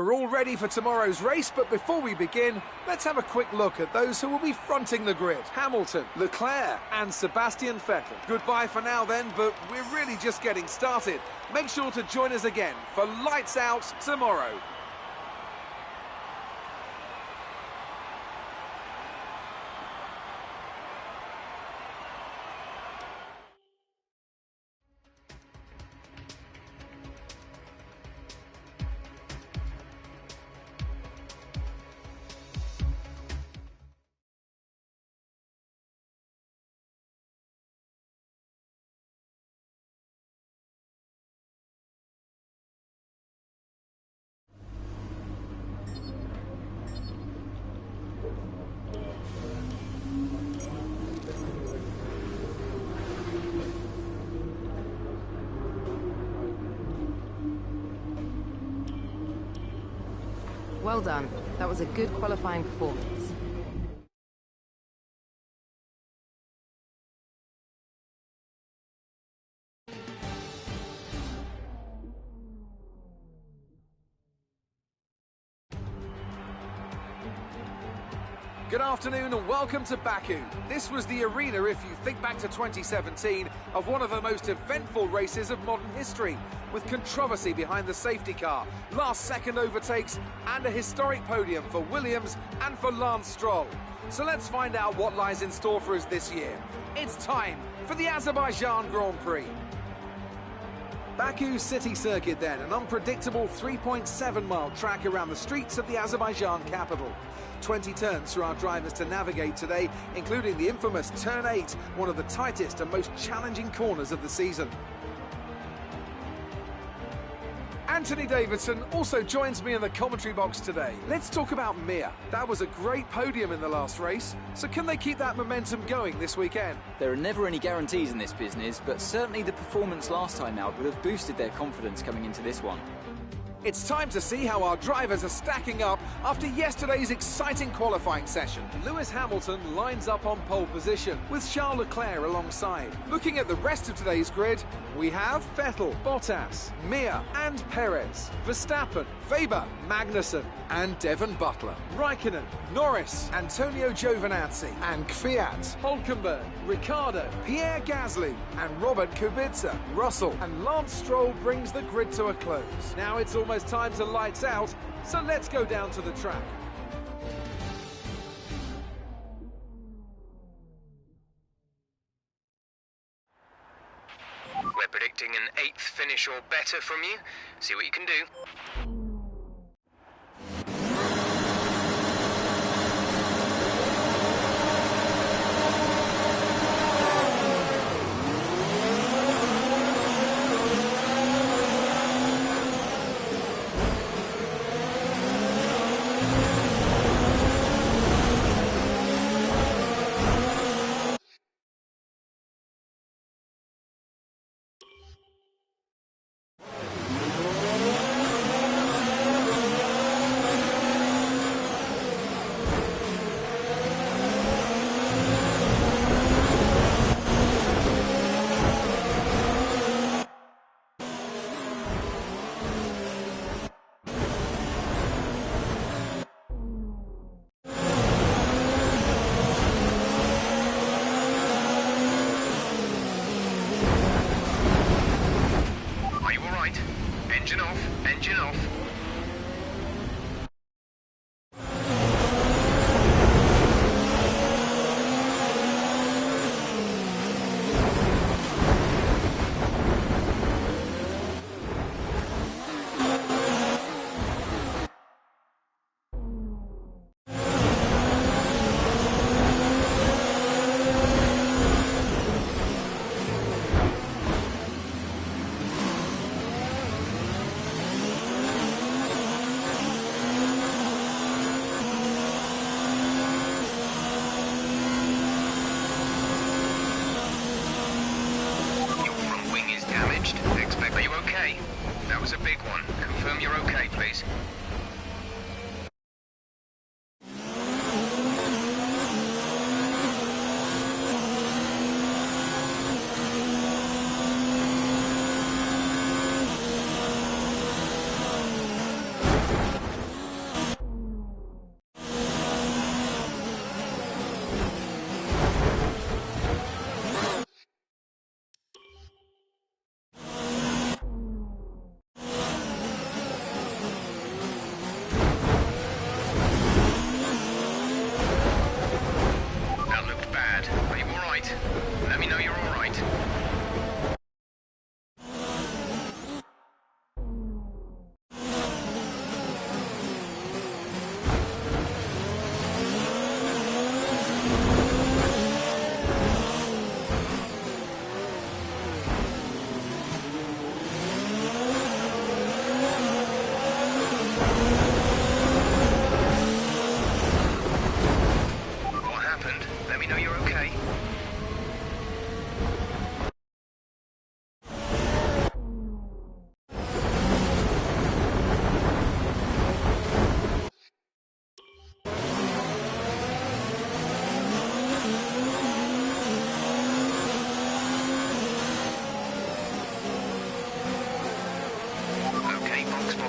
We're all ready for tomorrow's race, but before we begin, let's have a quick look at those who will be fronting the grid. Hamilton, Leclerc and Sebastian Vettel. Goodbye for now then, but we're really just getting started. Make sure to join us again for Lights Out tomorrow. Well done. That was a good qualifying performance. Good afternoon and welcome to Baku. This was the arena, if you think back to 2017, of one of the most eventful races of modern history, with controversy behind the safety car, last-second overtakes, and a historic podium for Williams and for Lance Stroll. So let's find out what lies in store for us this year. It's time for the Azerbaijan Grand Prix. Baku City Circuit then, an unpredictable 3.7-mile track around the streets of the Azerbaijan capital. 20 turns for our drivers to navigate today, including the infamous Turn 8, one of the tightest and most challenging corners of the season. Anthony Davidson also joins me in the commentary box today. Let's talk about Mir. That was a great podium in the last race, so can they keep that momentum going this weekend? There are never any guarantees in this business, but certainly the performance last time out would have boosted their confidence coming into this one. It's time to see how our drivers are stacking up after yesterday's exciting qualifying session. Lewis Hamilton lines up on pole position, with Charles Leclerc alongside. Looking at the rest of today's grid, we have Vettel, Bottas, Mir and Perez, Verstappen, Weber, Magnussen and Devon Butler, Raikkonen, Norris, Antonio Giovinazzi and Kvyat, Hülkenberg, Ricciardo, Pierre Gasly and Robert Kubica. Russell and Lance Stroll brings the grid to a close. Now it's almost time to lights out, so let's go down to the track. We're predicting an 8th finish or better from you. See what you can do.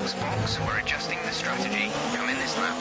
box, box. We're adjusting the strategy. Come in this lap.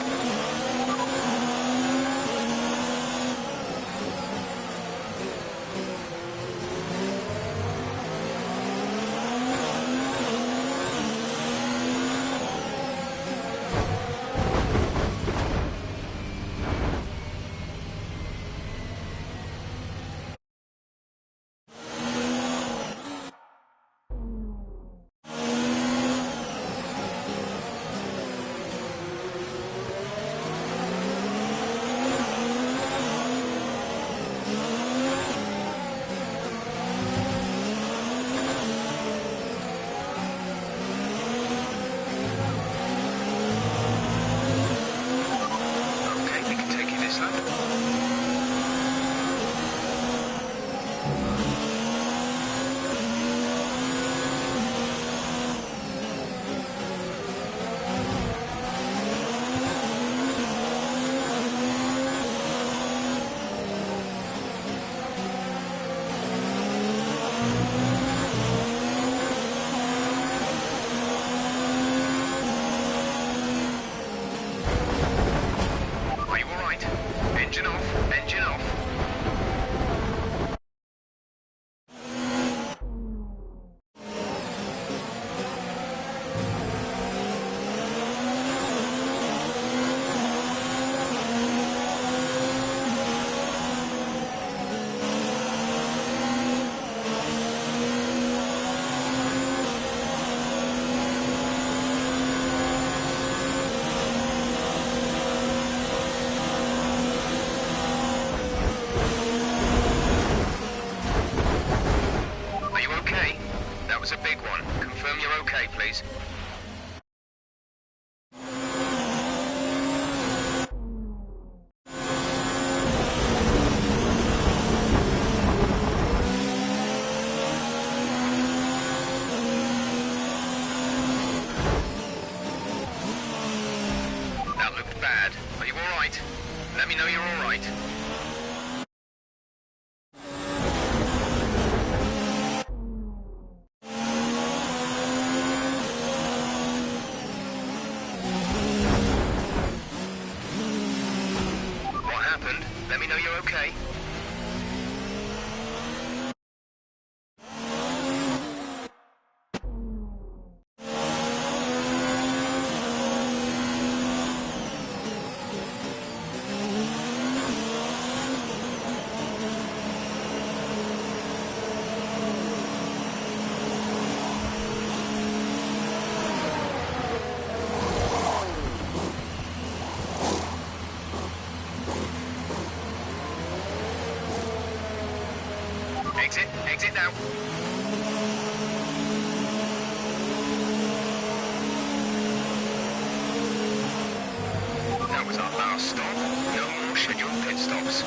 Engine off, engine off. Was a big one. Confirm you're okay, please. That looked bad. Are you all right? Let me know you're all right. Let me know you're okay. Exit, exit now. That was our last stop. No more scheduled pit stops.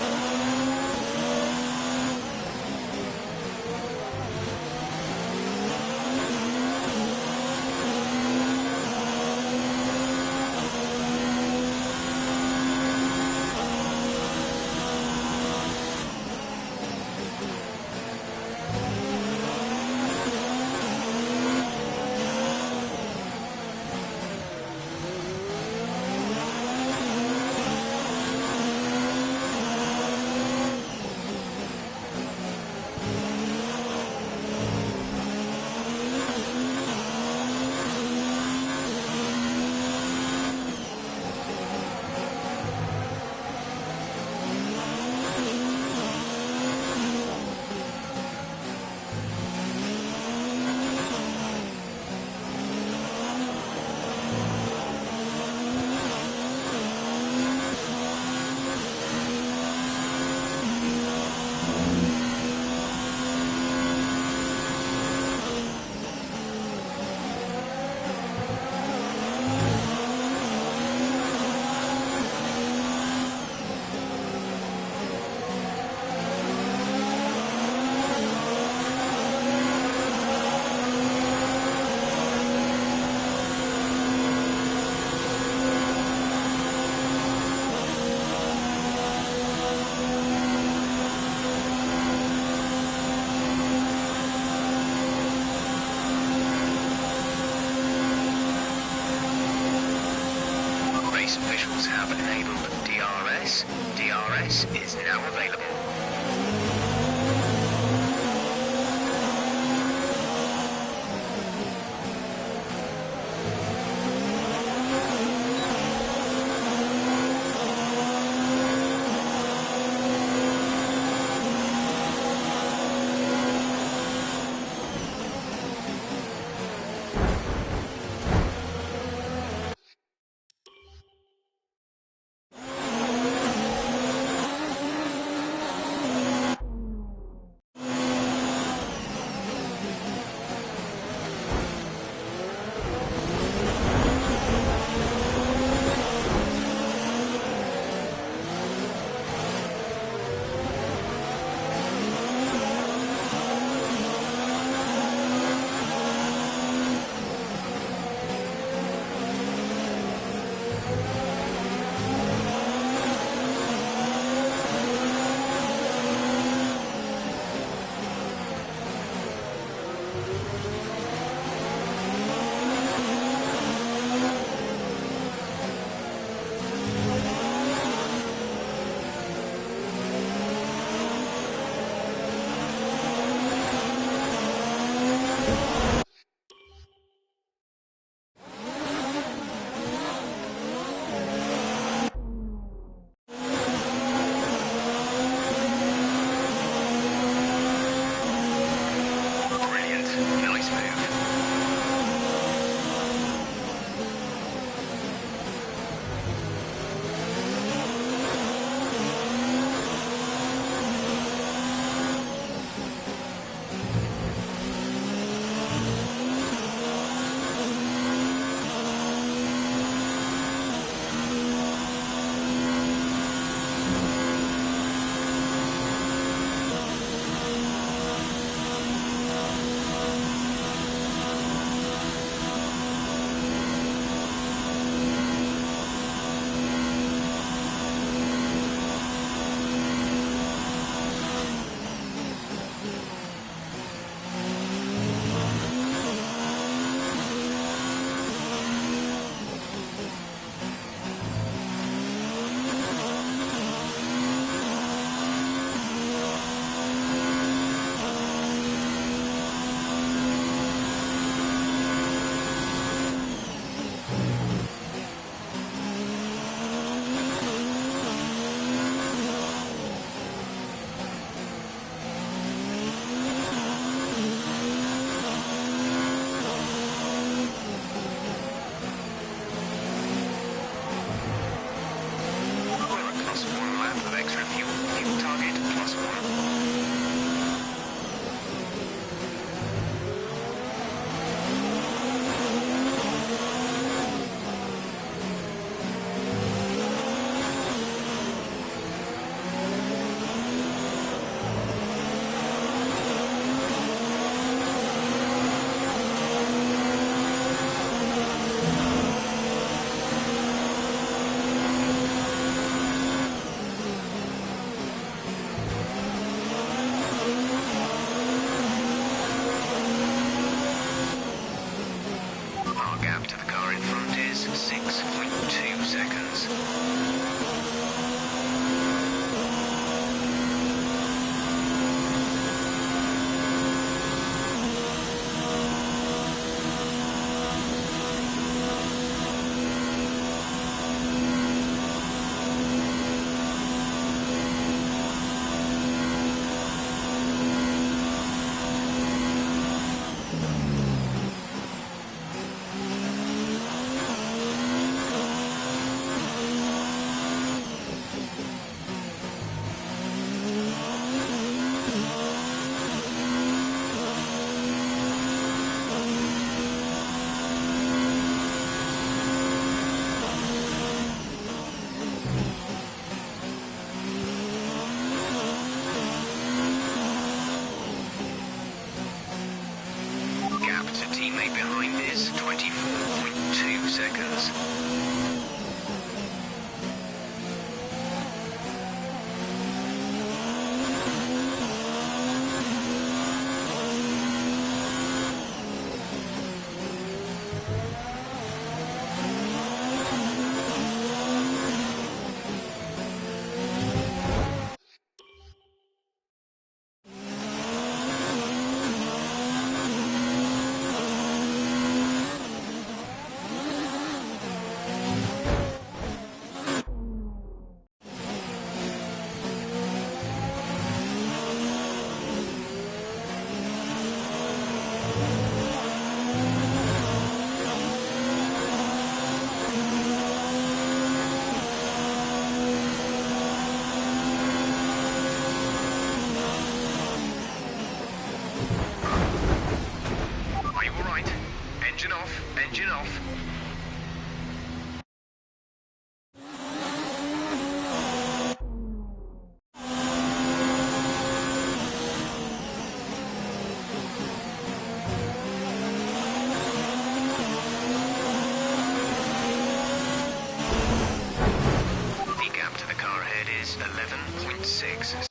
race. DRS is now available. yourself. The gap to the car ahead is 11.6.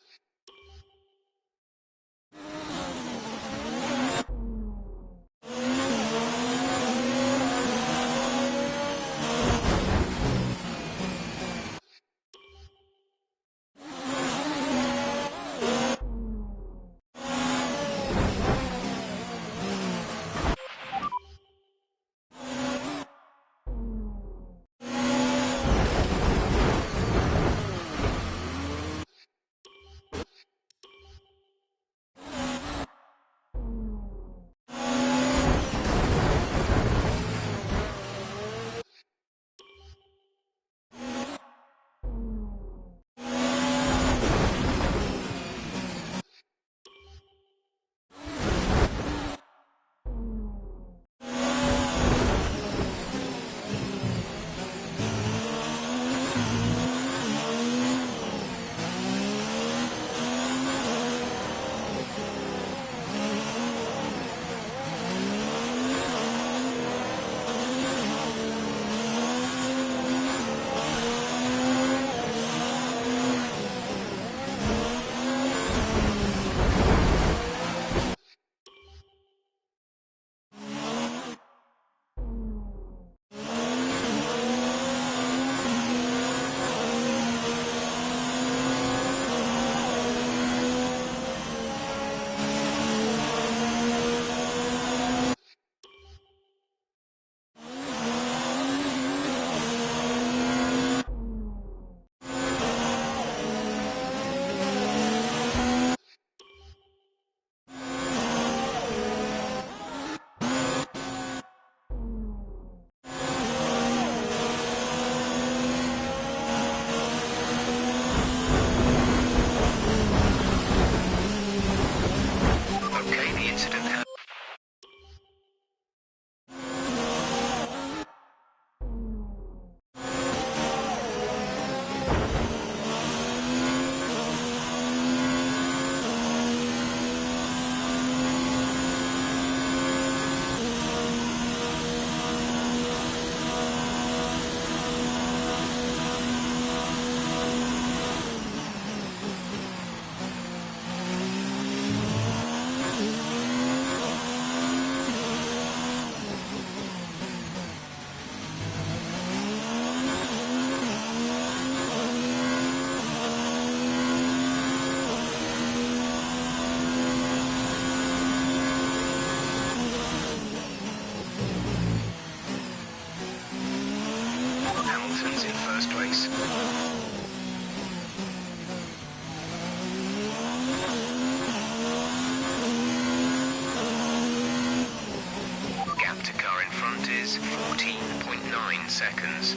is 14.9 seconds.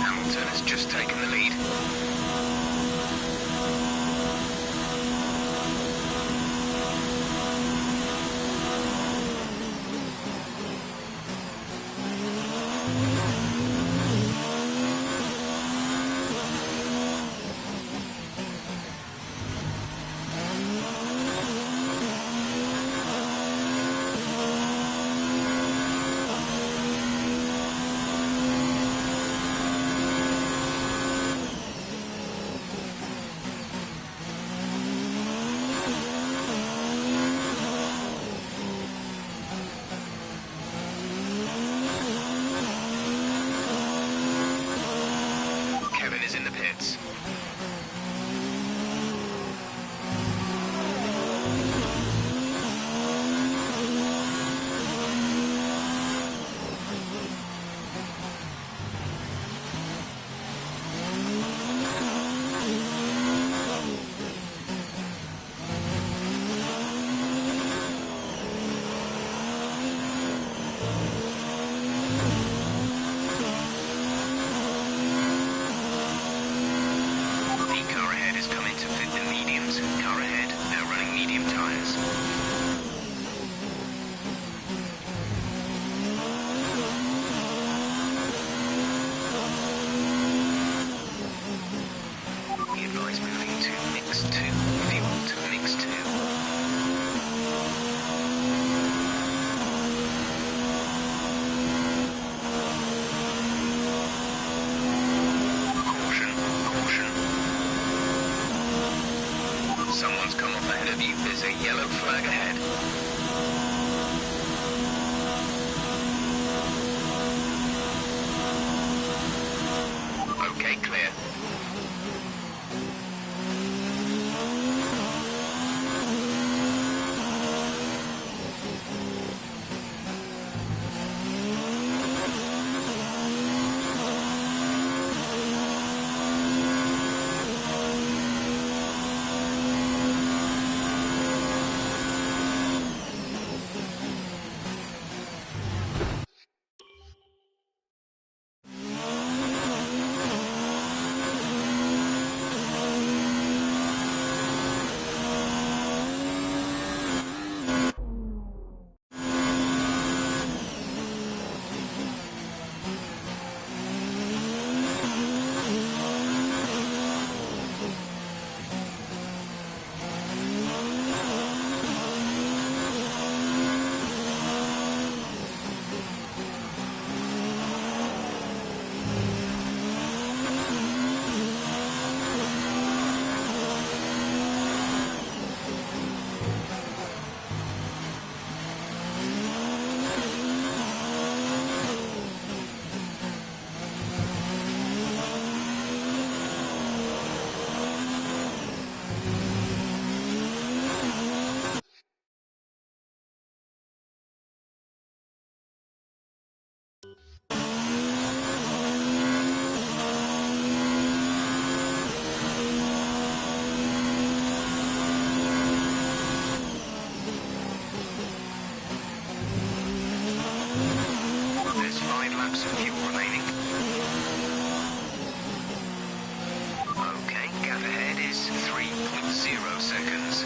Hamilton has just taken the lead. There's a yellow flag ahead. Okay, clear. There's 5 laps of fuel remaining. Okay, gap ahead is 3.0 seconds.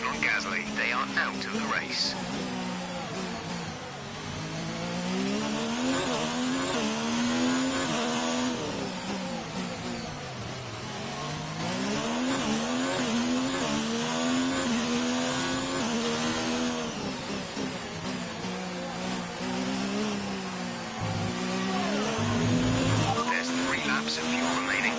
position on Gasly. They are out of the race. There's 3 laps of fuel remaining.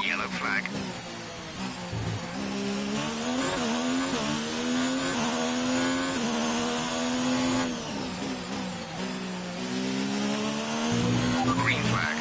Yellow flag. Green flag.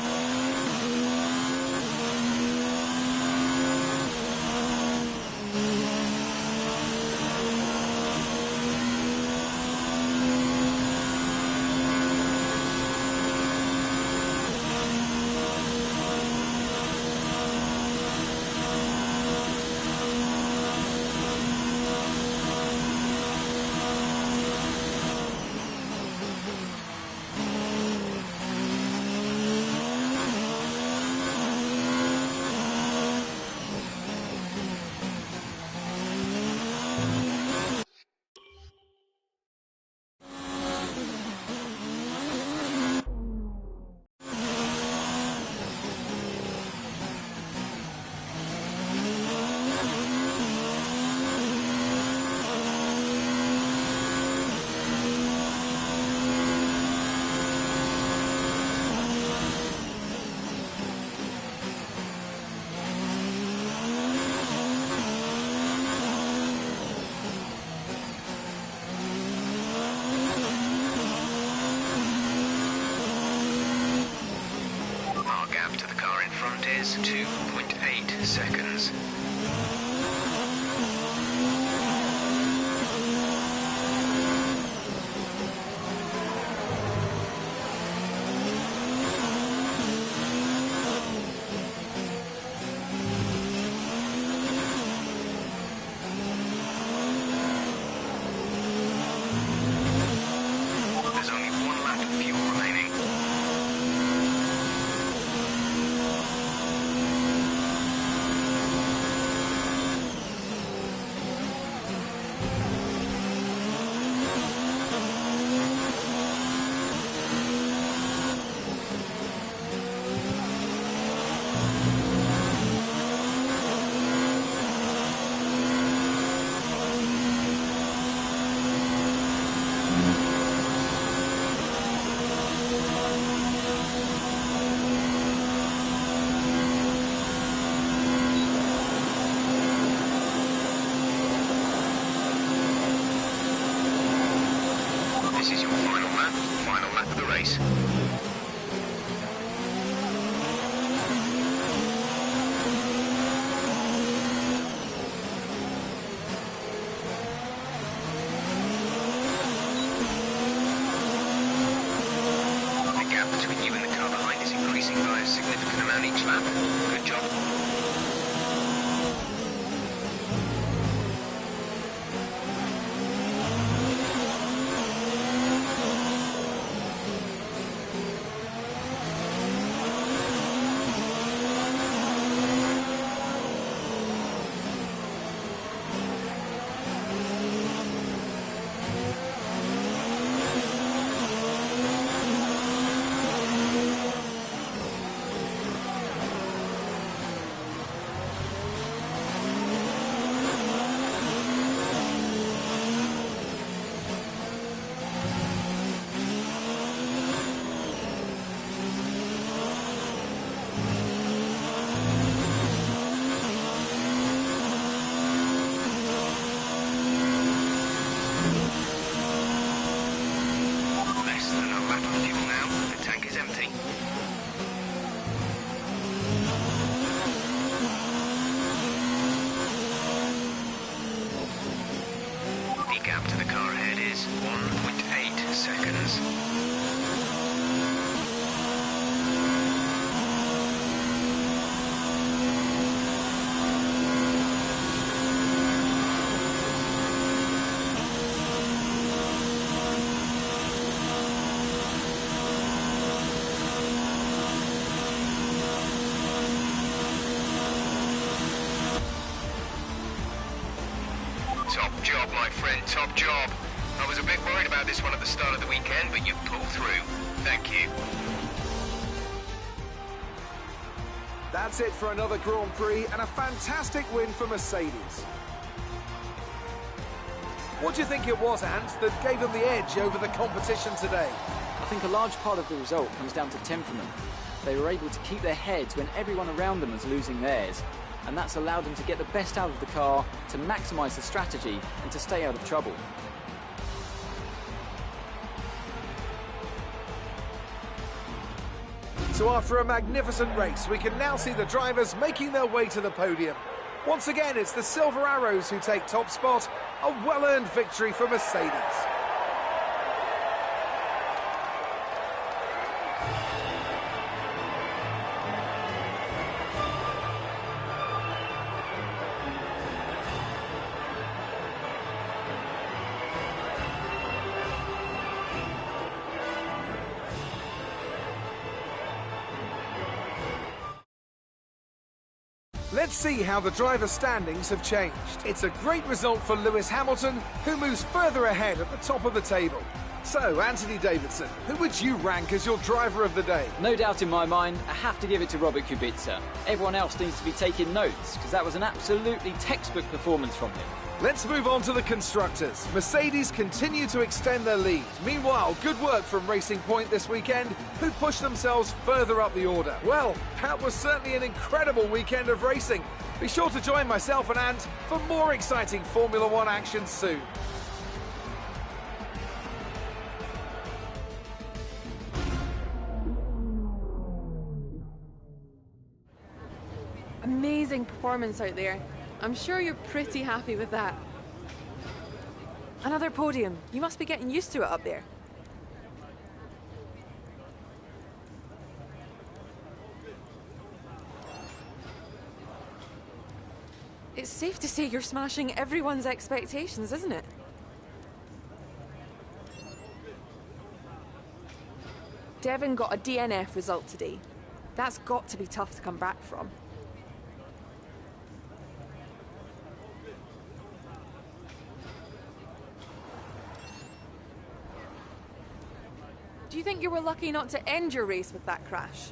Our gap to the car in front is 2.8 seconds. There's only 1 lap of fuel remaining. This is your final lap of the race. The gap between you and the car behind is increasing by a significant amount each lap. Good job. 1.8 seconds. Top job, my friend, top job. I was a bit worried about this one at the start of the weekend, but you pulled through. Thank you. That's it for another Grand Prix and a fantastic win for Mercedes. What do you think it was, Ant, that gave them the edge over the competition today? I think a large part of the result comes down to temperament. They were able to keep their heads when everyone around them was losing theirs, and that's allowed them to get the best out of the car, to maximise the strategy, and to stay out of trouble. So after a magnificent race, we can now see the drivers making their way to the podium. Once again, it's the Silver Arrows who take top spot, a well-earned victory for Mercedes. Let's see how the driver standings have changed. It's a great result for Lewis Hamilton, who moves further ahead at the top of the table. So, Anthony Davidson, who would you rank as your driver of the day? No doubt in my mind, I have to give it to Robert Kubica. Everyone else needs to be taking notes, because that was an absolutely textbook performance from him. Let's move on to the constructors. Mercedes continue to extend their lead. Meanwhile, good work from Racing Point this weekend, who pushed themselves further up the order. Well, that was certainly an incredible weekend of racing. Be sure to join myself and Ant for more exciting Formula One action soon. Amazing performance out there. I'm sure you're pretty happy with that. Another podium. You must be getting used to it up there. It's safe to say you're smashing everyone's expectations, isn't it? Devon got a DNF result today. That's got to be tough to come back from. Do you think you were lucky not to end your race with that crash?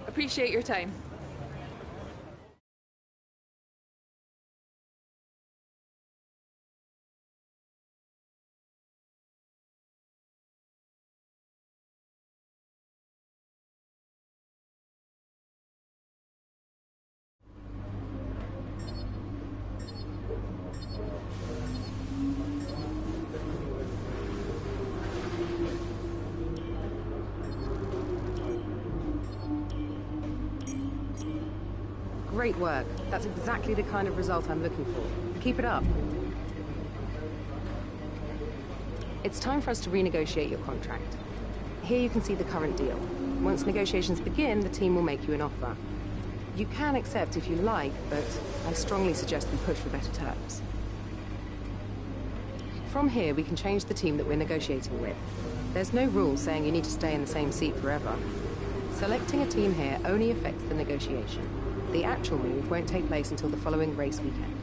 Appreciate your time. Great work. That's exactly the kind of result I'm looking for. Keep it up. It's time for us to renegotiate your contract. Here you can see the current deal. Once negotiations begin, the team will make you an offer. You can accept if you like, but I strongly suggest we push for better terms. From here, we can change the team that we're negotiating with. There's no rule saying you need to stay in the same seat forever. Selecting a team here only affects the negotiation. The actual move won't take place until the following race weekend.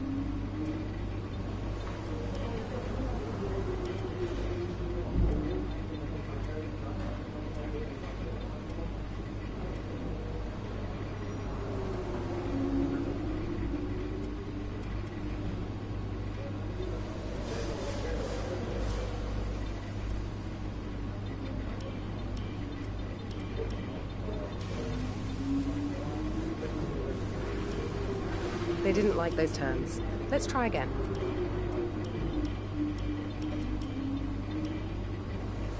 They didn't like those terms. Let's try again.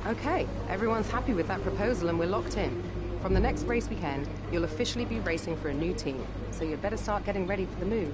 Okay, everyone's happy with that proposal and we're locked in. From the next race weekend, you'll officially be racing for a new team, so you'd better start getting ready for the move.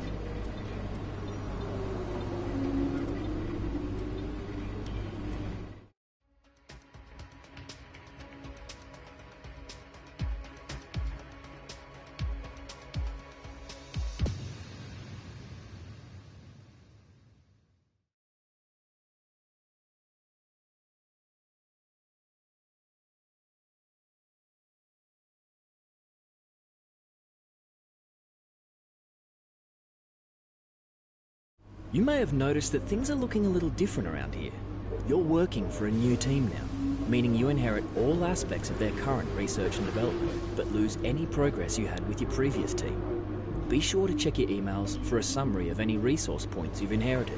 You may have noticed that things are looking a little different around here. You're working for a new team now, meaning you inherit all aspects of their current research and development, but lose any progress you had with your previous team. Be sure to check your emails for a summary of any resource points you've inherited.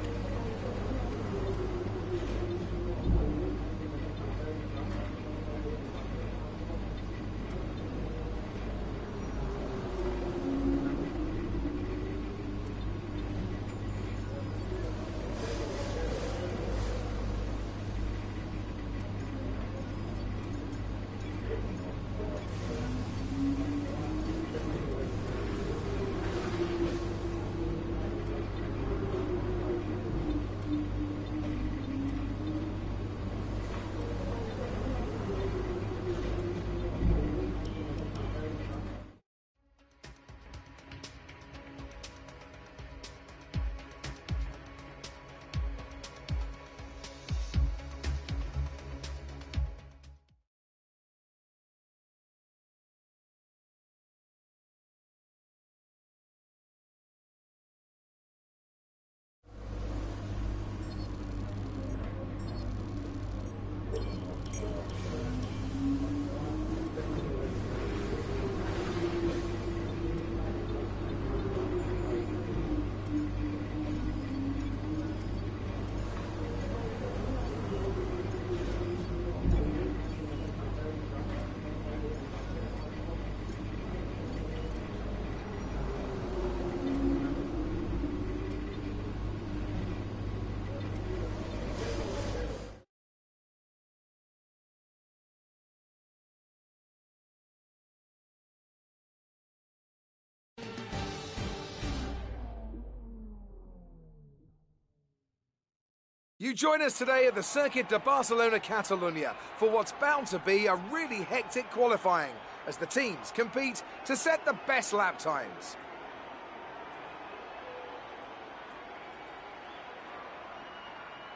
You join us today at the Circuit de Barcelona Catalunya for what's bound to be a really hectic qualifying as the teams compete to set the best lap times.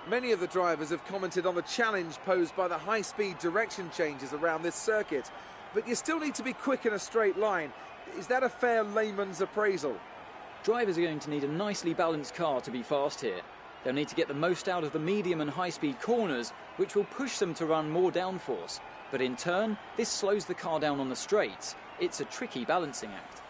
Many of the drivers have commented on the challenge posed by the high-speed direction changes around this circuit, but you still need to be quick in a straight line. Is that a fair layman's appraisal? Drivers are going to need a nicely balanced car to be fast here. They'll need to get the most out of the medium and high-speed corners, which will push them to run more downforce. But in turn, this slows the car down on the straights. It's a tricky balancing act.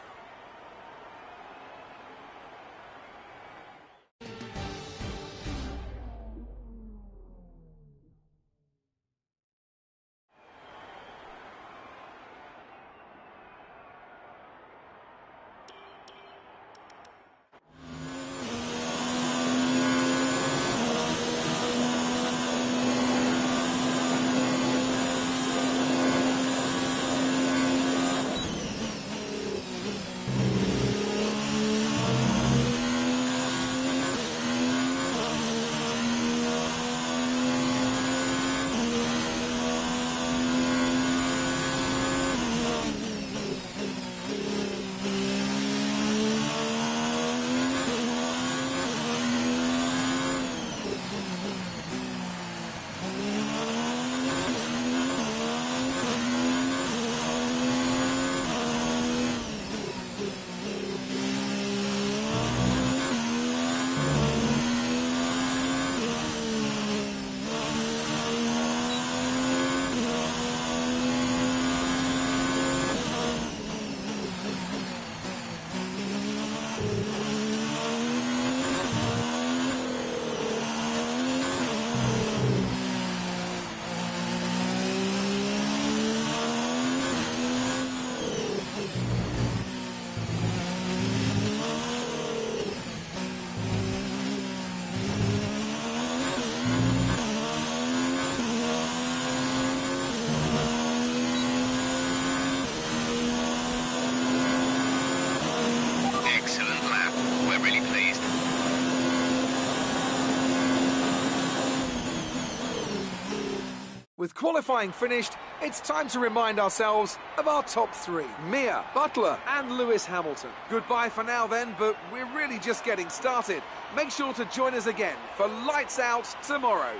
With qualifying finished, it's time to remind ourselves of our top three. Mir, Butler and Lewis Hamilton. Goodbye for now then, but we're really just getting started. Make sure to join us again for Lights Out tomorrow.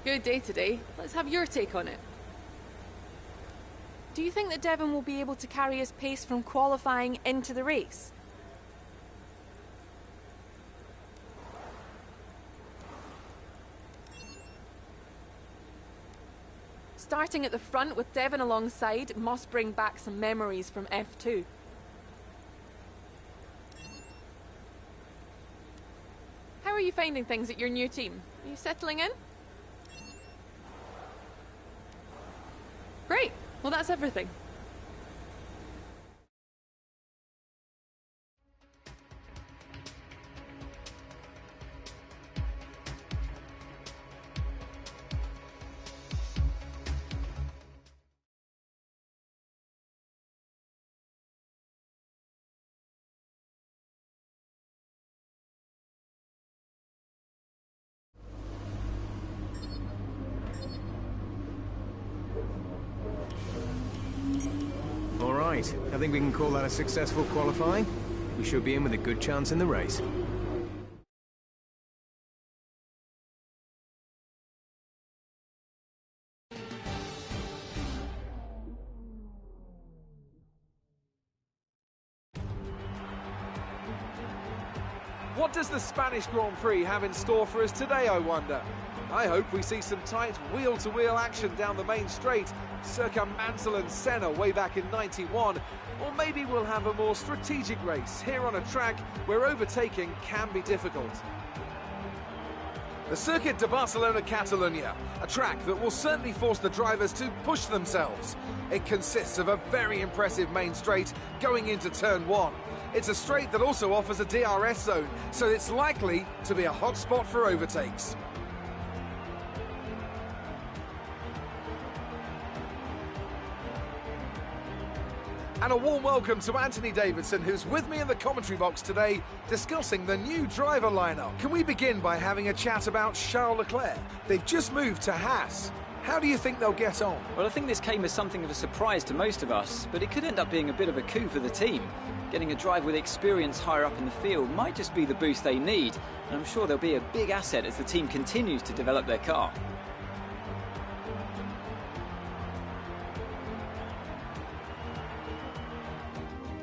Good day today. Let's have your take on it. Do you think that Devon will be able to carry his pace from qualifying into the race? Starting at the front with Devon alongside must bring back some memories from F2. How are you finding things at your new team? Are you settling in? Great. Well, that's everything. Right, I think we can call that a successful qualifying. We should be in with a good chance in the race. What does the Spanish Grand Prix have in store for us today, I wonder? I hope we see some tight wheel-to-wheel action down the main straight, circa Mansell and Senna way back in '91, or maybe we'll have a more strategic race here on a track where overtaking can be difficult. The Circuit de Barcelona-Catalunya, a track that will certainly force the drivers to push themselves. It consists of a very impressive main straight going into turn 1. It's a straight that also offers a DRS zone, so it's likely to be a hot spot for overtakes. And a warm welcome to Anthony Davidson, who's with me in the commentary box today, discussing the new driver lineup. Can we begin by having a chat about Charles Leclerc? They've just moved to Haas. How do you think they'll get on? Well, I think this came as something of a surprise to most of us, but it could end up being a bit of a coup for the team. Getting a driver with experience higher up in the field might just be the boost they need, and I'm sure they'll be a big asset as the team continues to develop their car.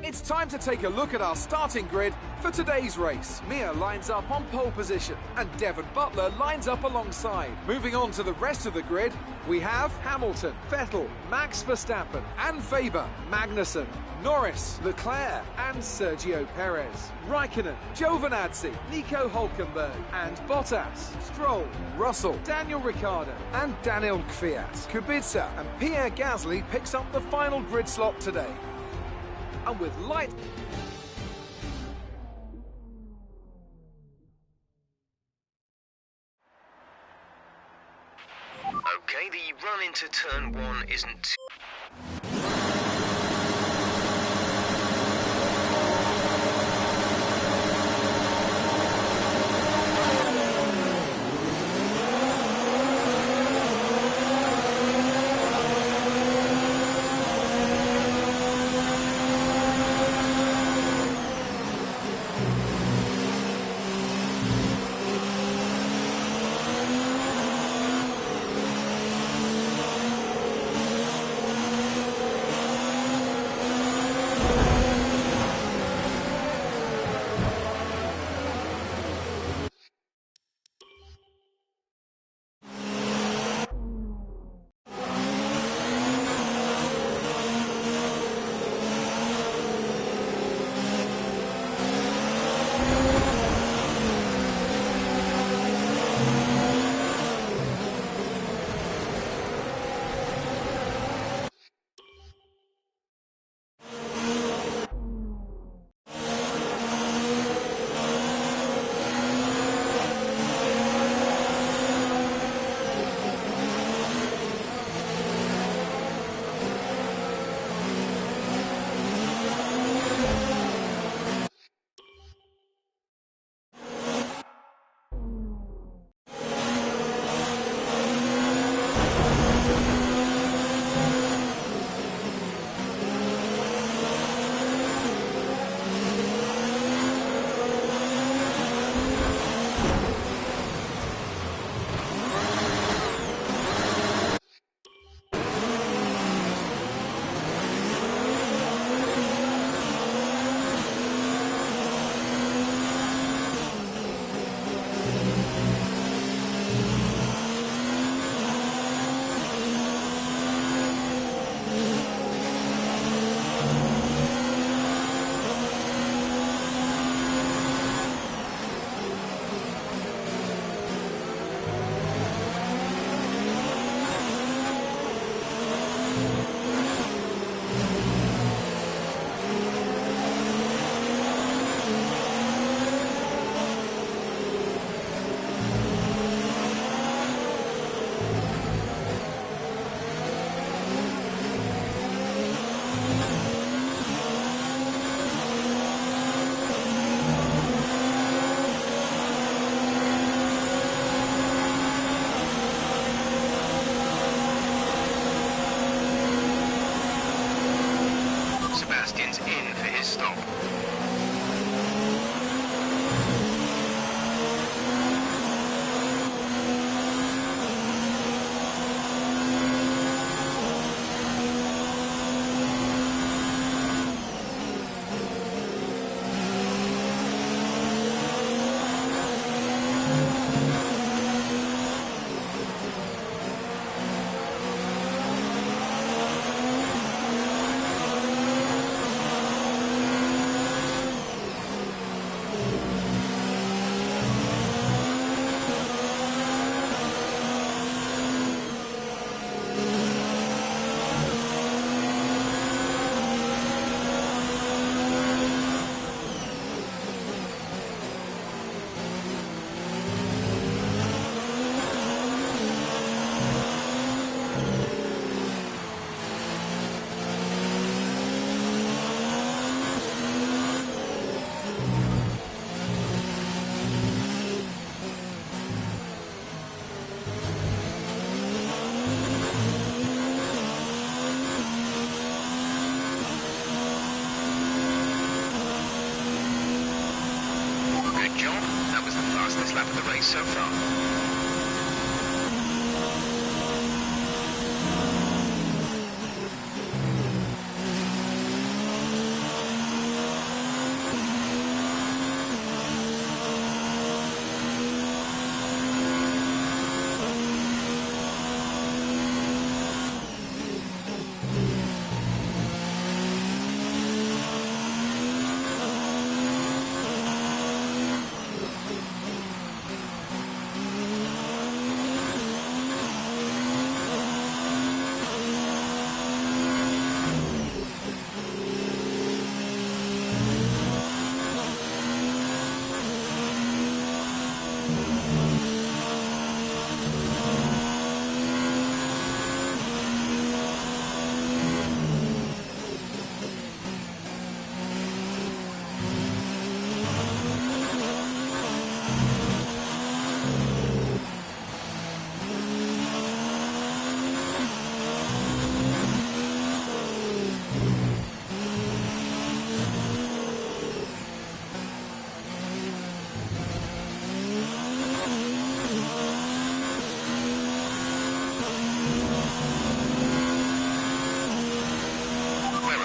It's time to take a look at our starting grid for today's race. Mir lines up on pole position and Devon Butler lines up alongside. Moving on to the rest of the grid, we have Hamilton, Vettel, Max Verstappen and Faber, Magnussen, Norris, Leclerc and Sergio Perez, Raikkonen, Giovinazzi, Nico Hülkenberg and Bottas, Stroll, Russell, Daniel Ricciardo and Daniel Kvyat. Kubica and Pierre Gasly picks up the final grid slot today. And with light... Okay, the run into turn 1 isn't... the race so far.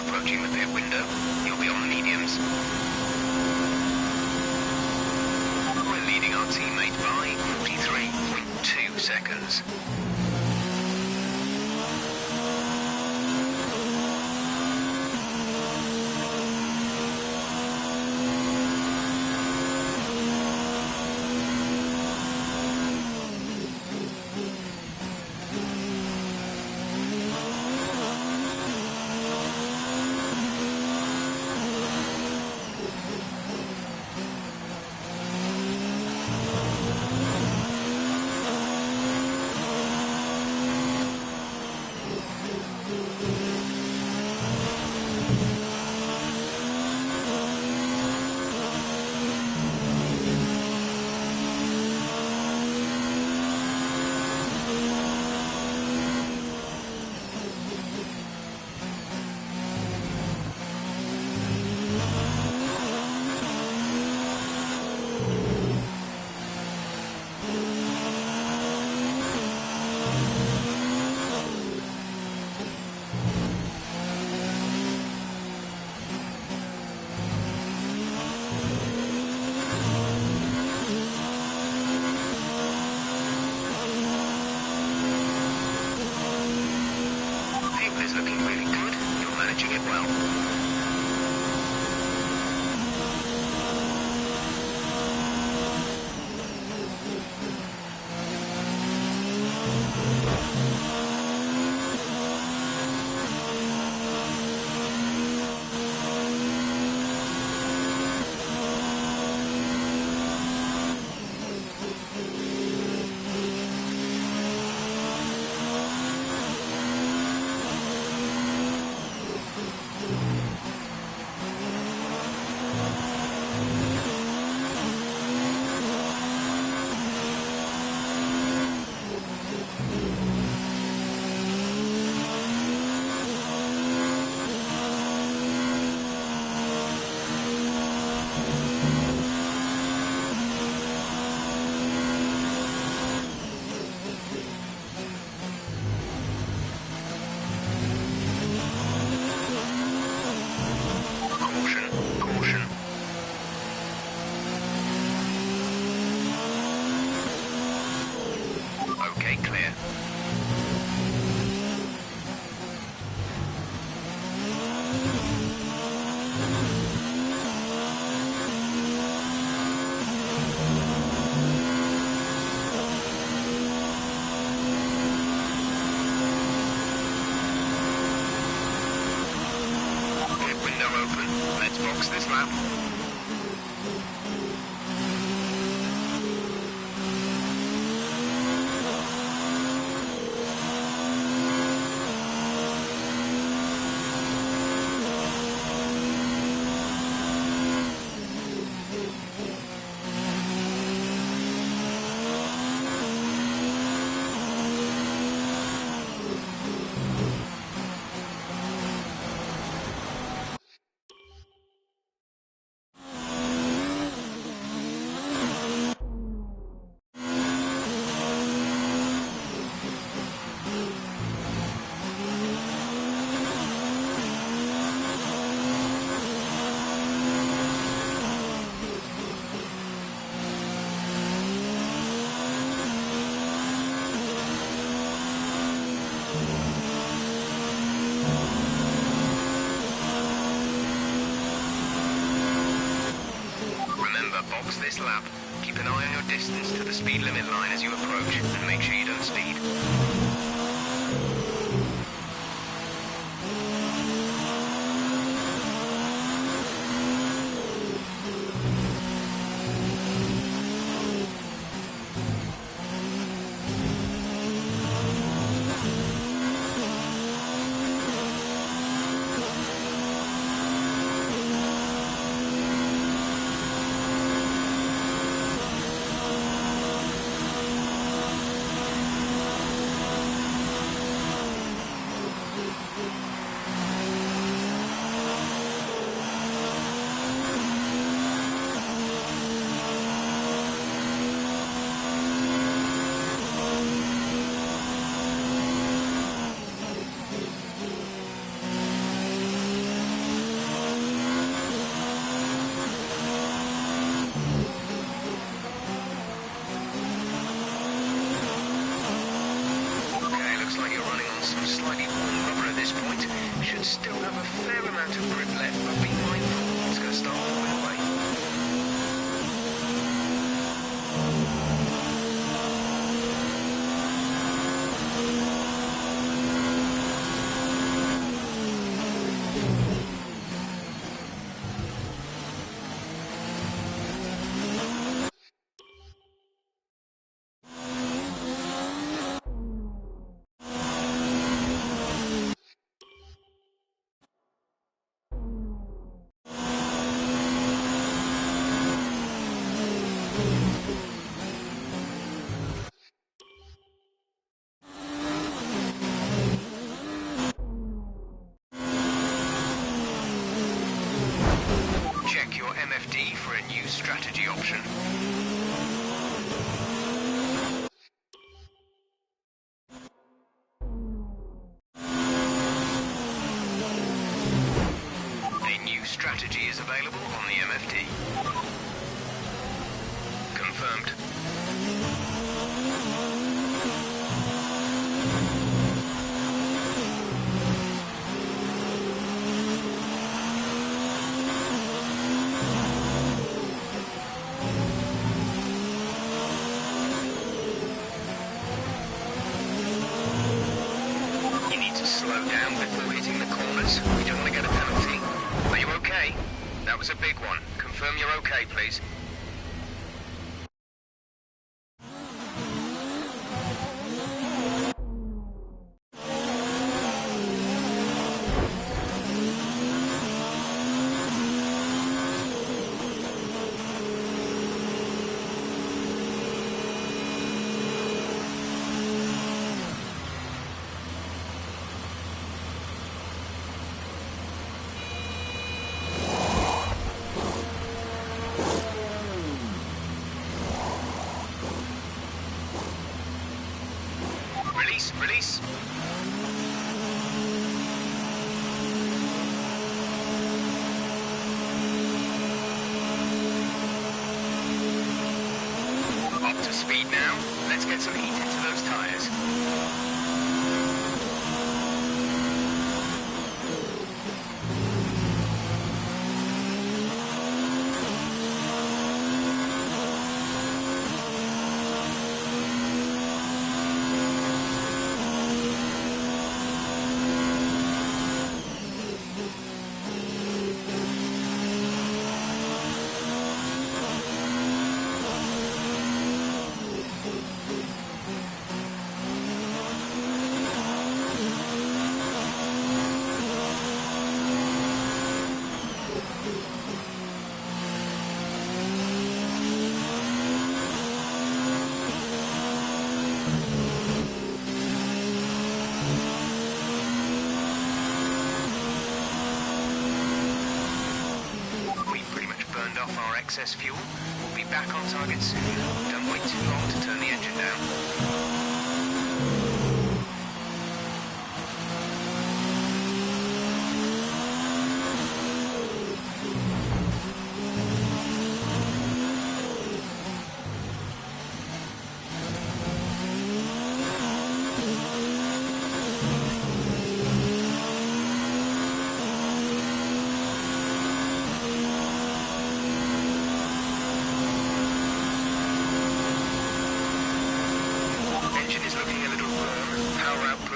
Approaching the pit window, you'll be on mediums. We're leading our teammate by 43.2 seconds. this lap. box this lap. Keep an eye on your distance to the speed limit line as you approach, and make sure you don't speed. Still have a fair amount of grip left, but be mindful, it's going to start falling away. Check your MFD for a new strategy option. A new strategy is available on the MFD. Confirmed. Slow down before hitting the corners. We don't want to get a penalty. Are you okay? That was a big one. Confirm you're okay, please. Release. Up to speed now. Let's get some heat into those tires. Off our excess fuel. We'll be back on target soon. Don't wait too long to turn the engine down.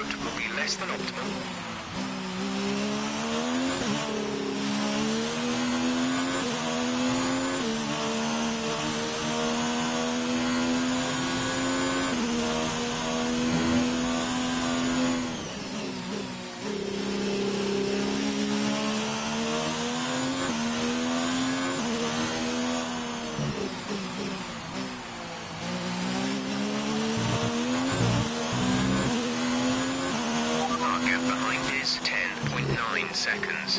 route will be less than optimal. Seconds.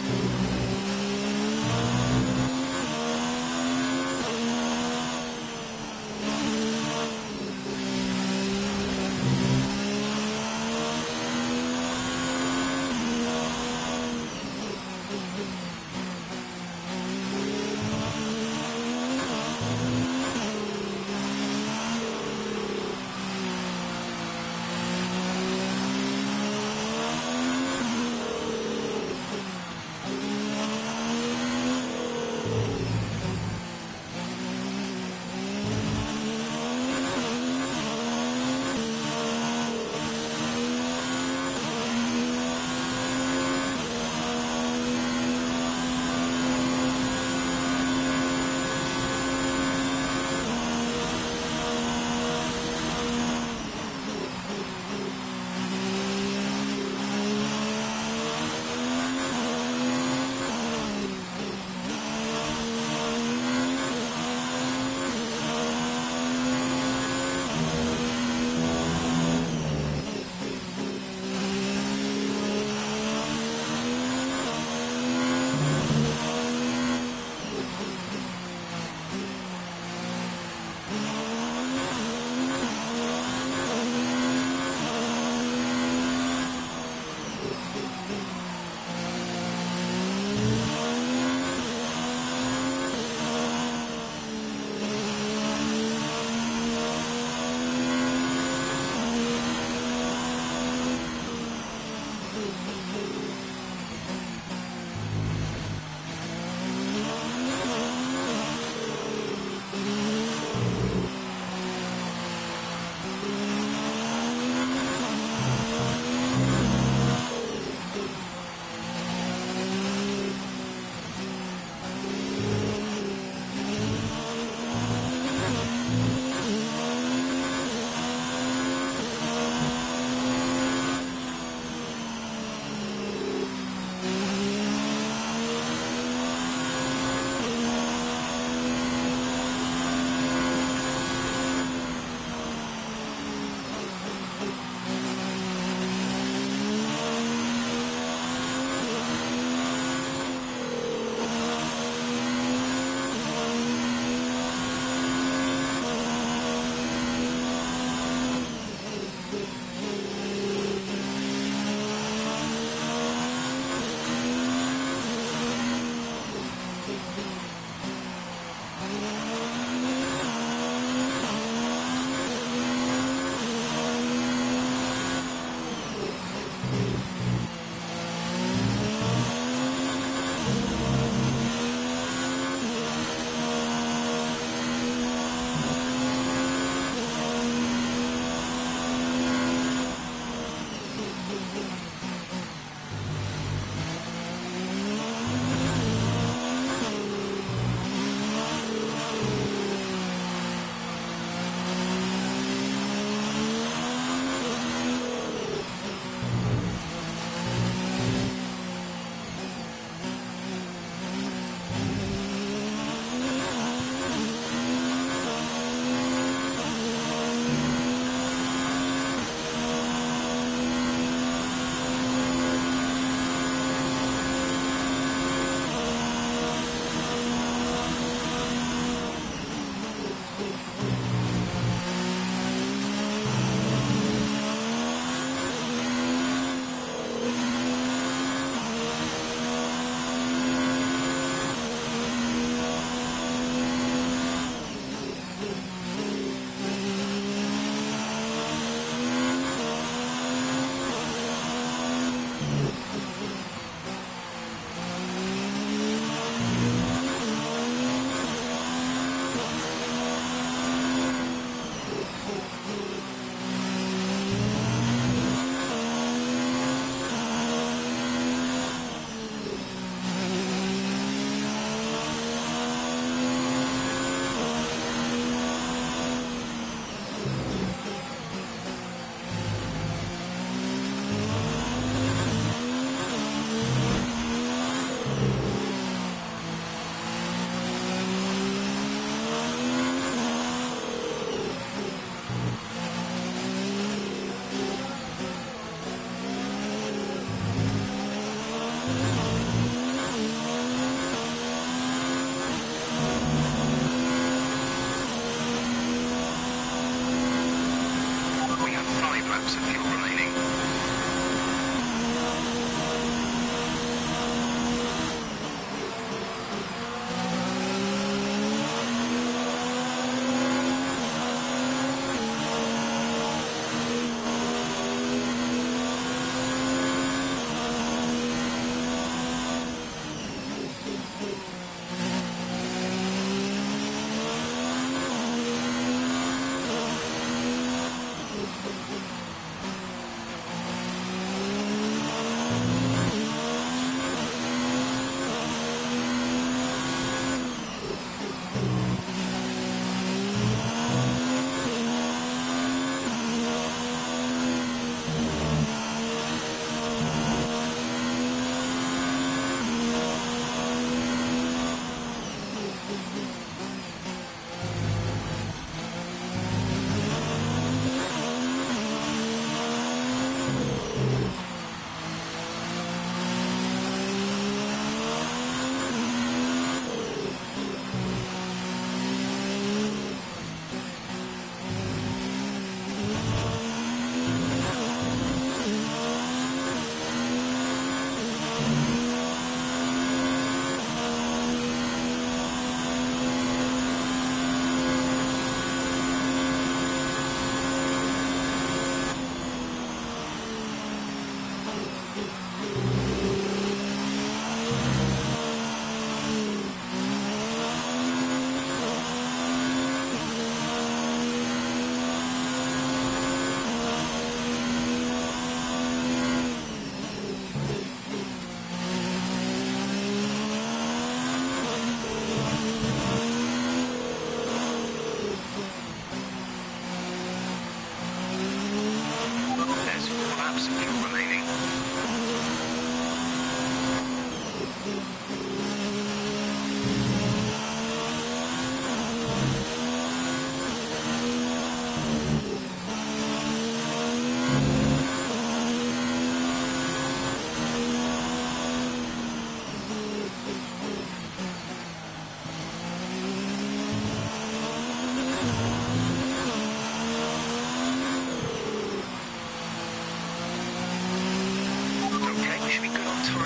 laps of fuel remaining.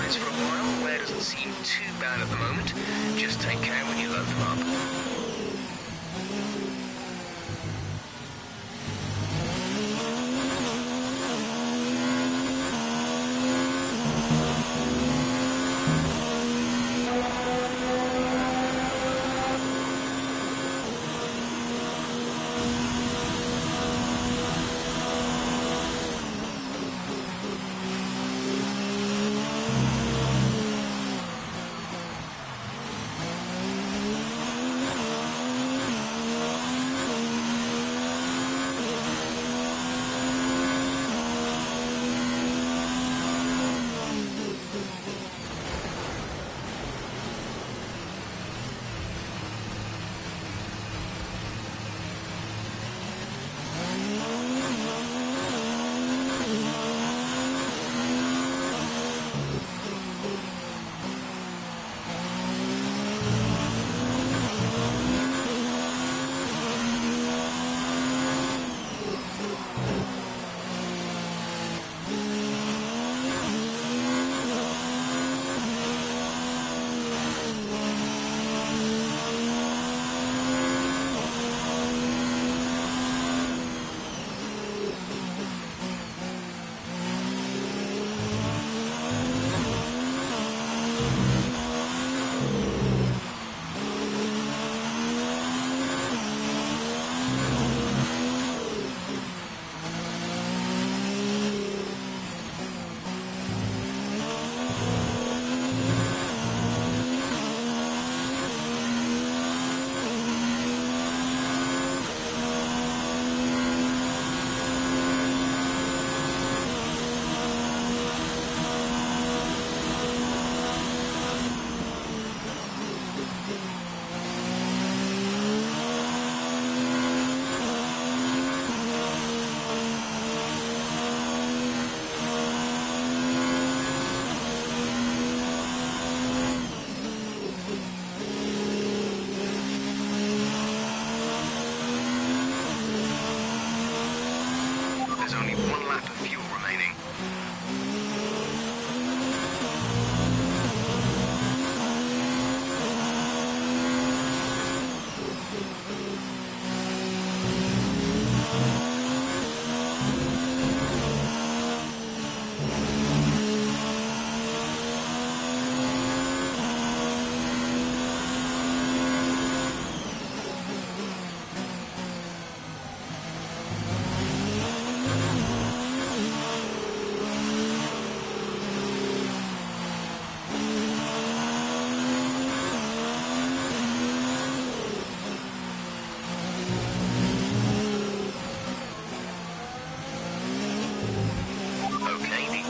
For a while, wear doesn't seem too bad at the moment. Just take care when you load them up. 1 lap of fuel remaining.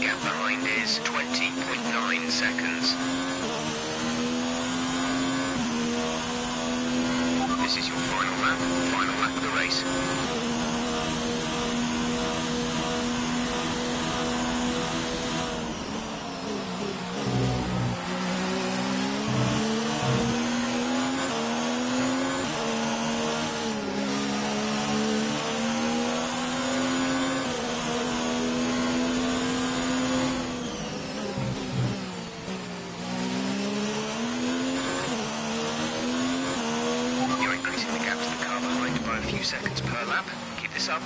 Gap behind is 20.9 seconds. This is your final lap of the race. Seconds per lap. Keep this up.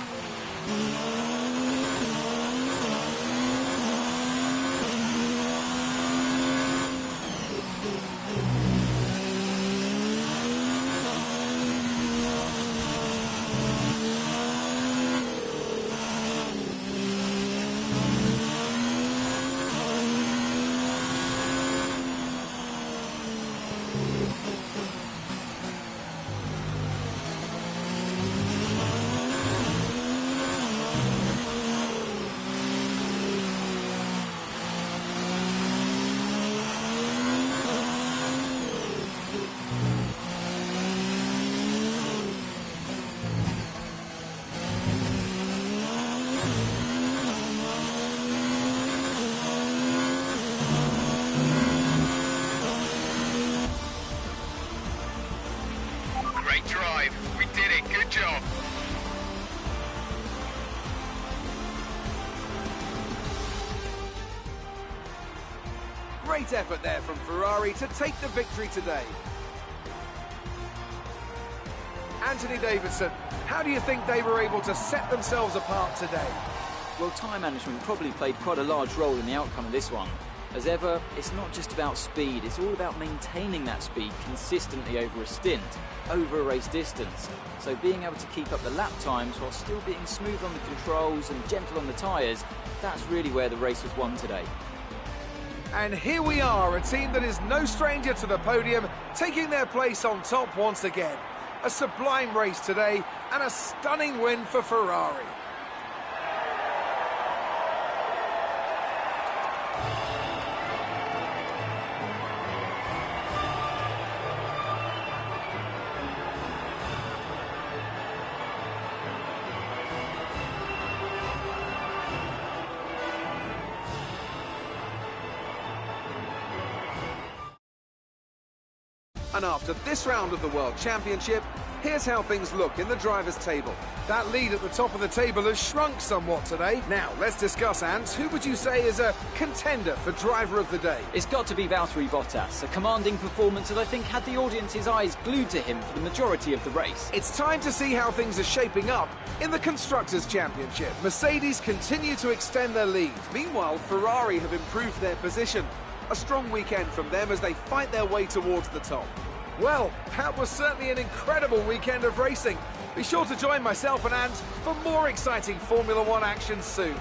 We did it, good job. Great effort there from Ferrari to take the victory today. Anthony Davidson, how do you think they were able to set themselves apart today? Well, time management probably played quite a large role in the outcome of this one. As ever, it's not just about speed, it's all about maintaining that speed consistently over a stint, over a race distance. So being able to keep up the lap times while still being smooth on the controls and gentle on the tyres, that's really where the race was won today. And here we are, a team that is no stranger to the podium, taking their place on top once again. A sublime race today and a stunning win for Ferrari. And after this round of the World Championship, here's how things look in the drivers' table. That lead at the top of the table has shrunk somewhat today. Now, let's discuss, Ant. Who would you say is a contender for driver of the day? It's got to be Valtteri Bottas, a commanding performance that I think had the audience's eyes glued to him for the majority of the race. It's time to see how things are shaping up in the Constructors' Championship. Mercedes continue to extend their lead. Meanwhile, Ferrari have improved their position. A strong weekend from them as they fight their way towards the top. Well, that was certainly an incredible weekend of racing. Be sure to join myself and Ant for more exciting Formula One action soon.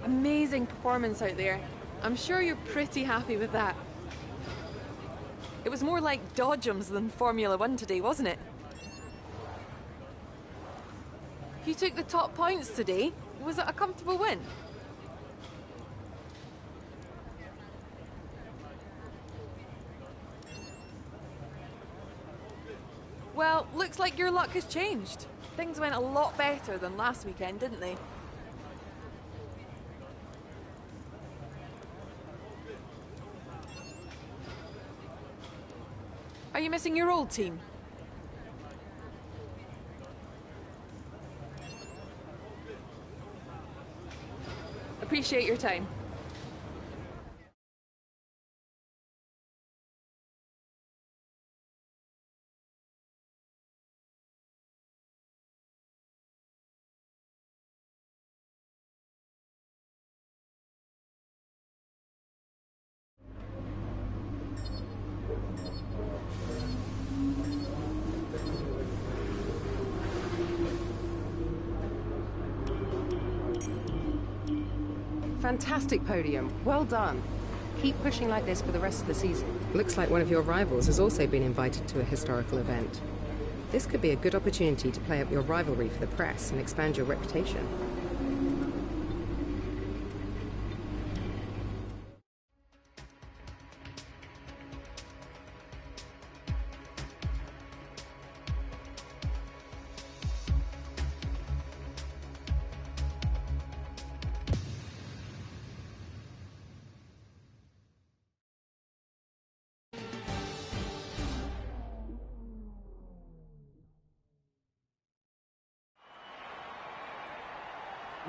Amazing performance out there. I'm sure you're pretty happy with that. It was more like Dodgems than Formula One today, wasn't it? You took the top points today. Was it a comfortable win? Well, looks like your luck has changed. Things went a lot better than last weekend, didn't they? Are you missing your old team? Appreciate your time. Fantastic podium. Well done. Keep pushing like this for the rest of the season. Looks like one of your rivals has also been invited to a historical event. This could be a good opportunity to play up your rivalry for the press and expand your reputation.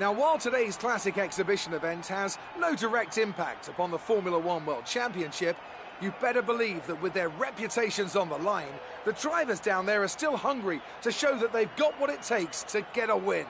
Now, while today's classic exhibition event has no direct impact upon the Formula One World Championship, you better believe that with their reputations on the line, the drivers down there are still hungry to show that they've got what it takes to get a win.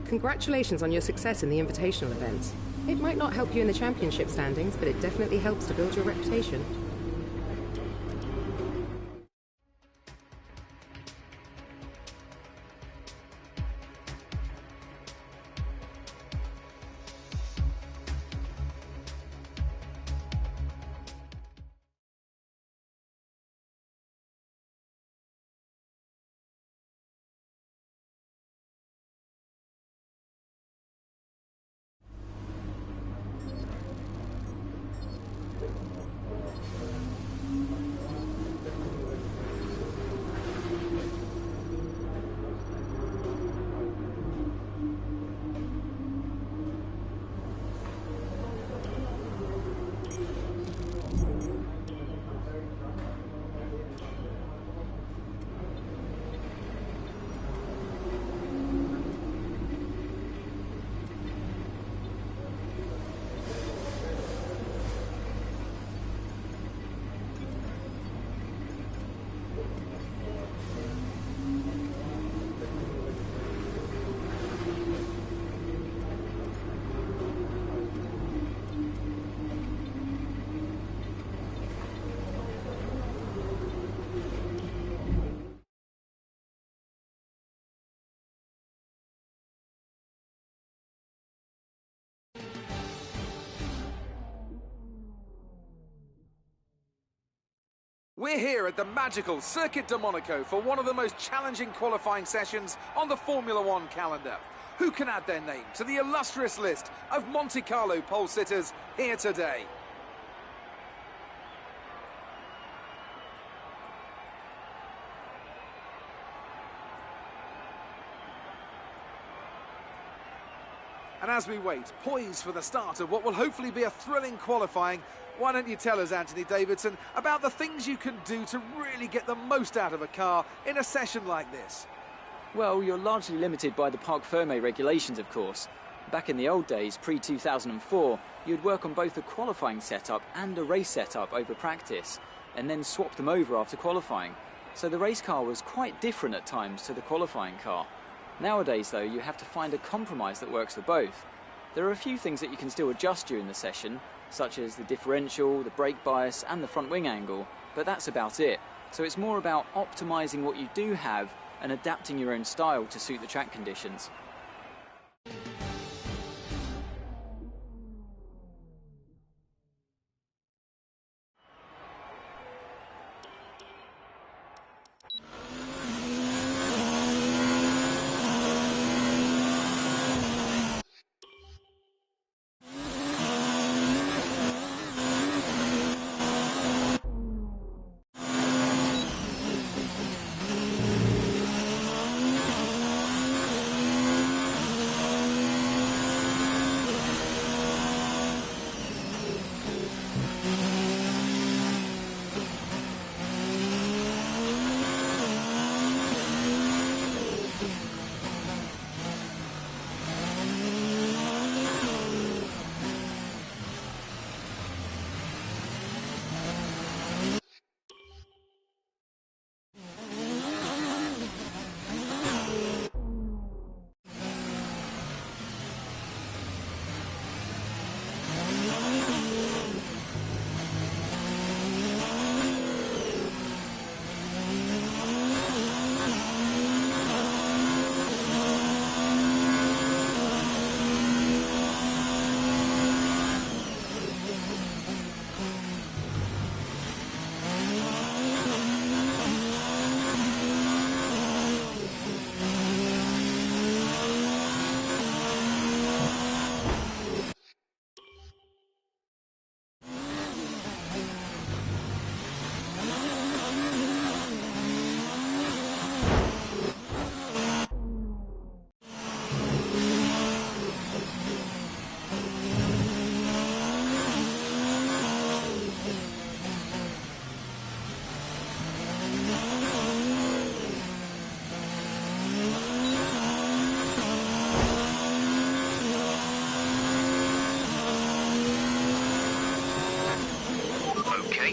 Congratulations on your success in the Invitational events. It might not help you in the championship standings, but it definitely helps to build your reputation. We're here at the magical Circuit de Monaco for one of the most challenging qualifying sessions on the Formula One calendar. Who can add their name to the illustrious list of Monte Carlo pole sitters here today? And as we wait, poised for the start of what will hopefully be a thrilling qualifying, why don't you tell us, Anthony Davidson, about the things you can do to really get the most out of a car in a session like this? Well, you're largely limited by the Parc Fermé regulations, of course. Back in the old days, pre-2004, you'd work on both a qualifying setup and a race setup over practice, and then swap them over after qualifying. So the race car was quite different at times to the qualifying car. Nowadays, though, you have to find a compromise that works for both. There are a few things that you can still adjust during the session, such as the differential, the brake bias, and the front wing angle, but that's about it. So it's more about optimizing what you do have and adapting your own style to suit the track conditions.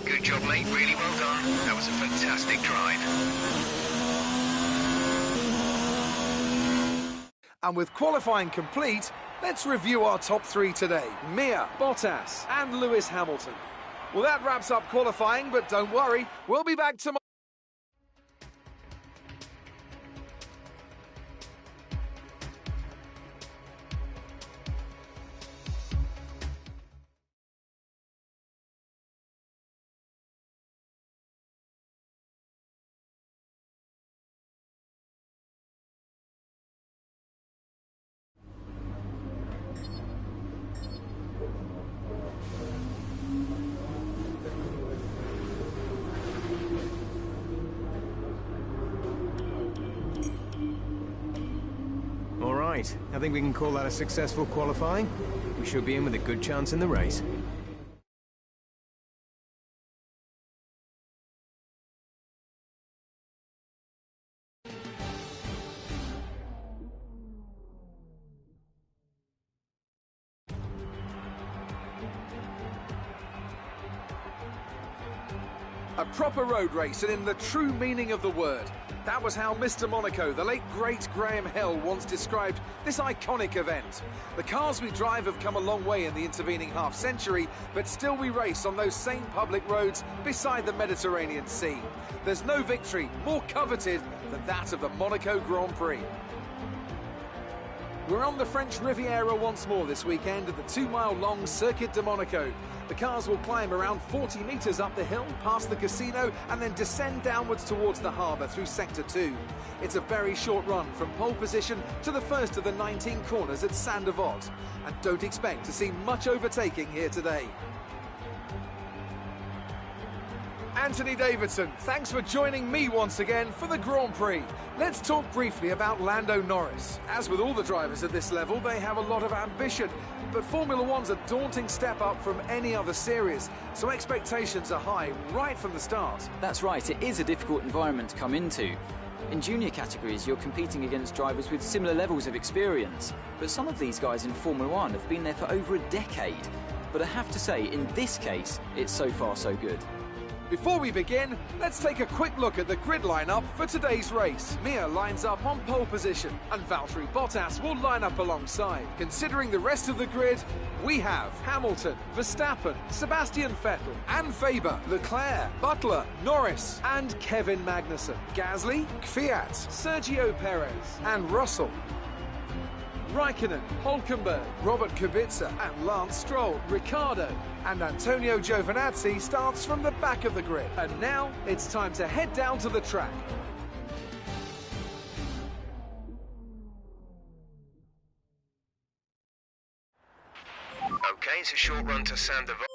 Good job, mate. Really well done. That was a fantastic drive. And with qualifying complete, let's review our top three today. Mir, Bottas and Lewis Hamilton. Well, that wraps up qualifying, but don't worry, we'll be back tomorrow. All right, I think we can call that a successful qualifying. We should be in with a good chance in the race. A proper road race, and in the true meaning of the word. That was how Mr. Monaco, the late great Graham Hill, once described this iconic event. The cars we drive have come a long way in the intervening half-century, but still we race on those same public roads beside the Mediterranean Sea. There's no victory more coveted than that of the Monaco Grand Prix. We're on the French Riviera once more this weekend at the 2-mile-long Circuit de Monaco. The cars will climb around 40 metres up the hill, past the casino, and then descend downwards towards the harbour through Sector 2. It's a very short run from pole position to the first of the 19 corners at Saint-Devote. And don't expect to see much overtaking here today. Anthony Davidson, thanks for joining me once again for the Grand Prix. Let's talk briefly about Lando Norris. As with all the drivers at this level, they have a lot of ambition, but Formula One's a daunting step up from any other series, so expectations are high right from the start. That's right, it is a difficult environment to come into. In junior categories, you're competing against drivers with similar levels of experience, but some of these guys in Formula One have been there for over a decade. But I have to say, in this case, it's so far so good. Before we begin, let's take a quick look at the grid lineup for today's race. Mir lines up on pole position, and Valtteri Bottas will line up alongside. Considering the rest of the grid, we have Hamilton, Verstappen, Sebastian Vettel, and Faber, Leclerc, Butler, Norris, and Kevin Magnussen, Gasly, Kvyat, Sergio Perez, and Russell. Raikkonen, Hülkenberg, Robert Kubica, and Lance Stroll, Ricciardo, and Antonio Giovinazzi starts from the back of the grid. And now it's time to head down to the track. Okay, it's a short run to Saint-Devote.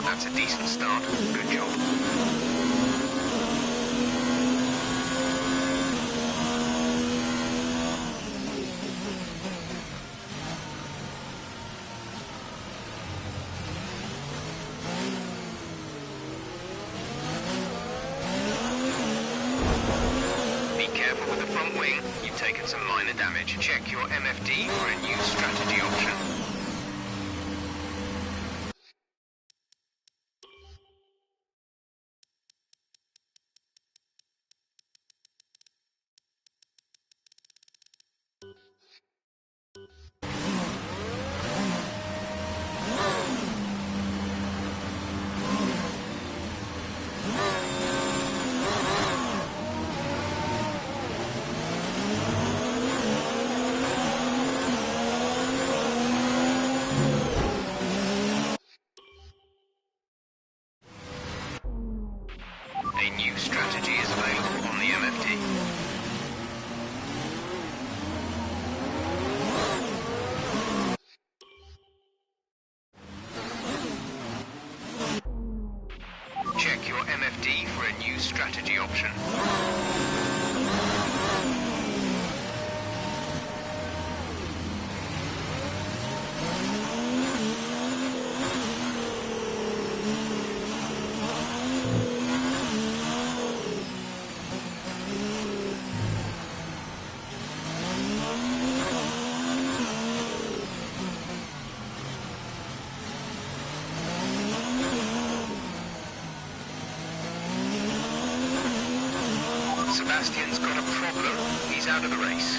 That's a decent start. Good job. Be careful with the front wing. You've taken some minor damage. Check your MFD for a new strategy option. A new strategy is available on the MFD. Check your MFD for a new strategy option. Sebastian's got a problem. He's out of the race.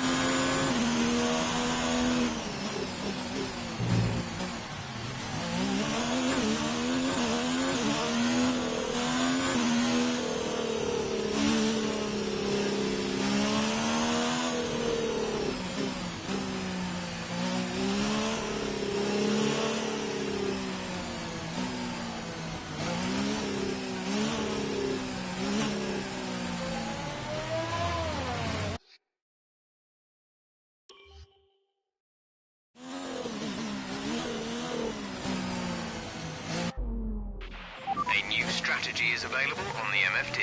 A new strategy is available on the MFD.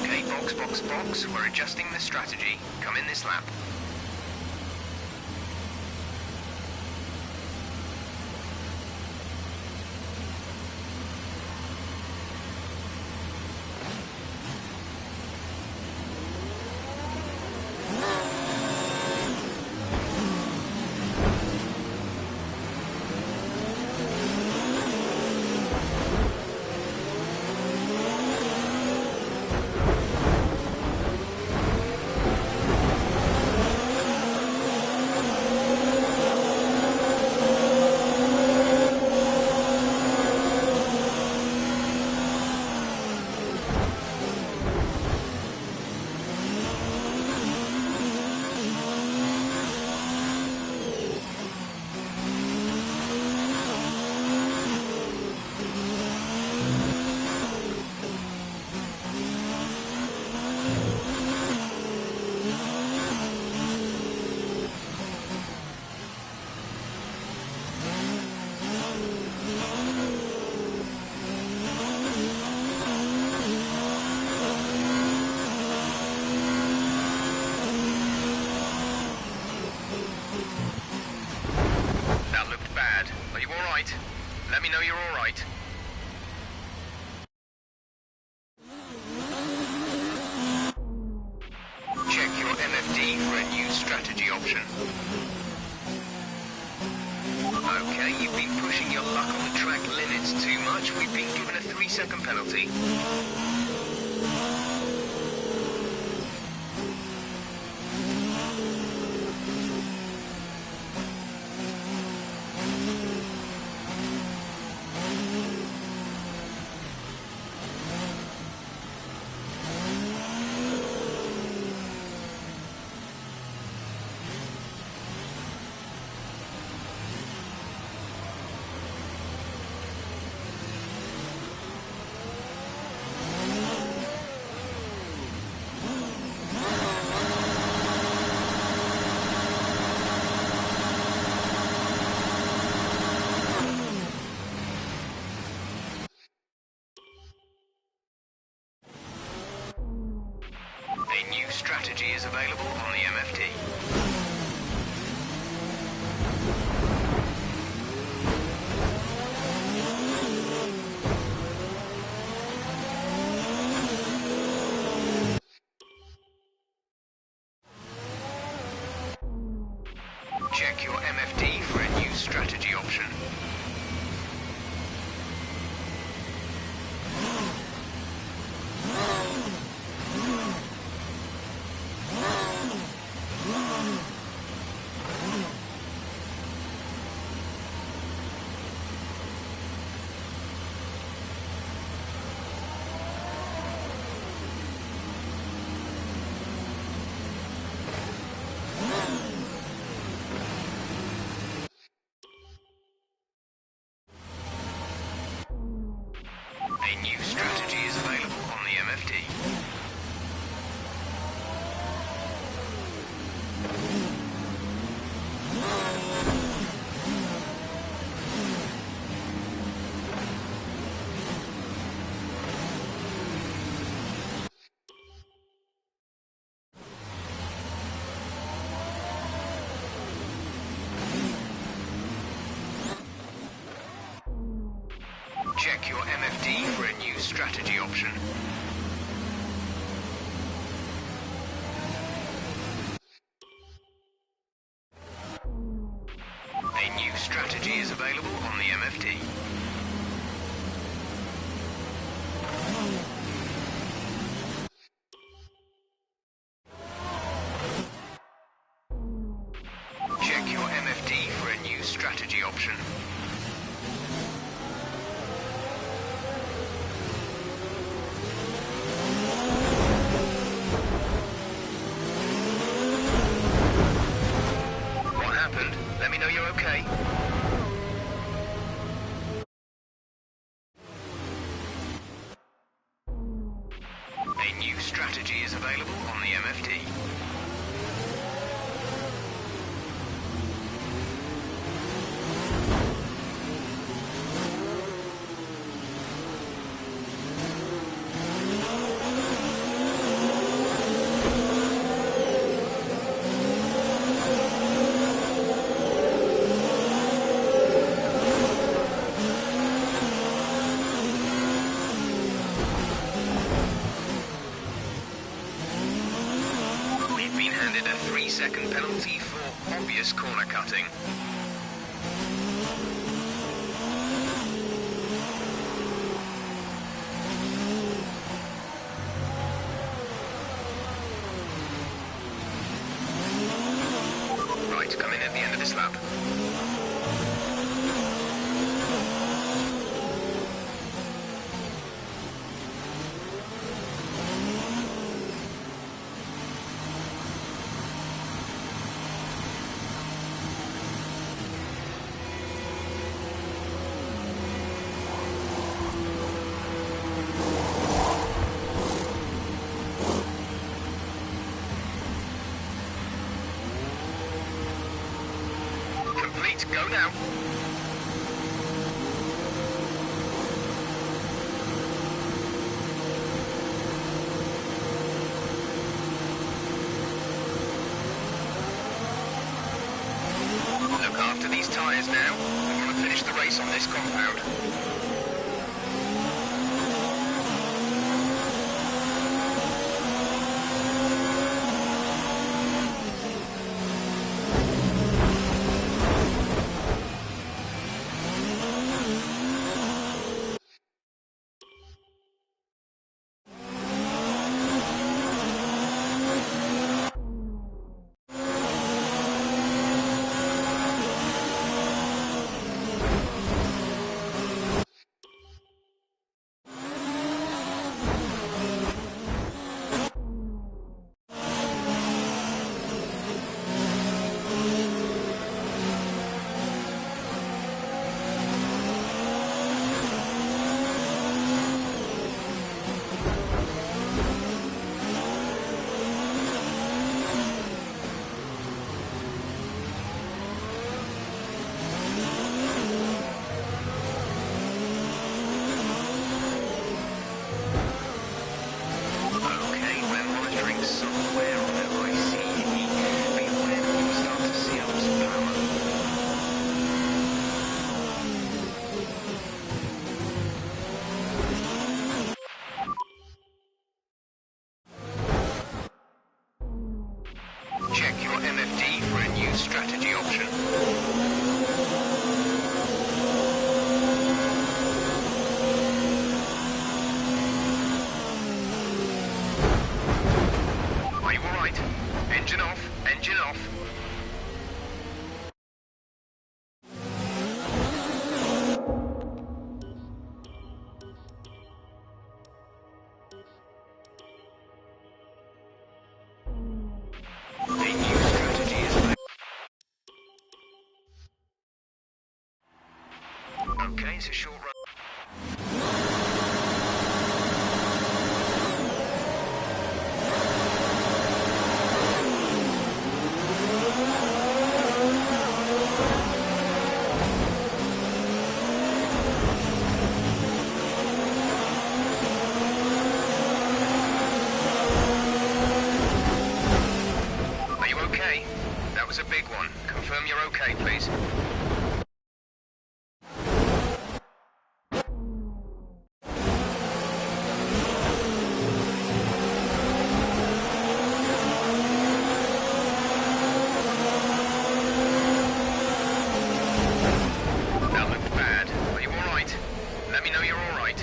Okay, box. We're adjusting the strategy. Come in this lap. That looked bad. Are you all right? Let me know you're all right. Check your MFD for a new strategy option. Okay, you've been pushing your luck on the track limits too much. We've been given a 3-second penalty. A new strategy is available on the MFD. Check your MFD for a new strategy option. A new strategy is available on the MFD. Check your MFD for a new strategy option. A new strategy is available on the MFD. Check your MFD for a new strategy option. What happened? Let me know you're okay. A new strategy is available on the MFD. We've been handed a 3-second penalty for obvious corner cutting. Right, come in at the end of this lap. Complete, go now. Look after these tyres now. We want to finish the race on this compound. Check your MFD for a new strategy option. Are you alright? Engine off, engine off. Okay, it's a short run. okay, please? That looked bad. Are you alright? Let me know you're alright.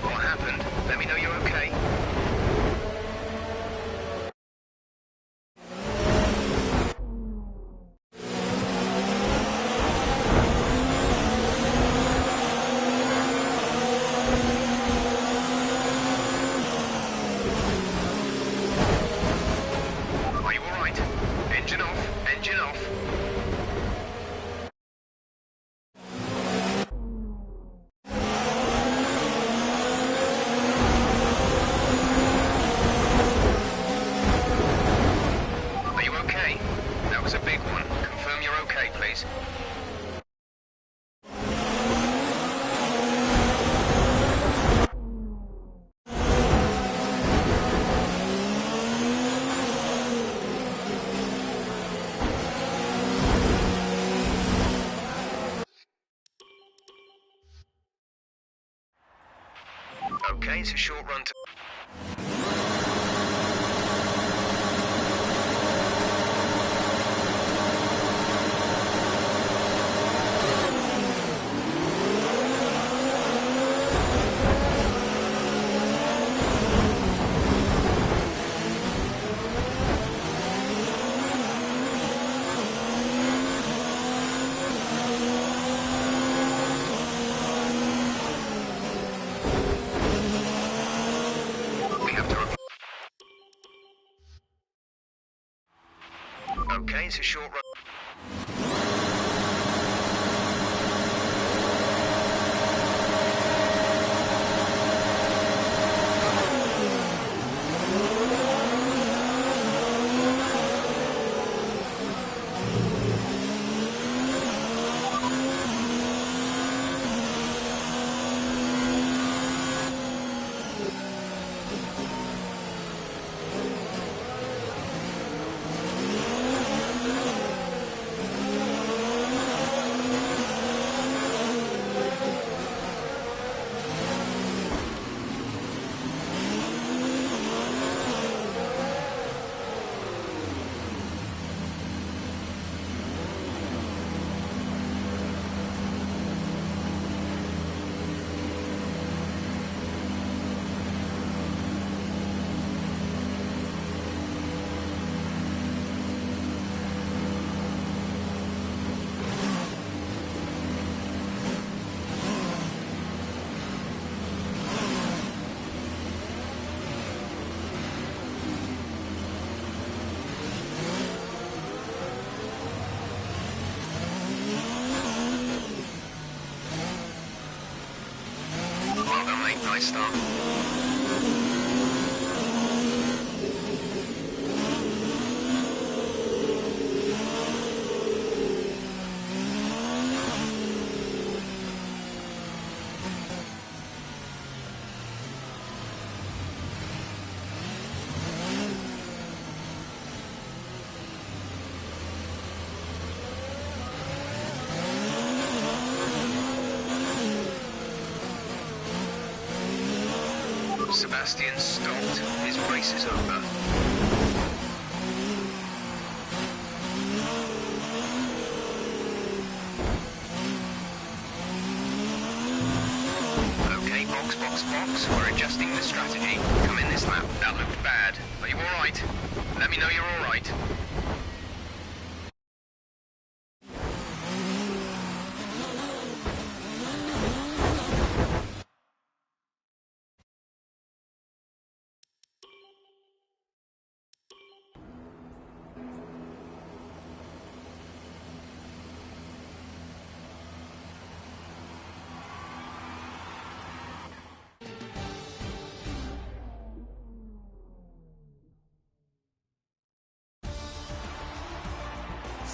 What happened? Let me know you're okay. Are you alright? Engine off, engine off. Are you okay? That was a big one. Confirm you're okay, please. Okay, it's a short run to... We have to... Okay, it's a short run... Well done, mate. Nice start. Sebastian stopped. His race is over. Okay, box, box, box. We're adjusting the strategy. Come in this lap. That looked bad. Are you alright? Let me know you're alright.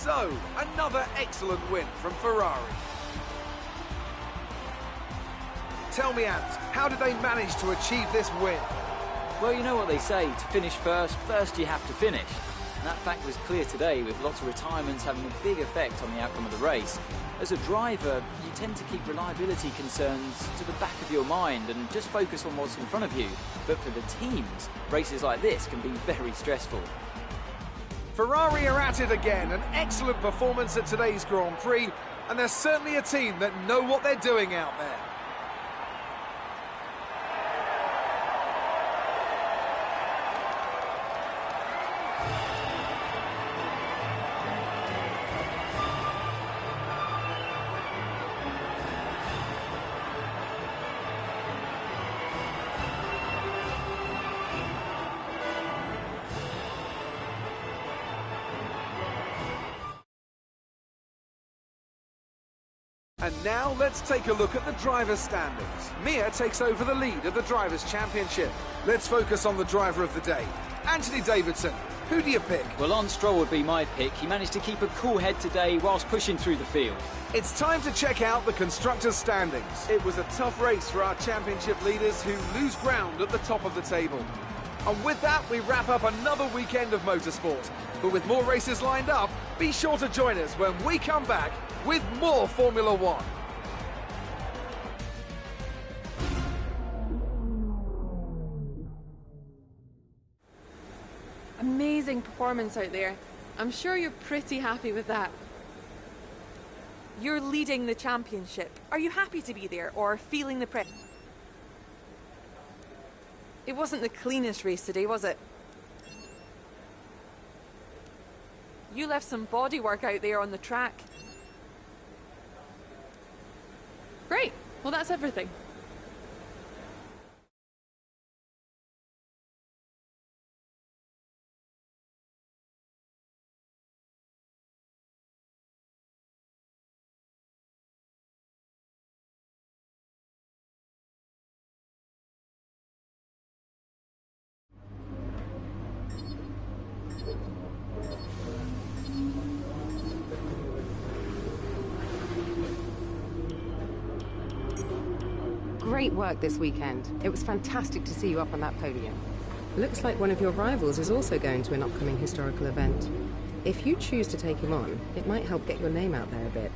So, another excellent win from Ferrari. Tell me, Ant, how did they manage to achieve this win? Well, you know what they say, to finish first you have to finish. And that fact was clear today, with lots of retirements having a big effect on the outcome of the race. As a driver, you tend to keep reliability concerns to the back of your mind and just focus on what's in front of you. But for the teams, races like this can be very stressful. Ferrari are at it again, an excellent performance at today's Grand Prix, and they're certainly a team that know what they're doing out there. And now let's take a look at the drivers' standings. Mia takes over the lead of the Drivers' Championship. Let's focus on the driver of the day, Anthony Davidson. Who do you pick? Well, Lance Stroll would be my pick. He managed to keep a cool head today whilst pushing through the field. It's time to check out the constructors' standings. It was a tough race for our championship leaders who lose ground at the top of the table. And with that, we wrap up another weekend of motorsport. But with more races lined up, be sure to join us when we come back with more Formula One. Amazing performance out there. I'm sure you're pretty happy with that. You're leading the championship. Are you happy to be there or feeling the pressure? It wasn't the cleanest race today, was it? You left some bodywork out there on the track. Great. Well, that's everything. Great work this weekend. It was fantastic to see you up on that podium. Looks like one of your rivals is also going to an upcoming historical event. If you choose to take him on, it might help get your name out there a bit.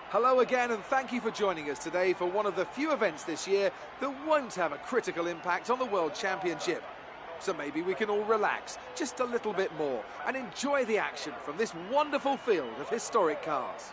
Hello again, and thank you for joining us today for one of the few events this year that won't have a critical impact on the World Championship. So maybe we can all relax just a little bit more and enjoy the action from this wonderful field of historic cars.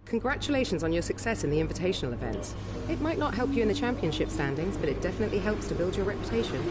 Congratulations on your success in the Invitational events. It might not help you in the championship standings, but it definitely helps to build your reputation.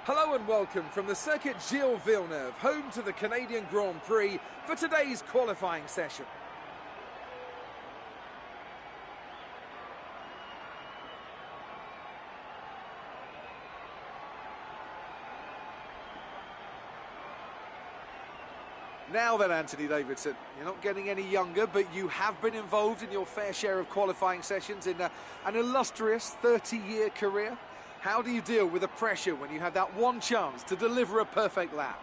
Hello and welcome from the Circuit Gilles Villeneuve, home to the Canadian Grand Prix, for today's qualifying session. Now then, Anthony Davidson, you're not getting any younger, but you have been involved in your fair share of qualifying sessions in an illustrious 30-year career. How do you deal with the pressure when you have that one chance to deliver a perfect lap?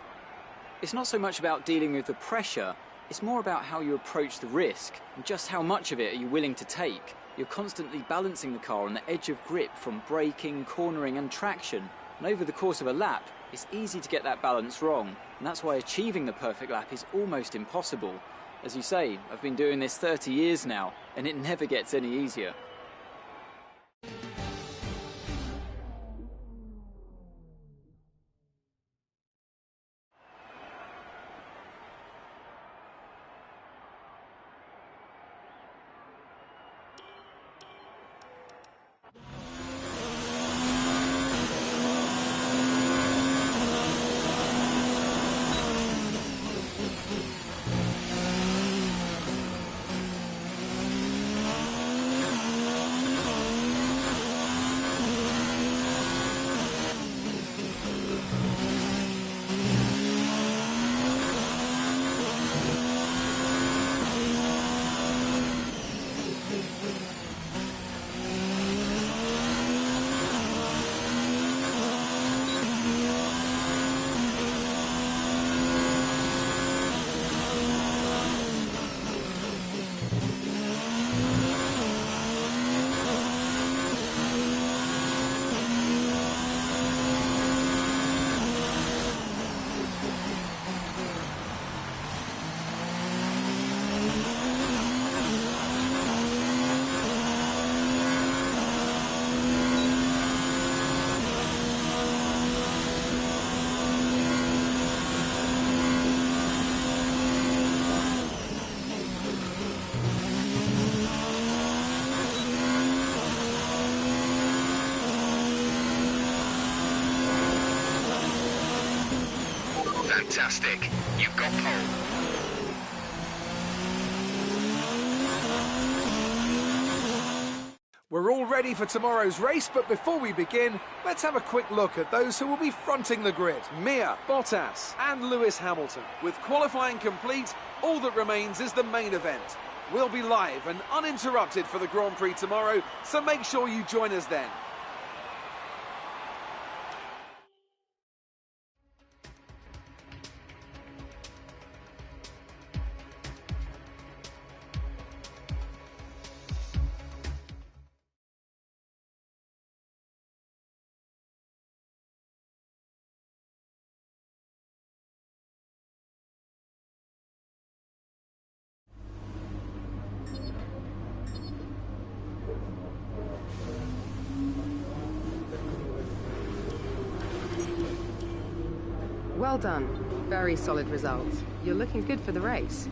It's not so much about dealing with the pressure, it's more about how you approach the risk and just how much of it are you willing to take. You're constantly balancing the car on the edge of grip from braking, cornering and traction, and over the course of a lap, it's easy to get that balance wrong, and that's why achieving the perfect lap is almost impossible. As you say, I've been doing this 30 years now, and it never gets any easier. Fantastic. You've got pole. We're all ready for tomorrow's race, but before we begin, let's have a quick look at those who will be fronting the grid. Mir, Bottas and Lewis Hamilton. With qualifying complete, all that remains is the main event. We'll be live and uninterrupted for the Grand Prix tomorrow, so make sure you join us then. Well done. Very solid result. You're looking good for the race.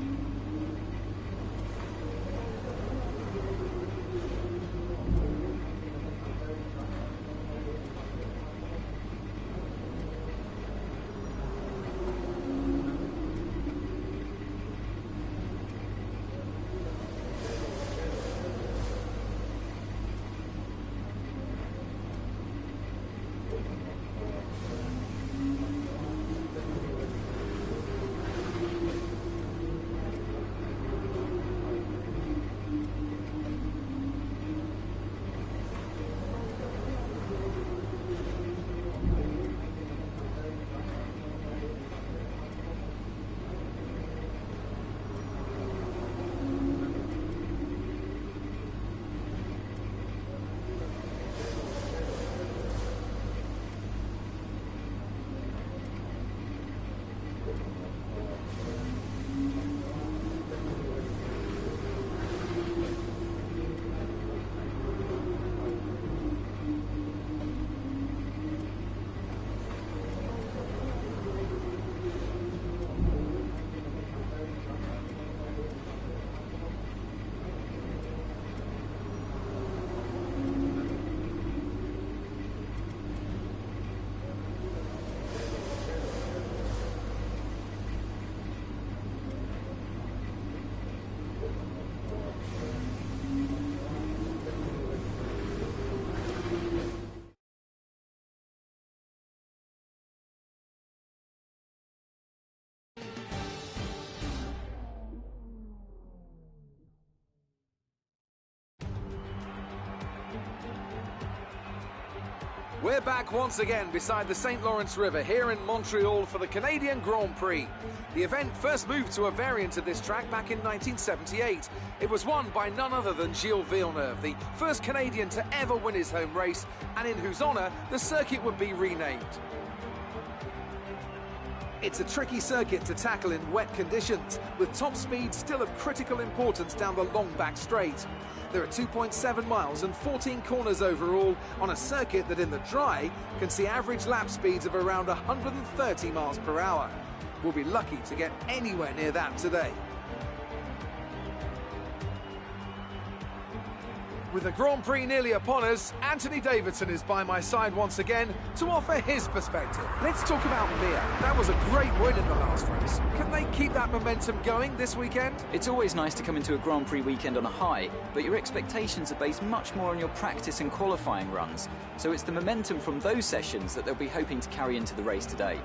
We're back once again beside the St. Lawrence River here in Montreal for the Canadian Grand Prix. The event first moved to a variant of this track back in 1978. It was won by none other than Gilles Villeneuve, the first Canadian to ever win his home race, and in whose honour the circuit would be renamed. It's a tricky circuit to tackle in wet conditions, with top speed still of critical importance down the long back straight. There are 2.7 miles and 14 corners overall on a circuit that in the dry can see average lap speeds of around 130 miles per hour. We'll be lucky to get anywhere near that today. With the Grand Prix nearly upon us, Anthony Davidson is by my side once again to offer his perspective. Let's talk about Mia. That was a great win in the last race. Can they keep that momentum going this weekend? It's always nice to come into a Grand Prix weekend on a high, but your expectations are based much more on your practice and qualifying runs. So it's the momentum from those sessions that they'll be hoping to carry into the race today.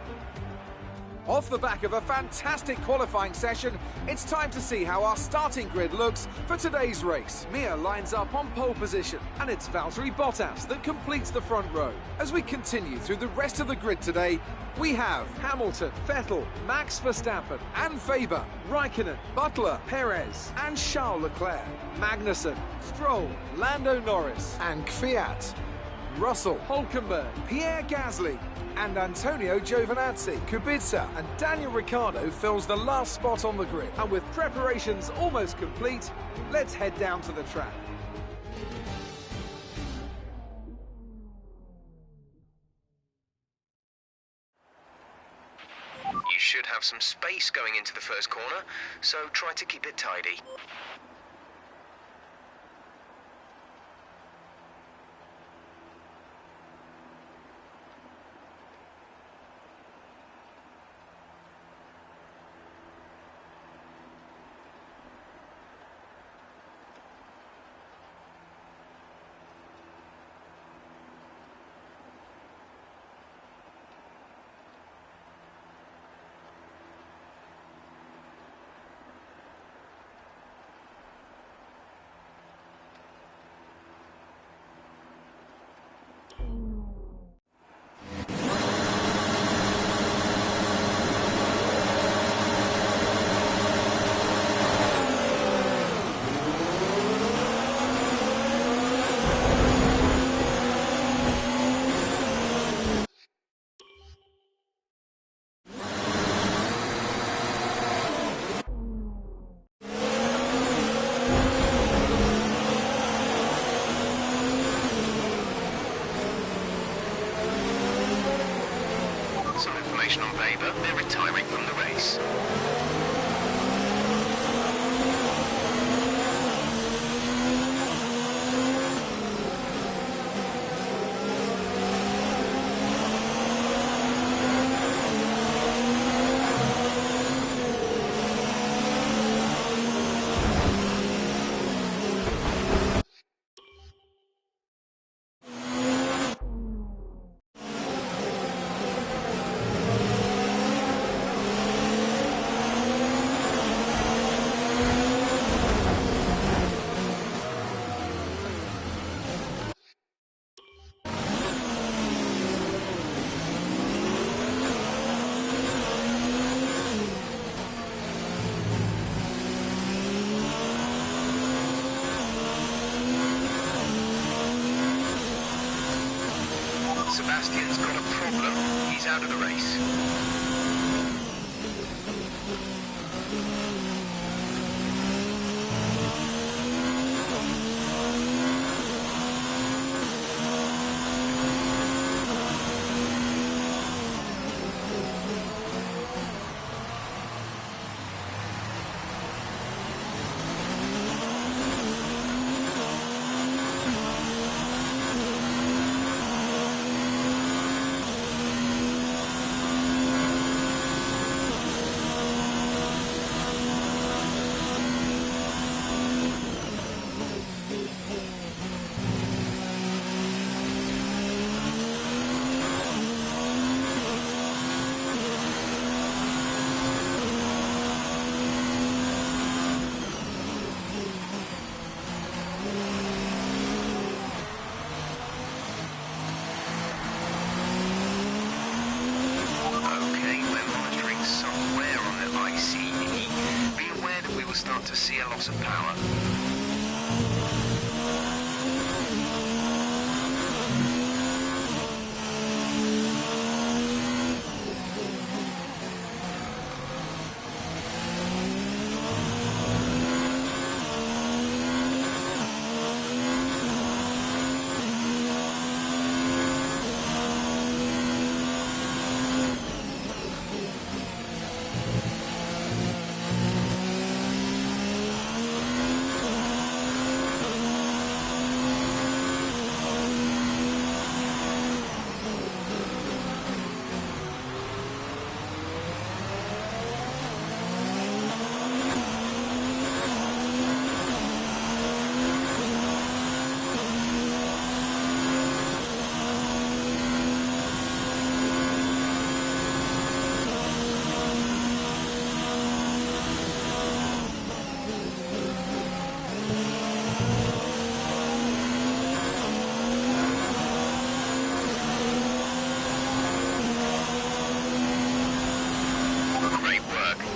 Off the back of a fantastic qualifying session, it's time to see how our starting grid looks for today's race. Mia lines up on pole position, and it's Valtteri Bottas that completes the front row. As we continue through the rest of the grid today, we have Hamilton, Vettel, Max Verstappen, and Faber, Raikkonen, Butler, Perez, and Charles Leclerc, Magnussen, Stroll, Lando Norris, and Kvyat, Russell, Hulkenberg, Pierre Gasly, and Antonio Giovinazzi. Kubica and Daniel Ricciardo fills the last spot on the grid. And with preparations almost complete, let's head down to the track. You should have some space going into the first corner, so try to keep it tidy. driver, they're retiring from the race. Sebastian's got a problem. He's out of the race. Start to see a loss of power.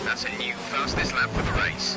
That's a new fastest lap for the race.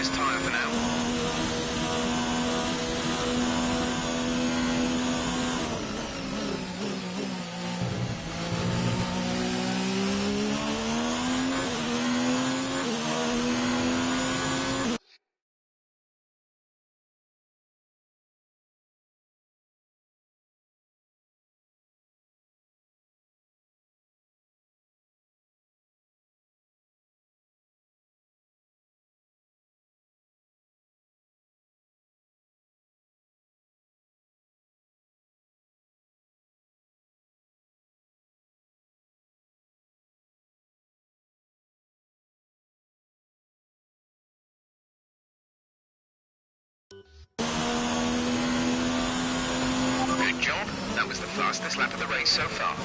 this tyre for now. Good job. That was the fastest lap of the race so far.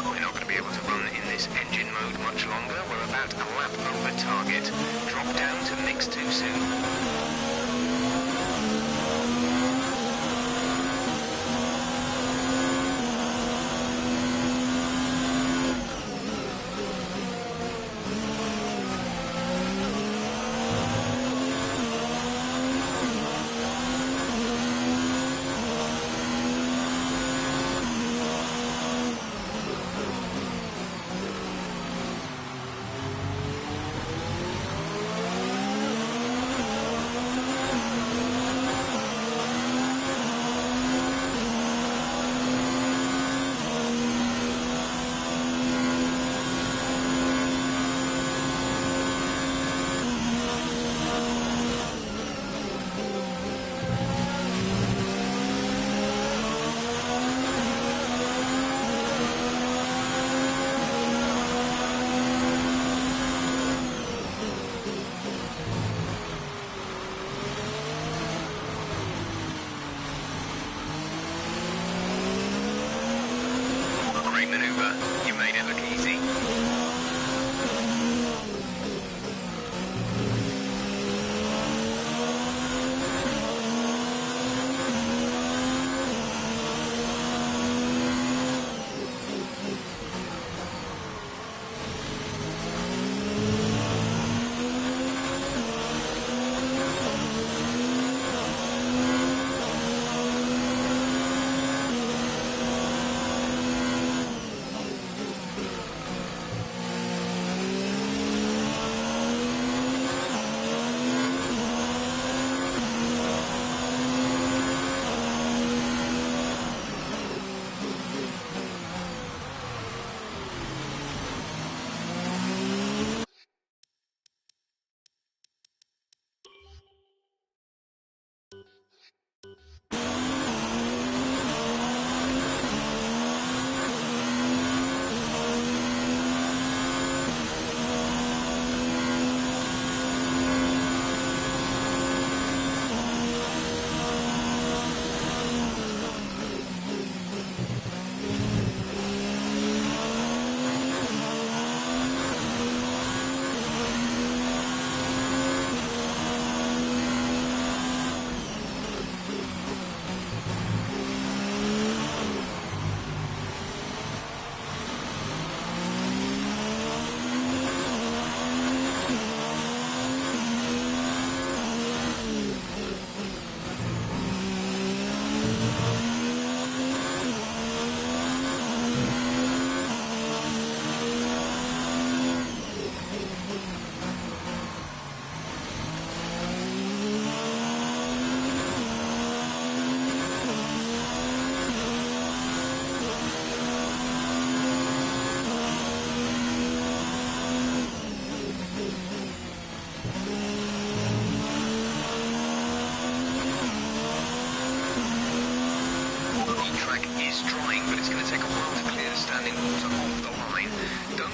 We're not going to be able to run in this engine mode much longer. We're about a lap over target. Drop down to mix too soon. Great maneuver. You made it look easy.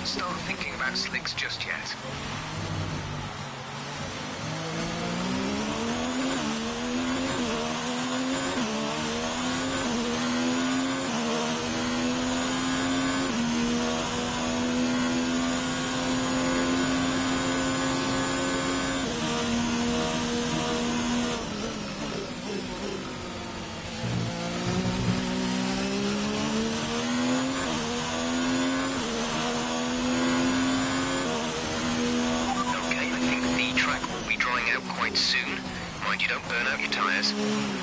Start thinking about slicks just yet. tyres.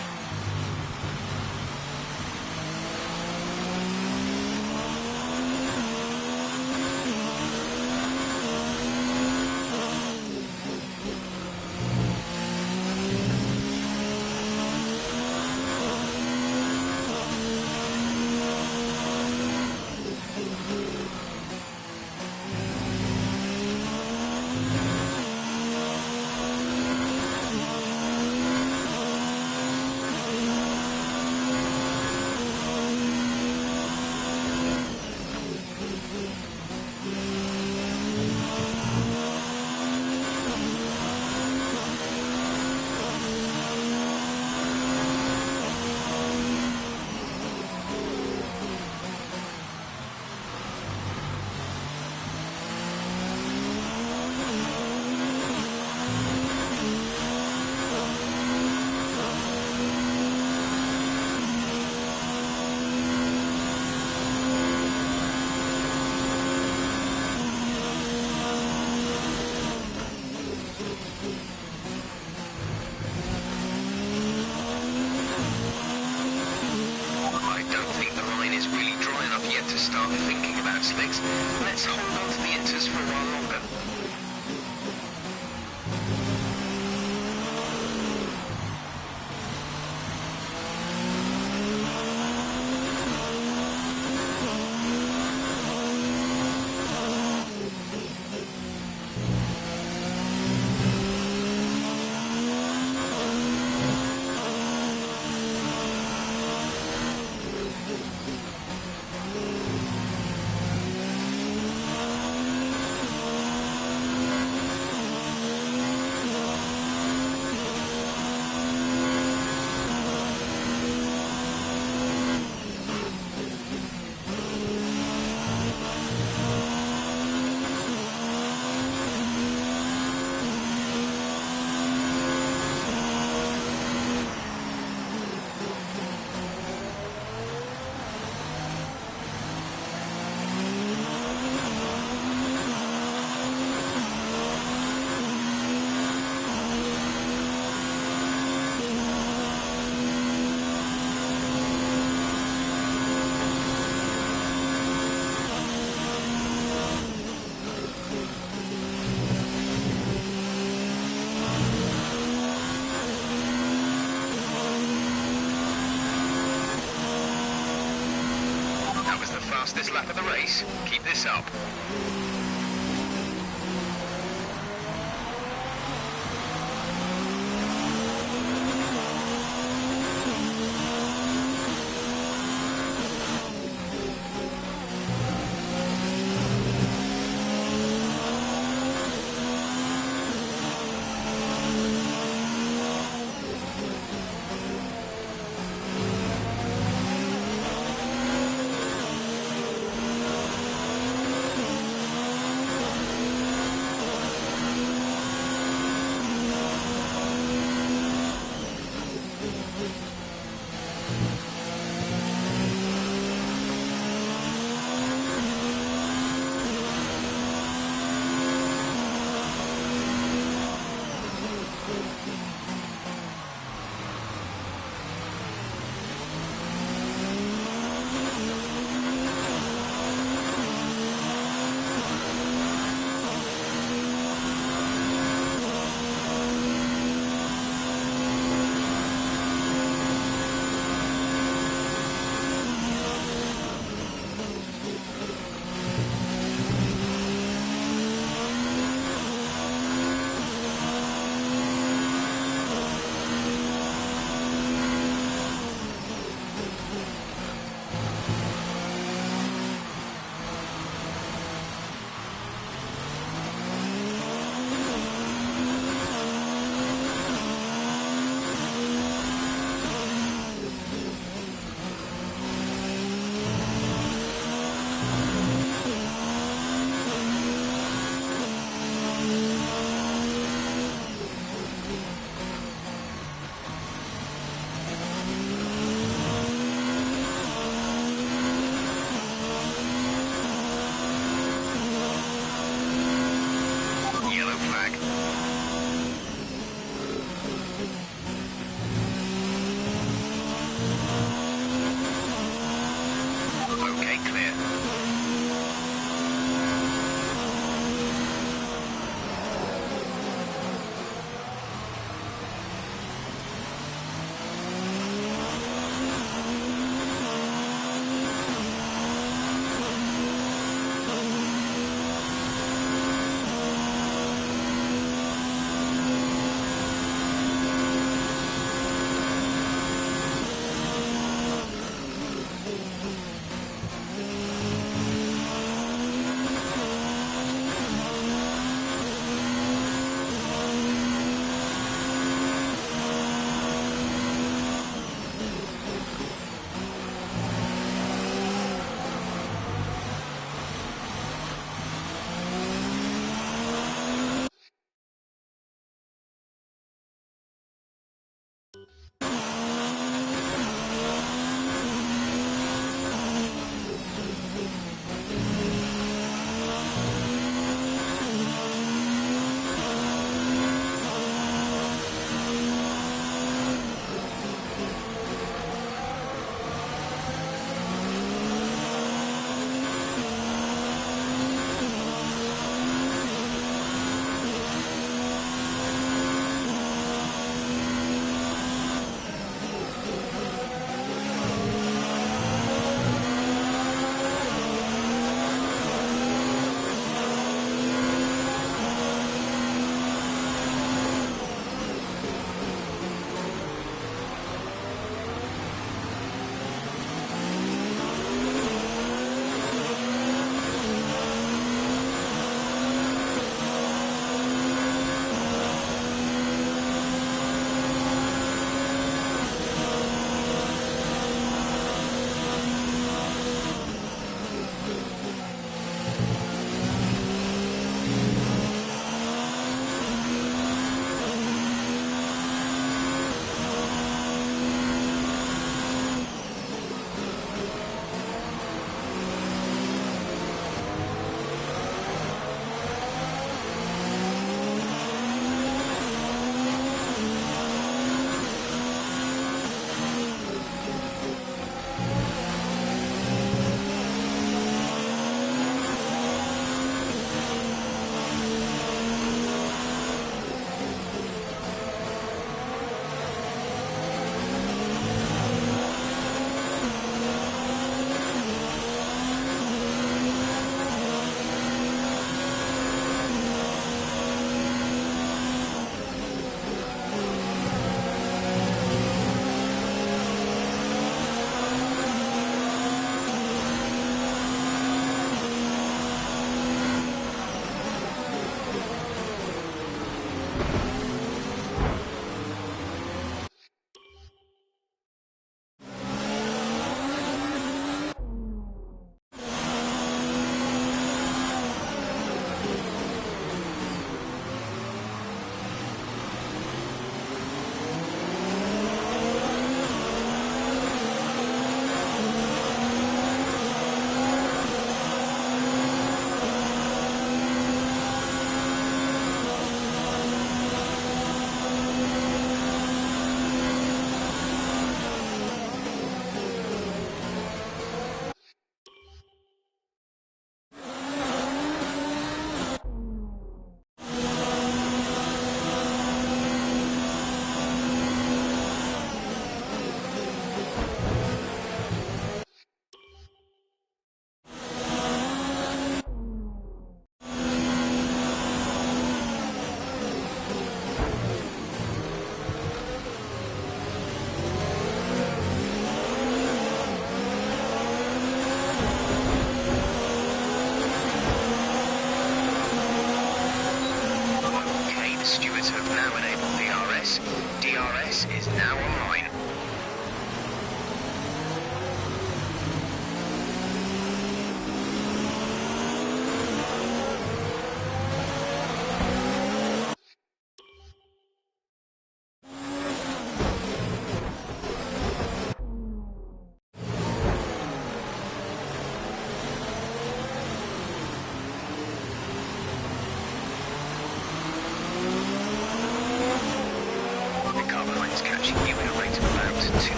To start thinking about slicks, let's hold on to the inters for a while longer. Fastest lap of the race. Keep this up.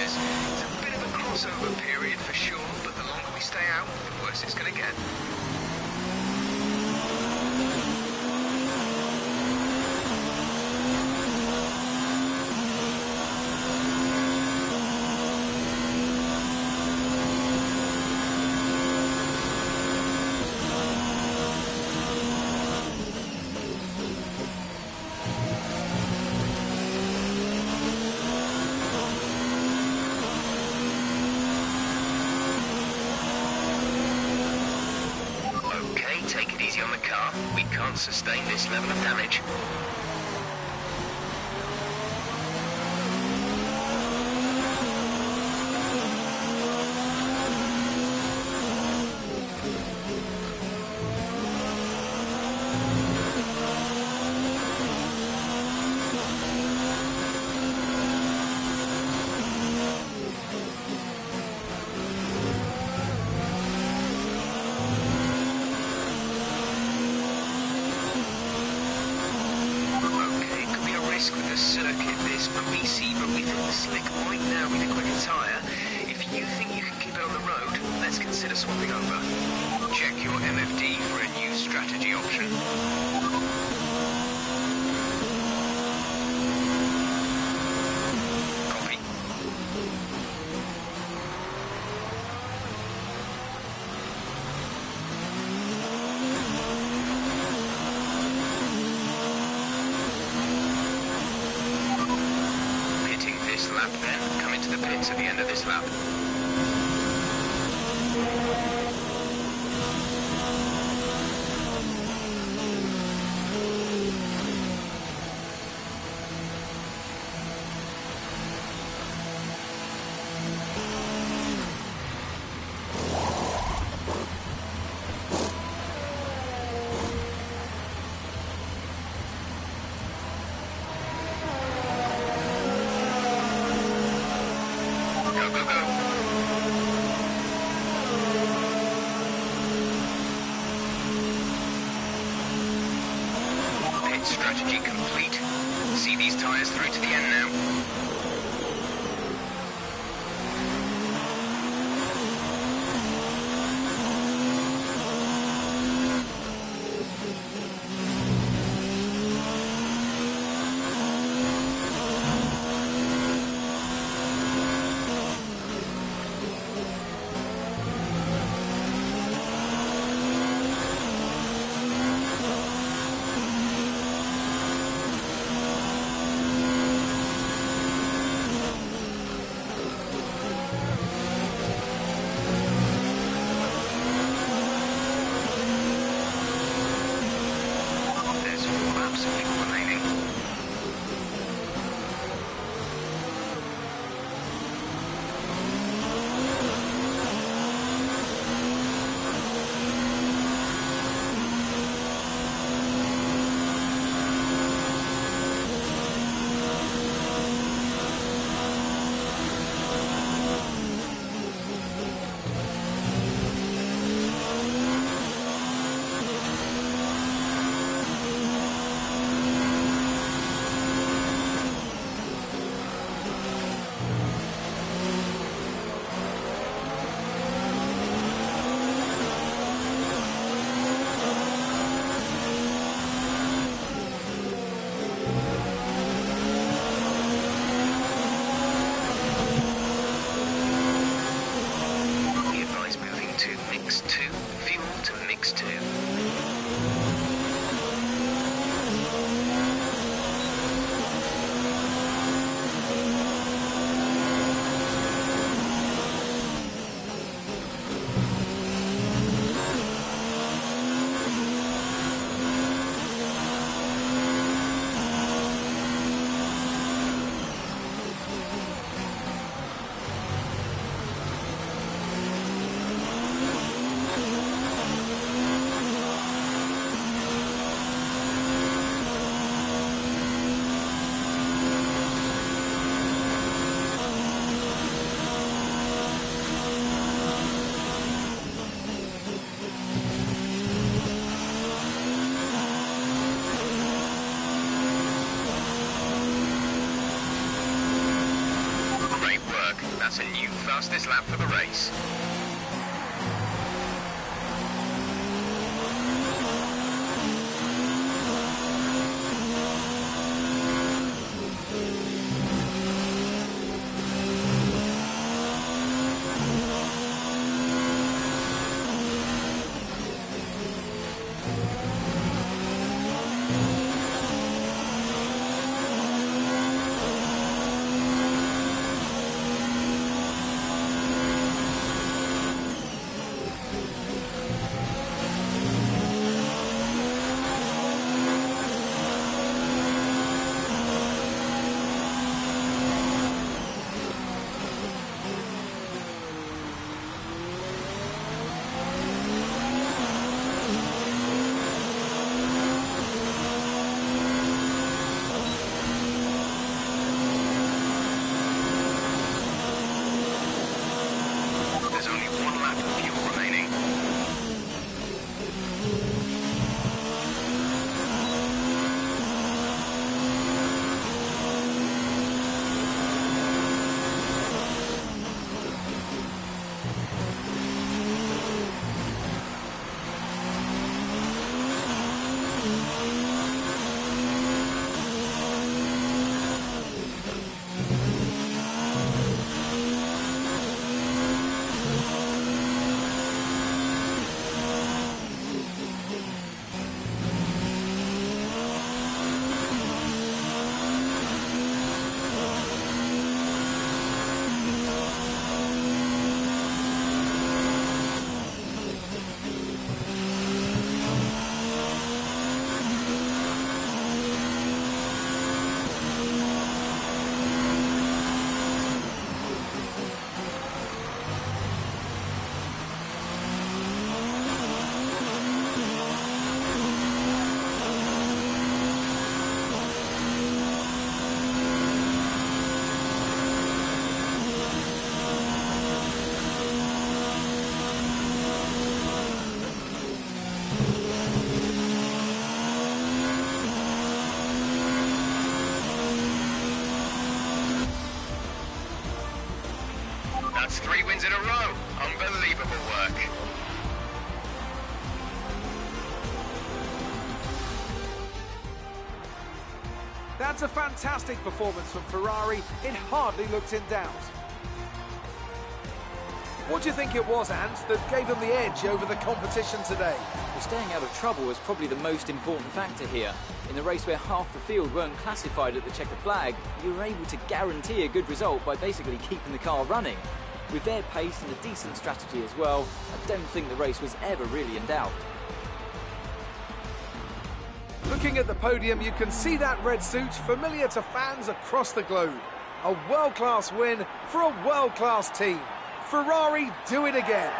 tyres. It's a bit of a crossover period for sure, but the longer we stay out, the worse it's going to get. Take it easy on the car. We can't sustain this level of damage. With the circuit this, but we think the slick might now be the quicker tyre. If you think you can keep it on the road, let's consider swapping over. Check your MFD for a new strategy option. Copy. Lap then, come into the pits at the end of this lap. Strategy complete. See these tyres through to the end now. fastest lap for the race. There's only one lap of fuel remaining. That's 3 wins in a row. Unbelievable work. That's a fantastic performance from Ferrari. It hardly looked in doubt. What do you think it was, Ant, that gave them the edge over the competition today? Well, staying out of trouble was probably the most important factor here. In the race where half the field weren't classified at the checkered flag, you were able to guarantee a good result by basically keeping the car running. With their pace and a decent strategy as well, I don't think the race was ever really in doubt. Looking at the podium, you can see that red suit familiar to fans across the globe. A world-class win for a world-class team. Ferrari do it again.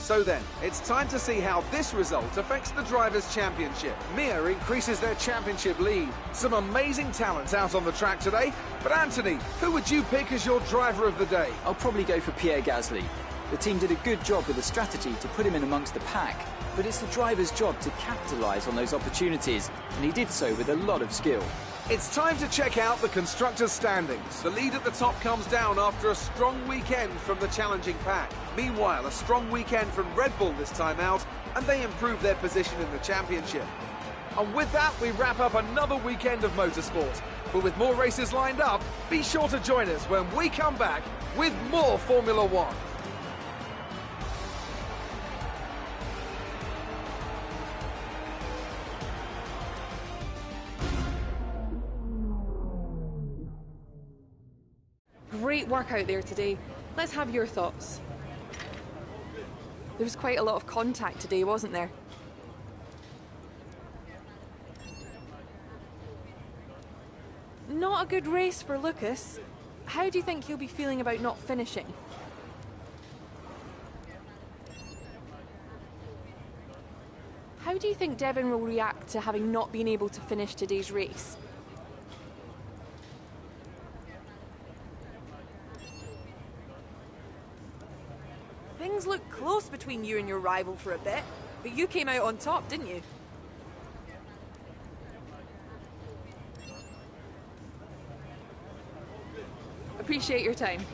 So then, it's time to see how this result affects the Drivers' Championship. Mia increases their championship lead. Some amazing talents out on the track today. But Anthony, who would you pick as your driver of the day? I'll probably go for Pierre Gasly. The team did a good job with the strategy to put him in amongst the pack, but it's the driver's job to capitalise on those opportunities, and he did so with a lot of skill. It's time to check out the constructors' standings. The lead at the top comes down after a strong weekend from the challenging pack. Meanwhile, a strong weekend from Red Bull this time out, and they improve their position in the championship. And with that, we wrap up another weekend of motorsport. But with more races lined up, be sure to join us when we come back with more Formula One. Great work out there today. Let's have your thoughts. There was quite a lot of contact today, wasn't there? Not a good race for Lucas. How do you think he'll be feeling about not finishing? How How do you think Devon will react to having not been able to finish today's race? Things looked close between you and your rival for a bit, but you came out on top, didn't you? Appreciate your time.